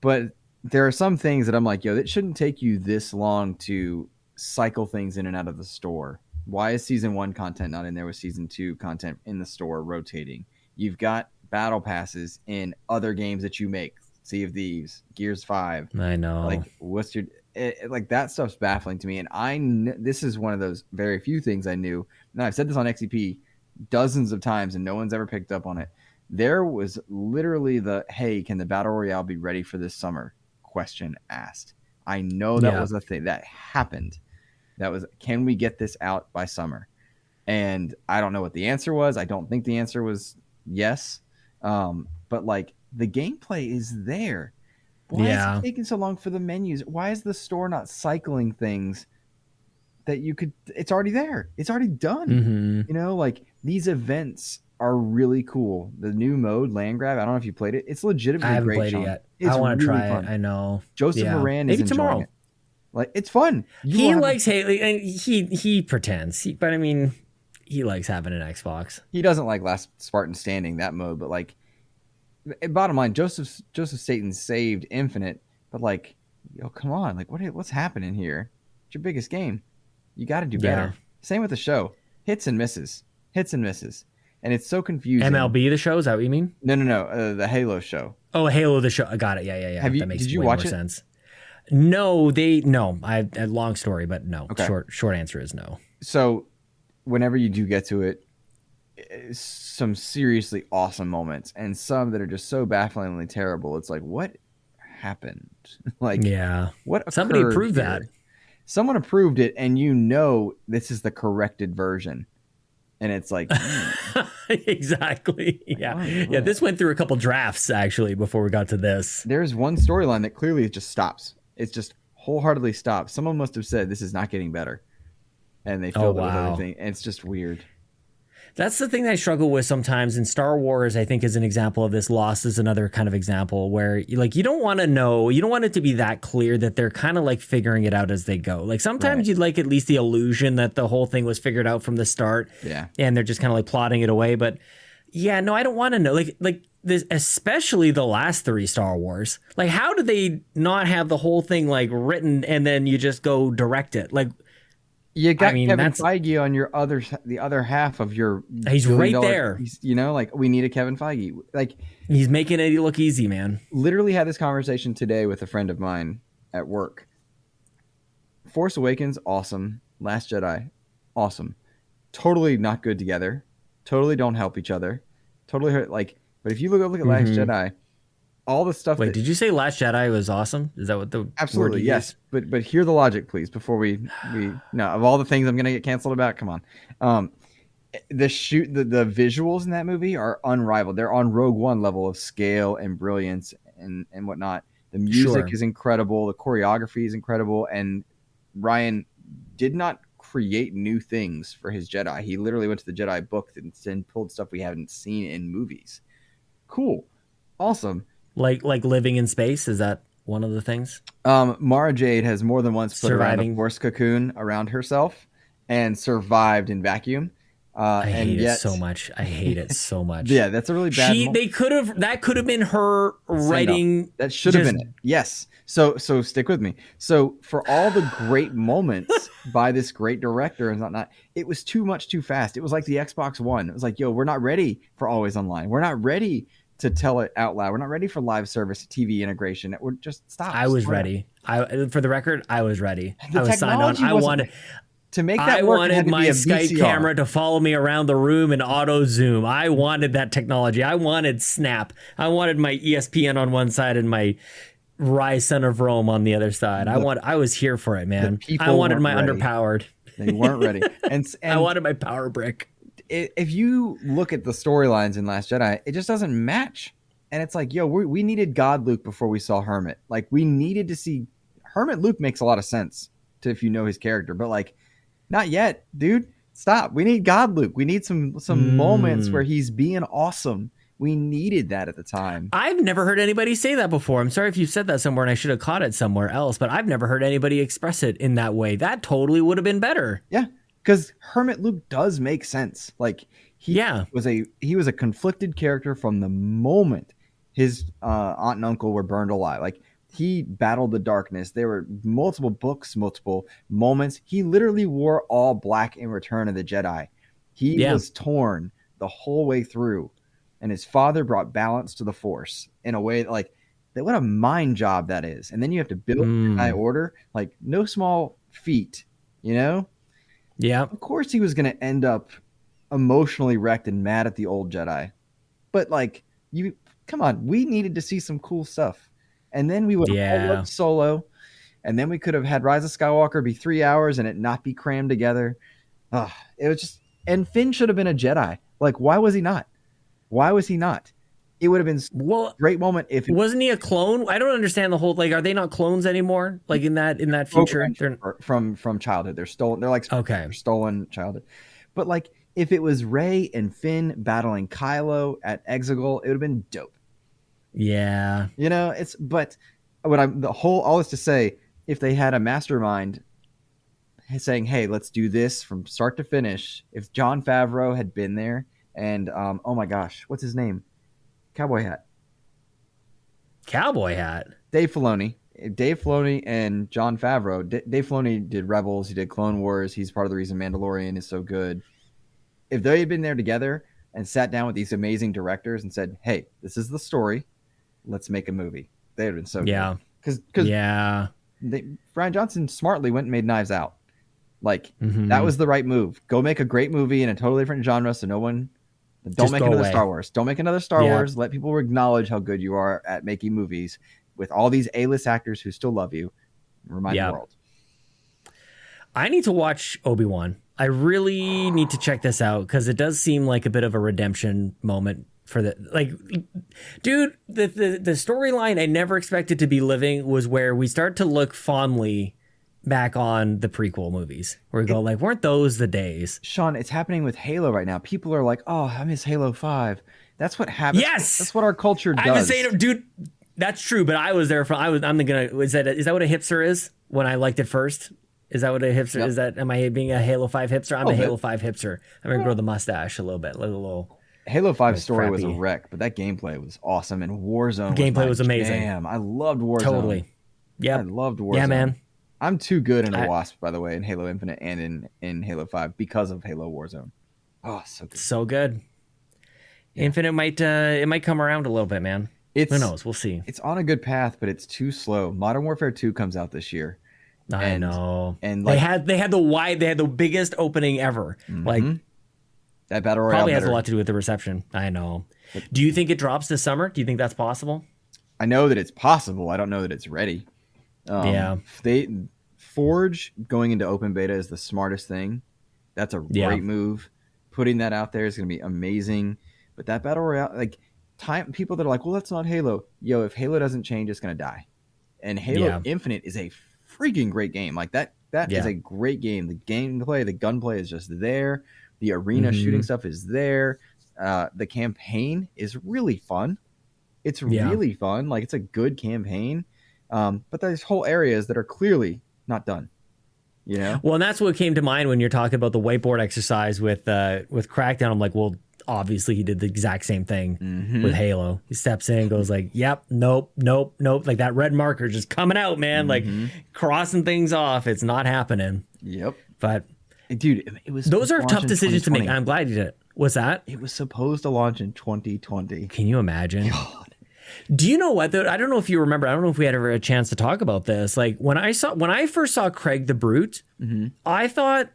But there are some things that I'm like, yo, it shouldn't take you this long to cycle things in and out of the store. Why is season 1 content not in there with season 2 content in the store rotating? You've got battle passes in other games that you make. Sea of Thieves, Gears 5. I know. Like, what's your like that stuff's baffling to me. And this is one of those very few things I knew. Now I've said this on XCP dozens of times and no one's ever picked up on it. There was literally hey, can the battle royale be ready for this summer? Question asked. I know that was a thing that happened. That was, can we get this out by summer? And I don't know what the answer was. I don't think the answer was yes. But like the gameplay is there. Why is it taking so long for the menus? Why is the store not cycling things that you could? It's already there. It's already done. Mm-hmm. You know, like these events are really cool. The new mode, Land Grab. I don't know if you played it. It's legitimately I haven't great. played it yet. It's I want to really try fun. it. I know. Joseph Moran is enjoying tomorrow. it. Like it's fun. He likes Haley, and he pretends. But I mean, he likes having an Xbox. He doesn't like Last Spartan Standing, that mode, but like, bottom line, Joseph Staten saved Infinite, but like, yo, come on, like what's happening here? It's your biggest game. You got to do better. Yeah. Same with the show. Hits and misses, and it's so confusing. MLB the show, is that what you mean? No, the Halo show. Oh, Halo the show. I got it. Yeah. That makes did you way watch more it? sense. No. I a long story, but no. Okay. Short answer is no. So, whenever you do get to it, some seriously awesome moments, and some that are just so bafflingly terrible. It's like, what happened? Like, what? Somebody approved here? that. Someone approved it, and this is the corrected version. And it's like, exactly. Yeah. This went through a couple drafts actually before we got to this. There's one storyline that clearly just stops. It's just wholeheartedly stops. Someone must have said this is not getting better, and they filled it with everything. And it's just weird. That's the thing that I struggle with sometimes. In Star Wars, I think, is an example of this. Lost is another kind of example where you don't want to know, you don't want it to be that clear that they're kind of like figuring it out as they go. Like sometimes you'd like at least the illusion that the whole thing was figured out from the start. Yeah. And they're just kind of like plotting it away. But yeah, no, I don't want to know. Like this, especially the last 3 Star Wars. Like, how do they not have the whole thing like written and then you just go direct it? Like, you got Kevin Feige on the other half of your. He's right there. Like we need a Kevin Feige. Like he's making it look easy, man. Literally had this conversation today with a friend of mine at work. Force Awakens, awesome. Last Jedi, awesome. Totally not good together. Totally don't help each other. Totally hurt. Like, but if you look at Last Jedi, all the stuff. Wait, did you say Last Jedi was awesome? Is that what the absolutely word yes? But hear the logic, please, before we no, of all the things I'm gonna get canceled about. Come on, the visuals in that movie are unrivaled. They're on Rogue One level of scale and brilliance and whatnot. The music is incredible. The choreography is incredible, and Ryan did not create new things for his Jedi. He literally went to the Jedi book and pulled stuff we haven't seen in movies. Cool, awesome. Like living in space, is that one of the things? Mara Jade has more than once put around a Force cocoon around herself and survived in vacuum. I hate it so much. Yeah, that's a really bad. That could have been her writing. That should have been it. Yes. So stick with me. So for all the great moments by this great director and whatnot, it was too much too fast. It was like the Xbox One. It was like, yo, we're not ready for always online. We're not ready to tell it out loud. We're not ready for live service TV integration. We're just stop. I was ready. For the record, I was ready. The I was signed on. I wanted to make that work. I wanted my Skype camera to follow me around the room and auto zoom. I wanted that technology. I wanted Snap. I wanted my ESPN on one side and my Rise Son of Rome on the other side. I was here for it, man. I wanted my underpowered. They weren't ready. And I wanted my power brick. If you look at the storylines in Last Jedi, it just doesn't match. And it's like, yo, we needed God Luke before we saw Hermit. Like, we needed to see Hermit Luke. Makes a lot of sense to if you know his character, but like, not yet, dude. Stop. We need God Luke. We need some moments where he's being awesome. We needed that at the time. I've never heard anybody say that before. I'm sorry if you said that somewhere and I should have caught it somewhere else, but I've never heard anybody express it in that way. That totally would have been better. Yeah, because Hermit Luke does make sense. Like, he was a conflicted character from the moment his aunt and uncle were burned alive. Like, he battled the darkness. There were multiple books, multiple moments. He literally wore all black in Return of the Jedi. He was torn the whole way through. And his father brought balance to the Force in a way that, like, what a mind job that is. And then you have to build Jedi Order. Like, no small feat, you know? Yeah. Of course he was going to end up emotionally wrecked and mad at the old Jedi. But, like, come on. We needed to see some cool stuff. And then we would have all Solo, and then we could have had Rise of Skywalker be 3 hours and it not be crammed together. It was just, and Finn should have been a Jedi. Like, why was he not? Why was he not? It would have been a great moment if wasn't he a clone? I don't understand the whole, like, are they not clones anymore? Like, in that future, they're from childhood. They're stolen. They're like stolen childhood. But like, if it was Rey and Finn battling Kylo at Exegol, it would have been dope. Yeah, you know, all is to say, if they had a mastermind saying, hey, let's do this from start to finish, if Jon Favreau had been there and oh my gosh, what's his name? Cowboy hat. Dave Filoni and Jon Favreau. Dave Filoni did Rebels, he did Clone Wars, he's part of the reason Mandalorian is so good. If they had been there together and sat down with these amazing directors and said, hey, this is the story, let's make a movie, they would have been so good. Because Rian Johnson smartly went and made Knives Out. Like, that was the right move. Go make a great movie in a totally different genre, so no one don't make another Star Wars. Don't make another Star Wars. Let people acknowledge how good you are at making movies with all these A-list actors who still love you. Remind the world. I need to watch Obi-Wan. I really need to check this out because it does seem like a bit of a redemption moment for the, like, dude, the storyline I never expected to be living was where we start to look fondly back on the prequel movies, where we go like, weren't those the days? Sean, it's happening with Halo right now. People are like, oh, I miss Halo 5. That's what happens. Yes, that's what our culture does. I've been saying, dude, that's true. But I was there for. Is that what a hipster is? When I liked it first, is that what a hipster is? That am I being a Halo 5 hipster? I'm a Halo 5 hipster. I'm gonna grow the mustache a little bit, like a little. Halo 5 story was a wreck, but that gameplay was awesome, and Warzone. Gameplay was amazing. Damn, I loved Warzone. Totally. Yeah, I loved Warzone. Yeah, man. I'm too good in a Wasp, by the way, in Halo Infinite and in Halo 5 because of Halo Warzone. Oh, so good. So good. Yeah. Infinite might come around a little bit, man. Who knows? We'll see. It's on a good path, but it's too slow. Modern Warfare 2 comes out this year. I know. And like, they had the biggest opening ever. Like, that battle royale probably has a lot to do with the reception. I know. Do you think it drops this summer? Do you think that's possible? I know that it's possible. I don't know that it's ready. Forge going into open beta is the smartest thing. That's a great move. Putting that out there is going to be amazing. But that battle royale, like, people that are like, well, that's not Halo. Yo, if Halo doesn't change, it's going to die. And Halo Infinite is a freaking great game. Like, that is a great game. The gameplay, the gunplay is just there. The arena shooting stuff is there. The campaign is really fun. It's really fun. Like, it's a good campaign. But there's whole areas that are clearly not done. You know? Well, and that's what came to mind when you're talking about the whiteboard exercise with Crackdown. I'm like, well, obviously he did the exact same thing with Halo. He steps in, goes like, yep, nope. Like, that red marker just coming out, man. Like, crossing things off. It's not happening. Yep. But dude, it was. Those are tough decisions to make. I'm glad you did it. What's that? It was supposed to launch in 2020. Can you imagine? God. Do you know what, though? I don't know if you remember. I don't know if we had ever a chance to talk about this. Like, when I first saw Craig the Brute, I thought,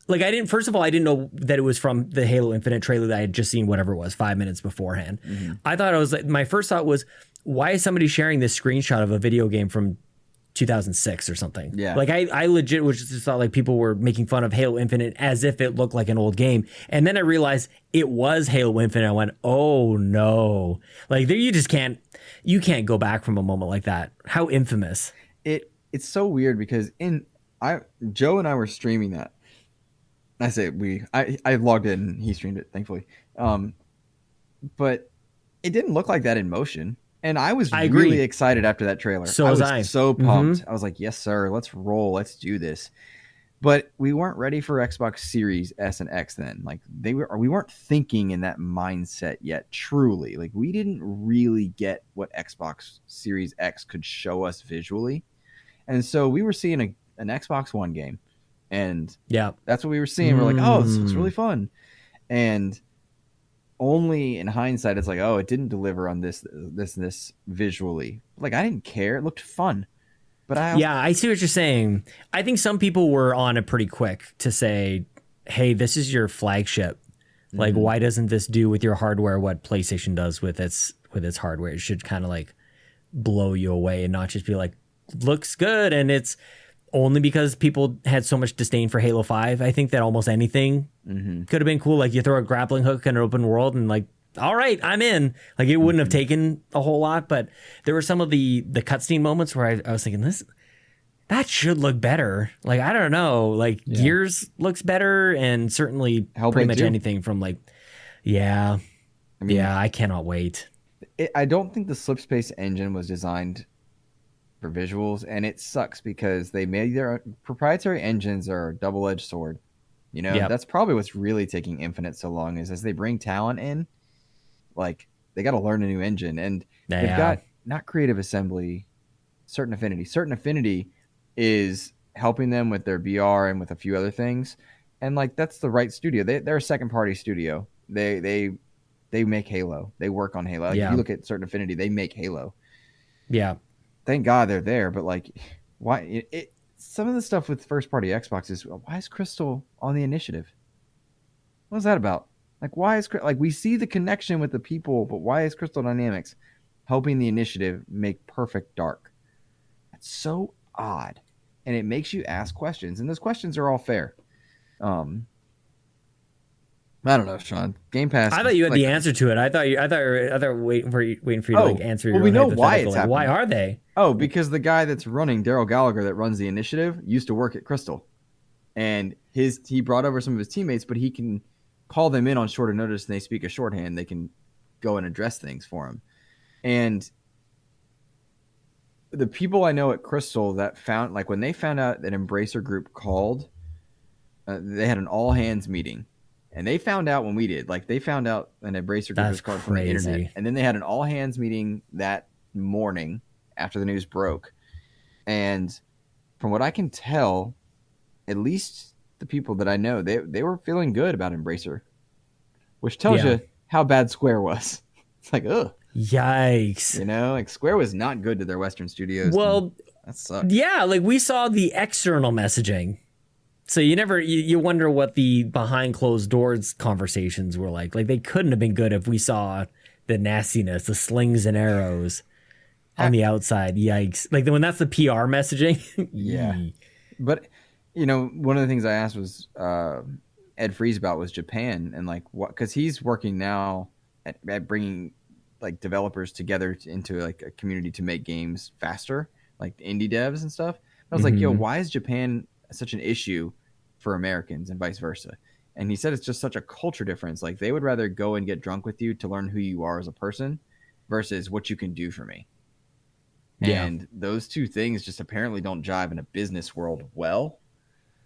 like, first of all, I didn't know that it was from the Halo Infinite trailer that I had just seen, whatever it was, 5 minutes beforehand. I thought my first thought was, why is somebody sharing this screenshot of a video game from 2006 or something. Yeah. Like I legit was just thought like people were making fun of Halo Infinite as if it looked like an old game. And then I realized it was Halo Infinite. I went, oh no. Like there, you can't go back from a moment like that. How infamous. It's so weird because Joe and I were streaming that. I say I logged in and he streamed it, thankfully. But it didn't look like that in motion. And I was really excited after that trailer. So was I. So pumped. I was like, yes, sir, let's roll. Let's do this. But we weren't ready for Xbox Series S and X then. Like we weren't thinking in that mindset yet, truly. Like we didn't really get what Xbox Series X could show us visually. And so we were seeing an Xbox One game. And that's what we were seeing. We're like, oh, this looks really fun. And only in hindsight, it's like, oh, it didn't deliver on this visually. Like, I didn't care. It looked fun. But I see what you're saying. I think some people were on it pretty quick to say, hey, this is your flagship. Like, why doesn't this do with your hardware what PlayStation does with its hardware? It should kind of like blow you away and not just be like, looks good. And it's only because people had so much disdain for Halo 5. I think that almost anything could have been cool. Like you throw a grappling hook in an open world and like, all right, I'm in. Like it wouldn't have taken a whole lot, but there were some of the cutscene moments where I was thinking that should look better. Like, I don't know, like Gears looks better and certainly pretty much anything from like, I cannot wait. I don't think the Slipspace engine was designed for visuals, and it sucks because they made their proprietary engines are a double-edged sword. You know, that's probably what's really taking Infinite so long is as they bring talent in, like they got to learn a new engine, and they've got not Creative Assembly, Certain Affinity. Certain Affinity is helping them with their VR and with a few other things, and like that's the right studio. They're a second-party studio. They make Halo. They work on Halo. Like, if you look at Certain Affinity, they make Halo. Yeah. Thank God they're there, but like, why? Some of the stuff with first-party Xbox is why is Crystal on the initiative? What's that about? Like, why is like we see the connection with the people, but why is Crystal Dynamics helping the initiative make Perfect Dark? That's so odd, and it makes you ask questions, and those questions are all fair. I don't know, Sean. Game Pass. I thought you had the answer to it. I thought you were waiting for you to like answer. Well, we know why it's happening. Why are they? Oh, because the guy that's running Daryl Gallagher that runs the initiative used to work at Crystal, and he brought over some of his teammates, but he can call them in on shorter notice, and they speak a shorthand. They can go and address things for him. And the people I know at Crystal that found, like when they found out that Embracer Group called, they had an all hands meeting. And they found out when we did. Like, they found out an Embracer Group was called from the internet. And then they had an all-hands meeting that morning after the news broke. And from what I can tell, at least the people that I know, they were feeling good about Embracer. Which tells you how bad Square was. It's like, ugh. Yikes. You know, like, Square was not good to their Western studios. Well, that sucked. Yeah, like, we saw the external messaging. So you wonder what the behind closed doors conversations were like. Like they couldn't have been good if we saw the nastiness, the slings and arrows on the outside. Yikes. Like when that's the PR messaging. Yeah. But, you know, one of the things I asked was Ed Freeze about was Japan and like what, because he's working now at bringing like developers together into like a community to make games faster, like indie devs and stuff. I was like, yo, why is Japan such an issue for Americans and vice versa? And he said it's just such a culture difference. Like they would rather go and get drunk with you to learn who you are as a person versus what you can do for me. Yeah. And those two things just apparently don't jive in a business world well.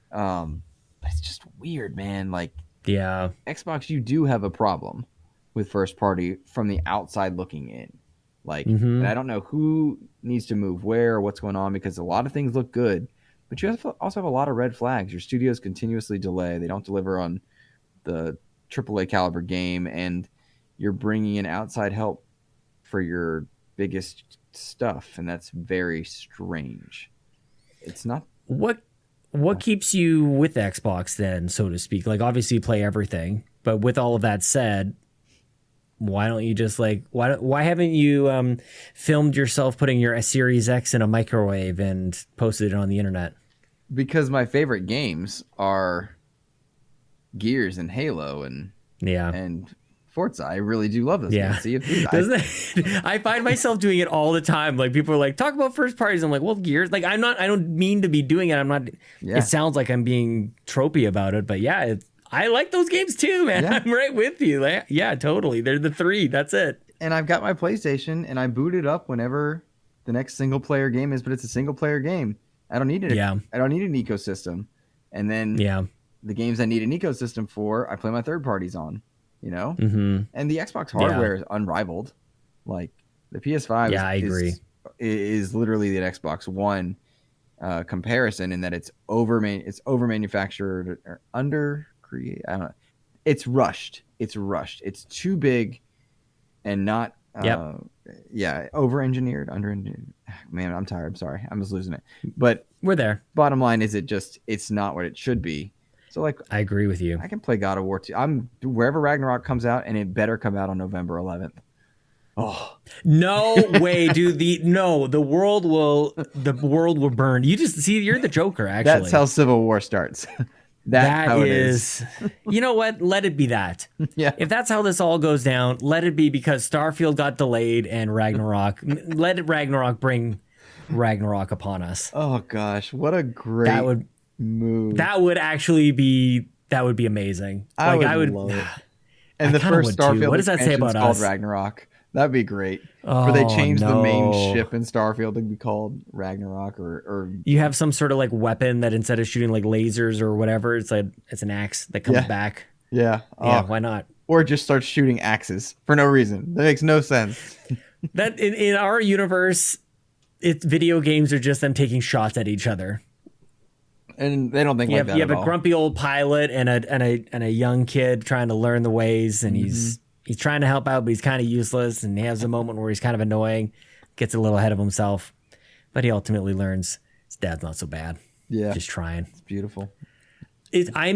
But it's just weird, man. Like, yeah, Xbox, you do have a problem with first party from the outside looking in. Like, and I don't know who needs to move where or what's going on because a lot of things look good. But you also have a lot of red flags. Your studios continuously delay. They don't deliver on the AAA caliber game, and you're bringing in outside help for your biggest stuff, and that's very strange. It's not... What keeps you with Xbox then, so to speak? Like, obviously you play everything, but with all of that said, why don't you just like why haven't you filmed yourself putting your Series X in a microwave and posted it on the internet? Because my favorite games are Gears and Halo and Forza. I really do love those games. See, I find myself doing it all the time. Like people are like, talk about first parties. I'm like, well, Gears. Like I don't mean to be doing it. I'm not. Yeah. It sounds like I'm being tropey about it, but yeah, I like those games too, man. Yeah. I'm right with you. Like, yeah, totally. They're the three. That's it. And I've got my PlayStation, and I boot it up whenever the next single player game is. But it's a single player game. I don't need it. Yeah. I don't need an ecosystem. And then the games I need an ecosystem for, I play my third parties on. You know, and the Xbox hardware is unrivaled. Like the PS5 I agree. Is literally the Xbox One comparison in that it's over manufactured or under create. I don't know. It's rushed. It's too big and not over engineered, under engineered. Man, I'm tired. I'm sorry. I'm just losing it. But we're there. Bottom line is it's not what it should be. So like I agree with you. I can play God of War 2. I'm wherever Ragnarok comes out, and it better come out on November 11th. Oh no way, dude! The world will burn. You just see, you're the Joker. Actually, that's how Civil War starts. That is. You know what? Let it be that. Yeah. If that's how this all goes down, let it be, because Starfield got delayed and Ragnarok. Let Ragnarok bring Ragnarok upon us. Oh gosh, what a great move. That would be amazing. I would love it. And the first Starfield, what does that say about us? Called Ragnarok. That'd be great. Where they change the main ship in Starfield to be called Ragnarok, or you have some sort of like weapon that instead of shooting like lasers or whatever, it's an axe that comes back. Yeah. Yeah. Why not? Or it just starts shooting axes for no reason. That makes no sense. That in our universe, video games are just them taking shots at each other. And they don't think like that. You have a grumpy old pilot and a young kid trying to learn the ways, and he's trying to help out, but he's kind of useless, and he has a moment where he's kind of annoying, gets a little ahead of himself, but he ultimately learns his dad's not so bad. Yeah, just trying. It's beautiful. Are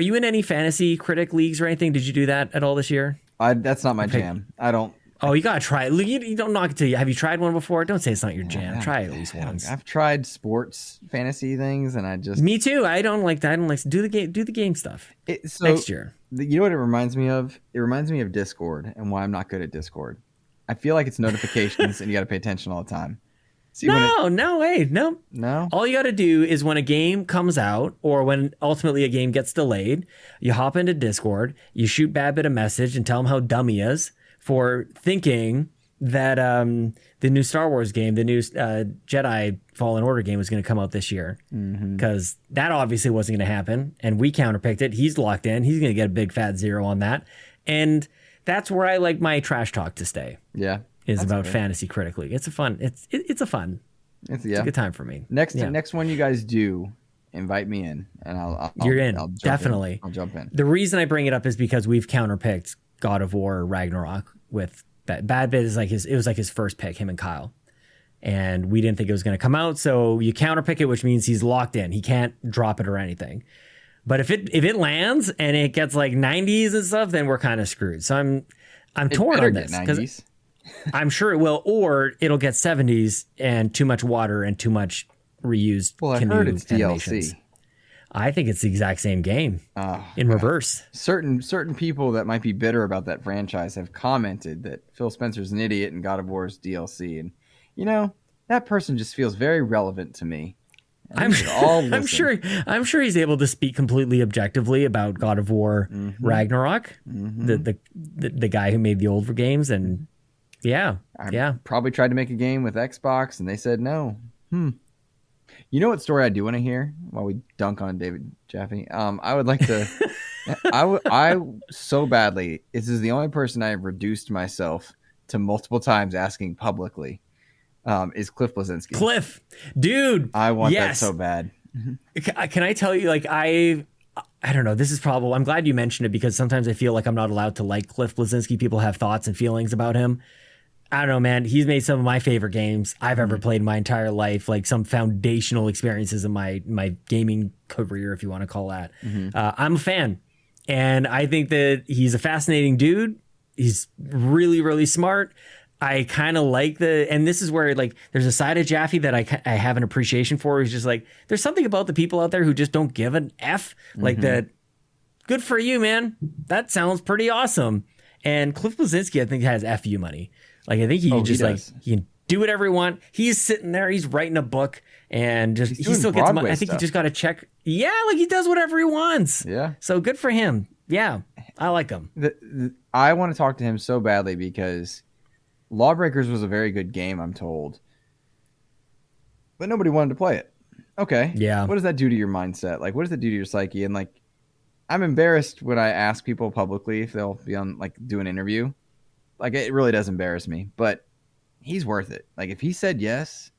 you in any fantasy critic leagues or anything? Did you do that at all this year? That's not my jam. I don't. Oh, you gotta try it. You don't knock it till you. Have you tried one before? Don't say it's not your jam. Try it at least once. I've tried sports fantasy things, and I just. Me too. I don't like that. I don't like do the game stuff. Next year. You know what it reminds me of? It reminds me of Discord, and why I'm not good at Discord. I feel like it's notifications, and you got to pay attention all the time. No way. No. All you got to do is when a game comes out, or when ultimately a game gets delayed, you hop into Discord, you shoot Babbitt a message and tell him how dumb he is for thinking that the new Star Wars game, the new Jedi Fallen Order game, was going to come out this year. Because that obviously wasn't going to happen, and we counterpicked it. He's locked in. He's going to get a big fat 0 on that. And that's where I like my trash talk to stay. Yeah. Is about fantasy critically. It's a fun. It's a good time for me. Next one you guys do, invite me in, and I'll you're in. Definitely. I'll jump in. The reason I bring it up is because we've counterpicked God of War Ragnarok with Bad Bit is it was like his first pick, him and Kyle, and we didn't think it was going to come out. So you counterpick it, which means he's locked in. He can't drop it or anything. But if it lands and it gets like 90s and stuff, then we're kind of screwed. So I'm torn on this because I'm sure it will, or it'll get 70s and too much water and too much reused. Well, I heard it's animations. DLC. I think it's the exact same game in reverse. Certain people that might be bitter about that franchise have commented that Phil Spencer's an idiot and God of War is DLC, and that person just feels very relevant to me. I'm sure he's able to speak completely objectively about God of War Ragnarok, the guy who made the older games, and I probably tried to make a game with Xbox and they said no. You know what story I do want to hear while we dunk on David Jaffe? I would like to. I so badly. This is the only person I have reduced myself to multiple times asking publicly. Is Cliff Bleszinski. Cliff, dude. I want that so bad. Can I tell you? Like I don't know. This is probably. I'm glad you mentioned it because sometimes I feel like I'm not allowed to like Cliff Bleszinski. People have thoughts and feelings about him. I don't know, man. He's made some of my favorite games I've ever played in my entire life, like some foundational experiences in my gaming career, if you want to call that. I'm a fan. And I think that he's a fascinating dude. he's really, really smart. I kind of like and this is where like there's a side of Jaffe that I have an appreciation for. He's just like, there's something about the people out there who just don't give an F like that. Good for you, man. That sounds pretty awesome. And Cliff Bleszinski, I think, has FU money. Like, I think he he can do whatever he wants. He's sitting there, he's writing a book, and just he still gets money. I think he just got to check. Yeah, like he does whatever he wants. Yeah. So good for him. Yeah, I like him. I want to talk to him so badly because Lawbreakers was a very good game, I'm told. But nobody wanted to play it. Okay. Yeah. What does that do to your mindset? Like, what does that do to your psyche? And like, I'm embarrassed when I ask people publicly if they'll be on, like, do an interview. Like, it really does embarrass me. But he's worth it. Like, if he said yes,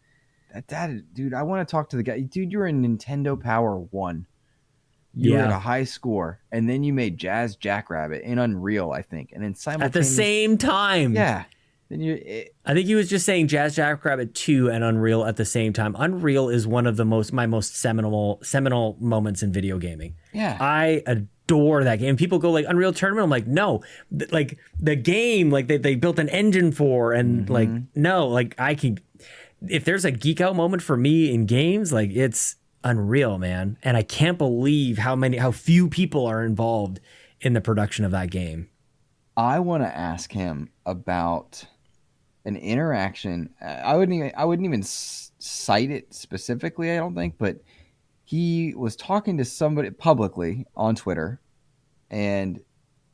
that dude, I want to talk to the guy. Dude, you're in Nintendo Power 1. You were at a high score, and then you made Jazz Jackrabbit in Unreal, I think, and then at the same time. Yeah. Then I think he was just saying Jazz Jackrabbit 2 and Unreal at the same time. Unreal is one of my most seminal moments in video gaming. Yeah. I adore that game. People go like Unreal Tournament. I'm like, no, like the game, like they built an engine for, and like, no, like if there's a geek out moment for me in games, like it's Unreal, man. And I can't believe how few people are involved in the production of that game. I want to ask him about an interaction. I wouldn't even cite it specifically, I don't think, but he was talking to somebody publicly on Twitter, and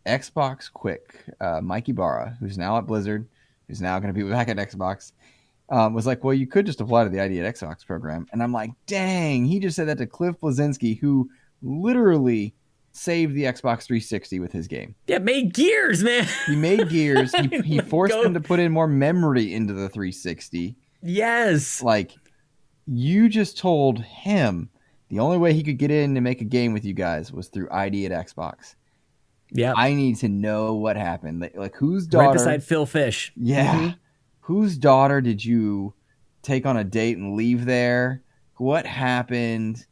Xbox Quick, Mike Ibarra, who's now at Blizzard, who's now going to be back at Xbox, was like, well, you could just apply to the ID at Xbox program. And I'm like, dang, he just said that to Cliff Bleszinski, who literally saved the Xbox 360 with his game. Yeah, made Gears, man. He made Gears. He forced them to put in more memory into the 360. Yes. Like, you just told him the only way he could get in and make a game with you guys was through ID at Xbox. Yeah. I need to know what happened. Like whose daughter? Right beside Phil Fish. Yeah. Whose daughter did you take on a date and leave there? What happened?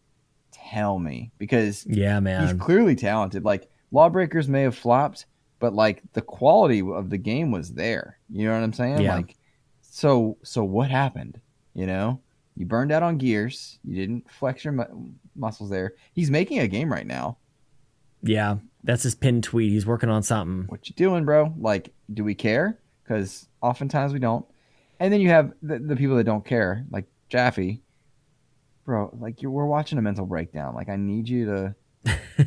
Tell me, because yeah, man, he's clearly talented. Like, Lawbreakers may have flopped, but like the quality of the game was there. You know what I'm saying? Yeah. Like, so what happened? You know, you burned out on Gears. You didn't flex your muscles there. He's making a game right now. Yeah, that's his pinned tweet. He's working on something. What you doing, bro? Like, do we care? Because oftentimes we don't. And then you have the people that don't care, like Jaffe. Bro, like we're watching a mental breakdown. Like, I need you to,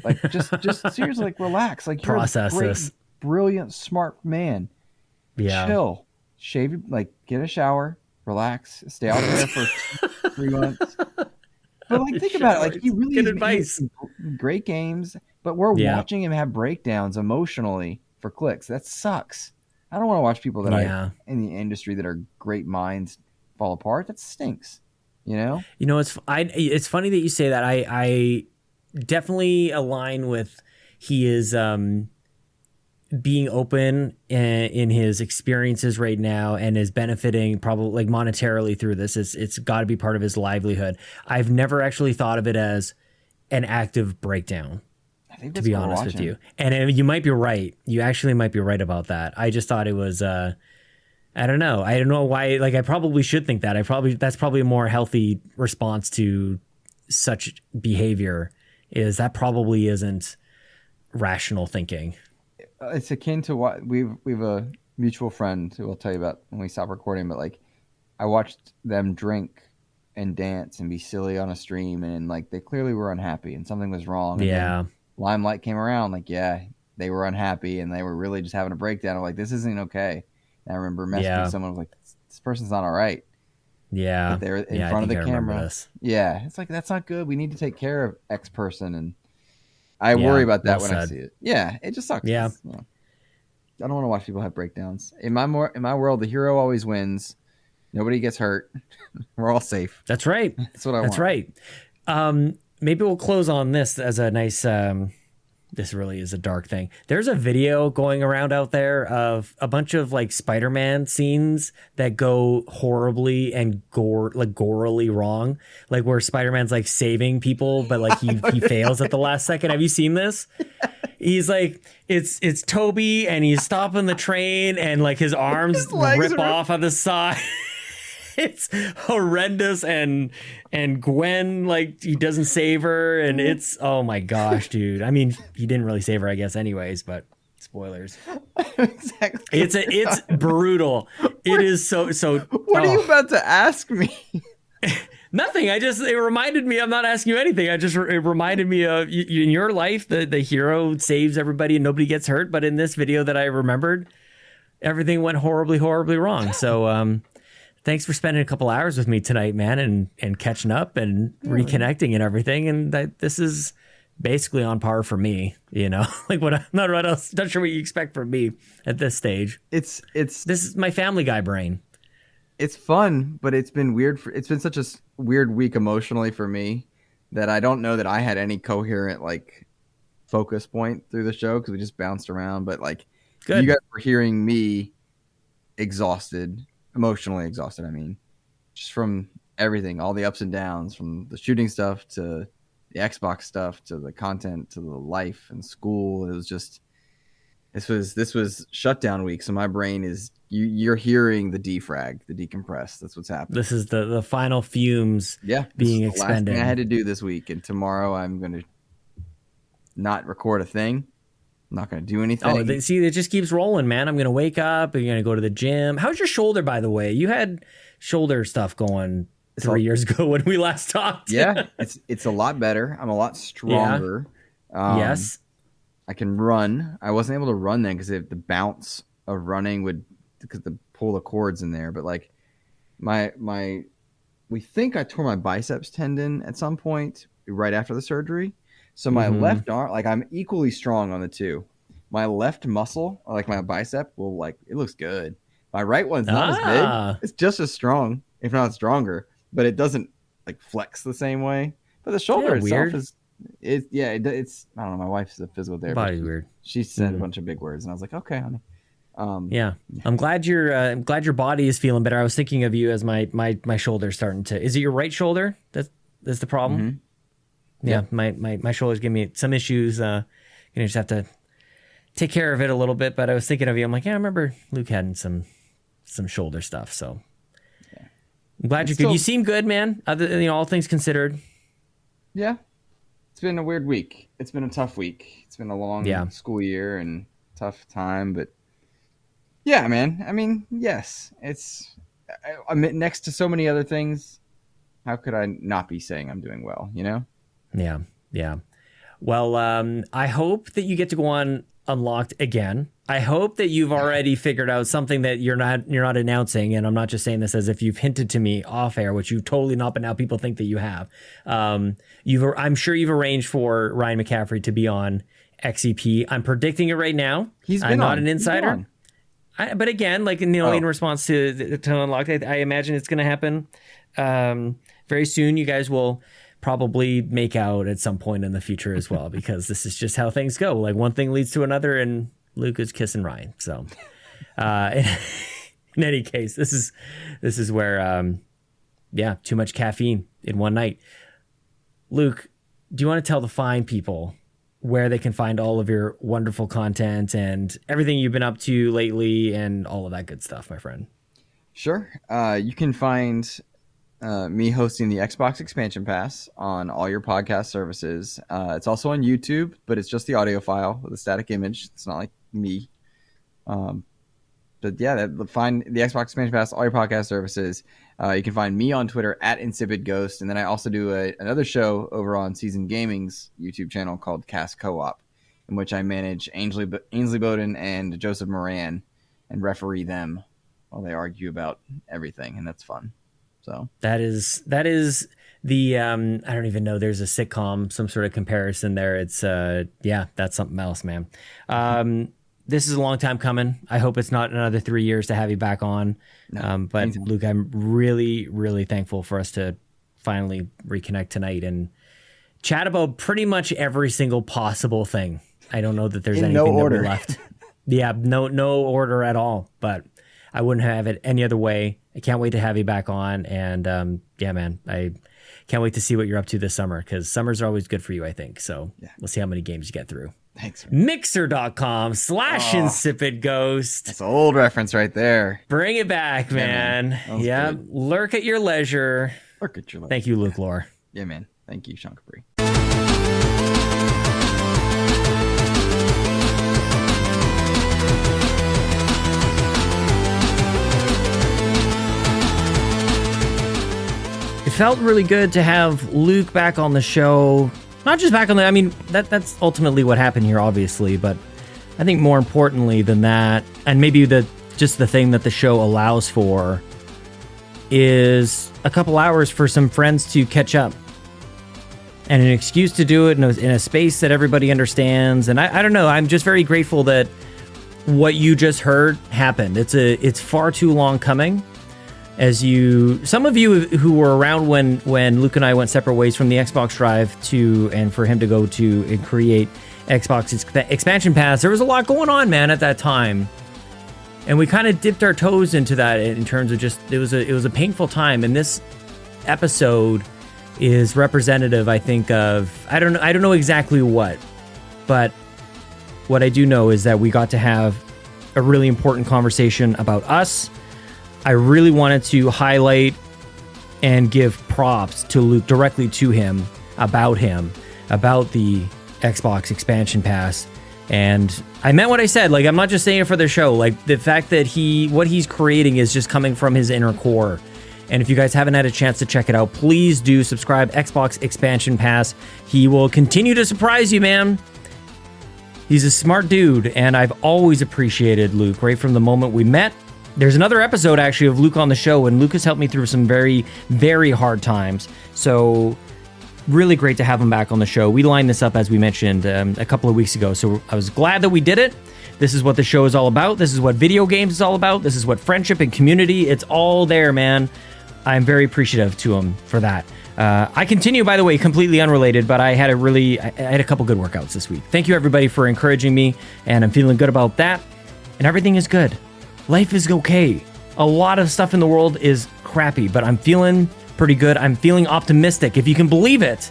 like, just seriously, like, relax. Like, you're process a great, this. Brilliant, smart man. Yeah, chill, shave, like, get a shower, relax, stay out there for 3 months. But like, think about it. Like, he really good is advice. Great games, but we're watching him have breakdowns emotionally for clicks. That sucks. I don't want to watch people that in the industry that are great minds fall apart. That stinks. You know, it's funny that you say that. I definitely align with he is being open in his experiences right now and is benefiting probably like monetarily through this. It's got to be part of his livelihood. I've never actually thought of it as an active breakdown, to be honest with you. And you might be right. You actually might be right about that. I just thought it was I don't know. I don't know why. Like, I probably should think that. That's probably a more healthy response to such behavior. Is that probably isn't rational thinking. It's akin to what we've a mutual friend who I'll tell you about when we stop recording. But like, I watched them drink and dance and be silly on a stream, and like they clearly were unhappy and something was wrong. And then Limelight came around. Like, yeah, they were unhappy and they were really just having a breakdown. I'm like, this isn't okay. And I remember messaging someone was like, this person's not all right. Yeah. But they're in front of the camera. Yeah. It's like, that's not good. We need to take care of X person. And I worry about that when I see it. Yeah. It just sucks. Yeah. I don't want to watch people have breakdowns. In my world, the hero always wins. Nobody gets hurt. We're all safe. That's right. That's what I want. That's right. Maybe we'll close on this as a nice this really is a dark thing. There's a video going around out there of a bunch of like Spider-Man scenes that go horribly and gorily wrong. Like where Spider-Man's like saving people, but like he fails at the last second. Have you seen this? He's like, it's Toby and he's stopping the train and like his arms rip off on the side. It's horrendous, and Gwen, like, he doesn't save her, and it's, oh my gosh, dude. I mean, he didn't really save her, I guess, anyways, but spoilers. Exactly. It's brutal. It is so. What are you about to ask me? Nothing. It reminded me. I'm not asking you anything. It reminded me of in your life, the hero saves everybody and nobody gets hurt. But in this video that I remembered, everything went horribly, horribly wrong. So, thanks for spending a couple hours with me tonight, man, and catching up and reconnecting and everything. And this is basically on par for me, you know. Like not sure what you expect from me at this stage. This is my Family Guy brain. It's fun, but it's been weird. It's been such a weird week emotionally for me that I don't know that I had any coherent like focus point through the show because we just bounced around. But like, you guys were hearing me emotionally exhausted. I mean, just from everything, all the ups and downs, from the shooting stuff to the Xbox stuff to the content to the life and school. It was just this was shutdown week, so my brain is you're hearing the defrag, the decompress. That's what's happening. This is the final fumes being expended. Last thing I had to do this week, and tomorrow I'm going to not record a thing. I'm not going to do anything. Oh, see, it just keeps rolling, man. I'm going to wake up. You're going to go to the gym. How's your shoulder, by the way? You had shoulder stuff going 3 years ago when we last talked. Yeah, it's a lot better. I'm a lot stronger. Yeah. Yes. I can run. I wasn't able to run then because the bounce of running because the pull the cords in there. But like we think I tore my biceps tendon at some point right after the surgery. So my left arm, like I'm equally strong on the two. My left muscle, like my bicep, it looks good. My right one's not as big. It's just as strong, if not stronger, but it doesn't like flex the same way. But the shoulder itself it's I don't know. My wife's a physical therapist. Body's weird. She said a bunch of big words, and I was like, okay, honey. Yeah, I'm glad your body is feeling better. I was thinking of you as my shoulder's starting to. Is it your right shoulder that's the problem? Mm-hmm. Yeah, my shoulders give me some issues. You just have to take care of it a little bit. But I was thinking of you. I'm like, yeah, I remember Luke had some shoulder stuff. So I'm glad you're good. You seem good, man. All things considered. Yeah, it's been a weird week. It's been a tough week. It's been a long school year and tough time. But yeah, man. I mean, yes, I'm next to so many other things. How could I not be saying I'm doing well? You know. Yeah. Well, I hope that you get to go on Unlocked again. I hope that you've already figured out something that you're not announcing, and I'm not just saying this as if you've hinted to me off air, which you've totally not, but now people think that you have. I'm sure you've arranged for Ryan McCaffrey to be on XEP. I'm predicting it right now. I'm not an insider. But again, like in response to Unlocked, I imagine it's going to happen very soon. You guys will probably make out at some point in the future as well, because this is just how things go. Like one thing leads to another, and Luke is kissing Ryan. So, in any case, this is where, too much caffeine in one night. Luke, do you want to tell the fine people where they can find all of your wonderful content and everything you've been up to lately and all of that good stuff, my friend? Sure. You can find me hosting the Xbox Expansion Pass on all your podcast services. It's also on YouTube, but it's just the audio file with a static image. It's not like me. But yeah, find the Xbox Expansion Pass, all your podcast services. You can find me on Twitter at Insipid Ghost, and then I also do another show over on Season Gaming's YouTube channel called Cast Co-op, in which I manage Ainsley Bowden and Joseph Moran and referee them while they argue about everything, and that's fun. So that is the I don't even know. There's a sitcom, some sort of comparison there. It's that's something else, man. This is a long time coming. I hope it's not another 3 years to have you back on. No, but anytime. Luke, I'm really, really thankful for us to finally reconnect tonight and chat about pretty much every single possible thing I don't know that there's In anything no that order. we left. Yeah, no order at all. But I wouldn't have it any other way. I can't wait to have you back on. And yeah, man, I can't wait to see what you're up to this summer, because summers are always good for you, I think. So we'll see how many games you get through. Thanks. Mixer.com/Insipid Ghost. That's an old reference right there. Bring it back, man. Yeah, good. lurk at your leisure. Look at your life. Thank you, Luke Lohr. Yeah, man. Thank you, Sean Capri. It felt really good to have Luke back on the show. Not just back on I mean, that's ultimately what happened here, obviously, but I think more importantly than that, and maybe just the thing that the show allows for, is a couple hours for some friends to catch up. And an excuse to do it in a space that everybody understands. And I don't know, I'm just very grateful that what you just heard happened. It's far too long coming. Some of you who were around when Luke and I went separate ways from the Xbox Drive and for him to go to and create Xbox Expansion Pass, there was a lot going on, man, at that time. And we kind of dipped our toes into that in terms of just, it was a painful time. And this episode is representative, I think, of, I don't know exactly what, but what I do know is that we got to have a really important conversation about us. I really wanted to highlight and give props to Luke, directly to him, about the Xbox Expansion Pass. And I meant what I said. Like, I'm not just saying it for the show. Like, the fact that what he's creating is just coming from his inner core. And if you guys haven't had a chance to check it out, please do subscribe. Xbox Expansion Pass. He will continue to surprise you, man. He's a smart dude, and I've always appreciated Luke right from the moment we met. There's another episode, actually, of Luke on the show, and Luke has helped me through some very, very hard times. So really great to have him back on the show. We lined this up, as we mentioned, a couple of weeks ago, so I was glad that we did it. This is what the show is all about. This is what video games is all about. This is what friendship and community, it's all there, man. I'm very appreciative to him for that. I continue, by the way, completely unrelated, but I had a couple good workouts this week. Thank you, everybody, for encouraging me, and I'm feeling good about that. And everything is good. Life is okay. A lot of stuff in the world is crappy, but I'm feeling pretty good. I'm feeling optimistic. If you can believe it,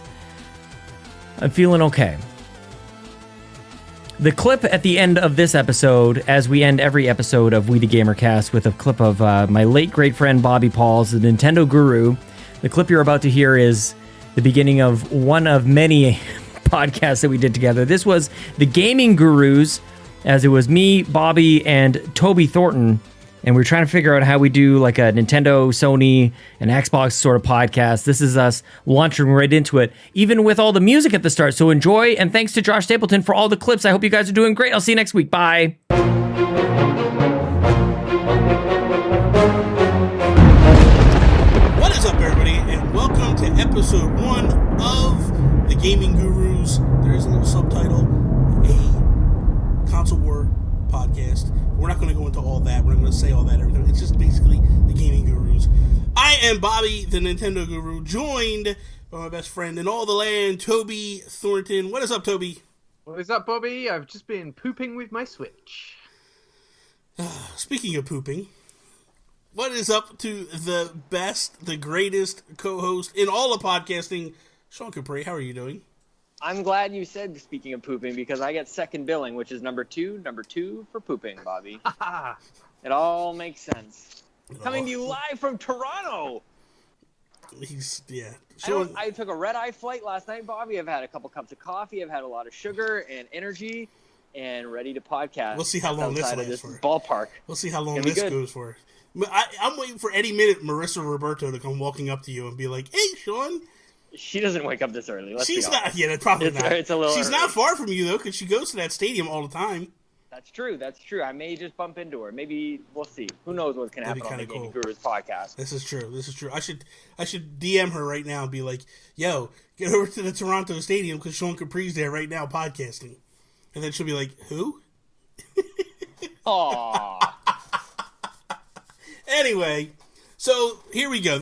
I'm feeling okay. The clip at the end of this episode, as we end every episode of We the GamerCast with a clip of my late great friend Bobby Pauls, the Nintendo guru. The clip you're about to hear is the beginning of one of many podcasts that we did together. This was the Gaming Gurus, as it was me, Bobby, and Toby Thornton, and we were trying to figure out how we do like a Nintendo, Sony, and Xbox sort of podcast. This is us launching right into it, even with all the music at the start. So enjoy, and thanks to Josh Stapleton for all the clips. I hope you guys are doing great. I'll see you next week. Bye. What is up, everybody, and welcome to episode 1 of The Gaming Gurus. There is a little subtitle, a console war podcast. We're not going to go into all that. We're not going to say all that. Everything. It's just basically The Gaming Gurus. I am Bobby, the Nintendo Guru, joined by my best friend in all the land, Toby Thornton. What is up, Toby? What is up, Bobby? I've just been pooping with my Switch. Speaking of pooping, what is up to the best, the greatest co-host in all of podcasting, Sean Capri? How are you doing? I'm glad you said speaking of pooping, because I get second billing, which is number two for pooping, Bobby. It all makes sense. Coming to you live from Toronto. I took a red-eye flight last night, Bobby. I've had a couple cups of coffee. I've had a lot of sugar and energy, and ready to podcast. We'll see how long this lasts for. Ballpark. We'll see how long this goes for. I'm waiting for any minute Marissa Roberto to come walking up to you and be like, "Hey, Sean." She doesn't wake up this early. She's not. Yeah, that's probably not. It's a little. She's early. Not far from you though, because she goes to that stadium all the time. That's true. I may just bump into her. Maybe we'll see. Who knows what's gonna happen on the Gaming Gurus podcast? This is true. I should DM her right now and be like, "Yo, get over to the Toronto stadium because Sean Capri's there right now podcasting," and then she'll be like, "Who?" Aww. Anyway, so here we go.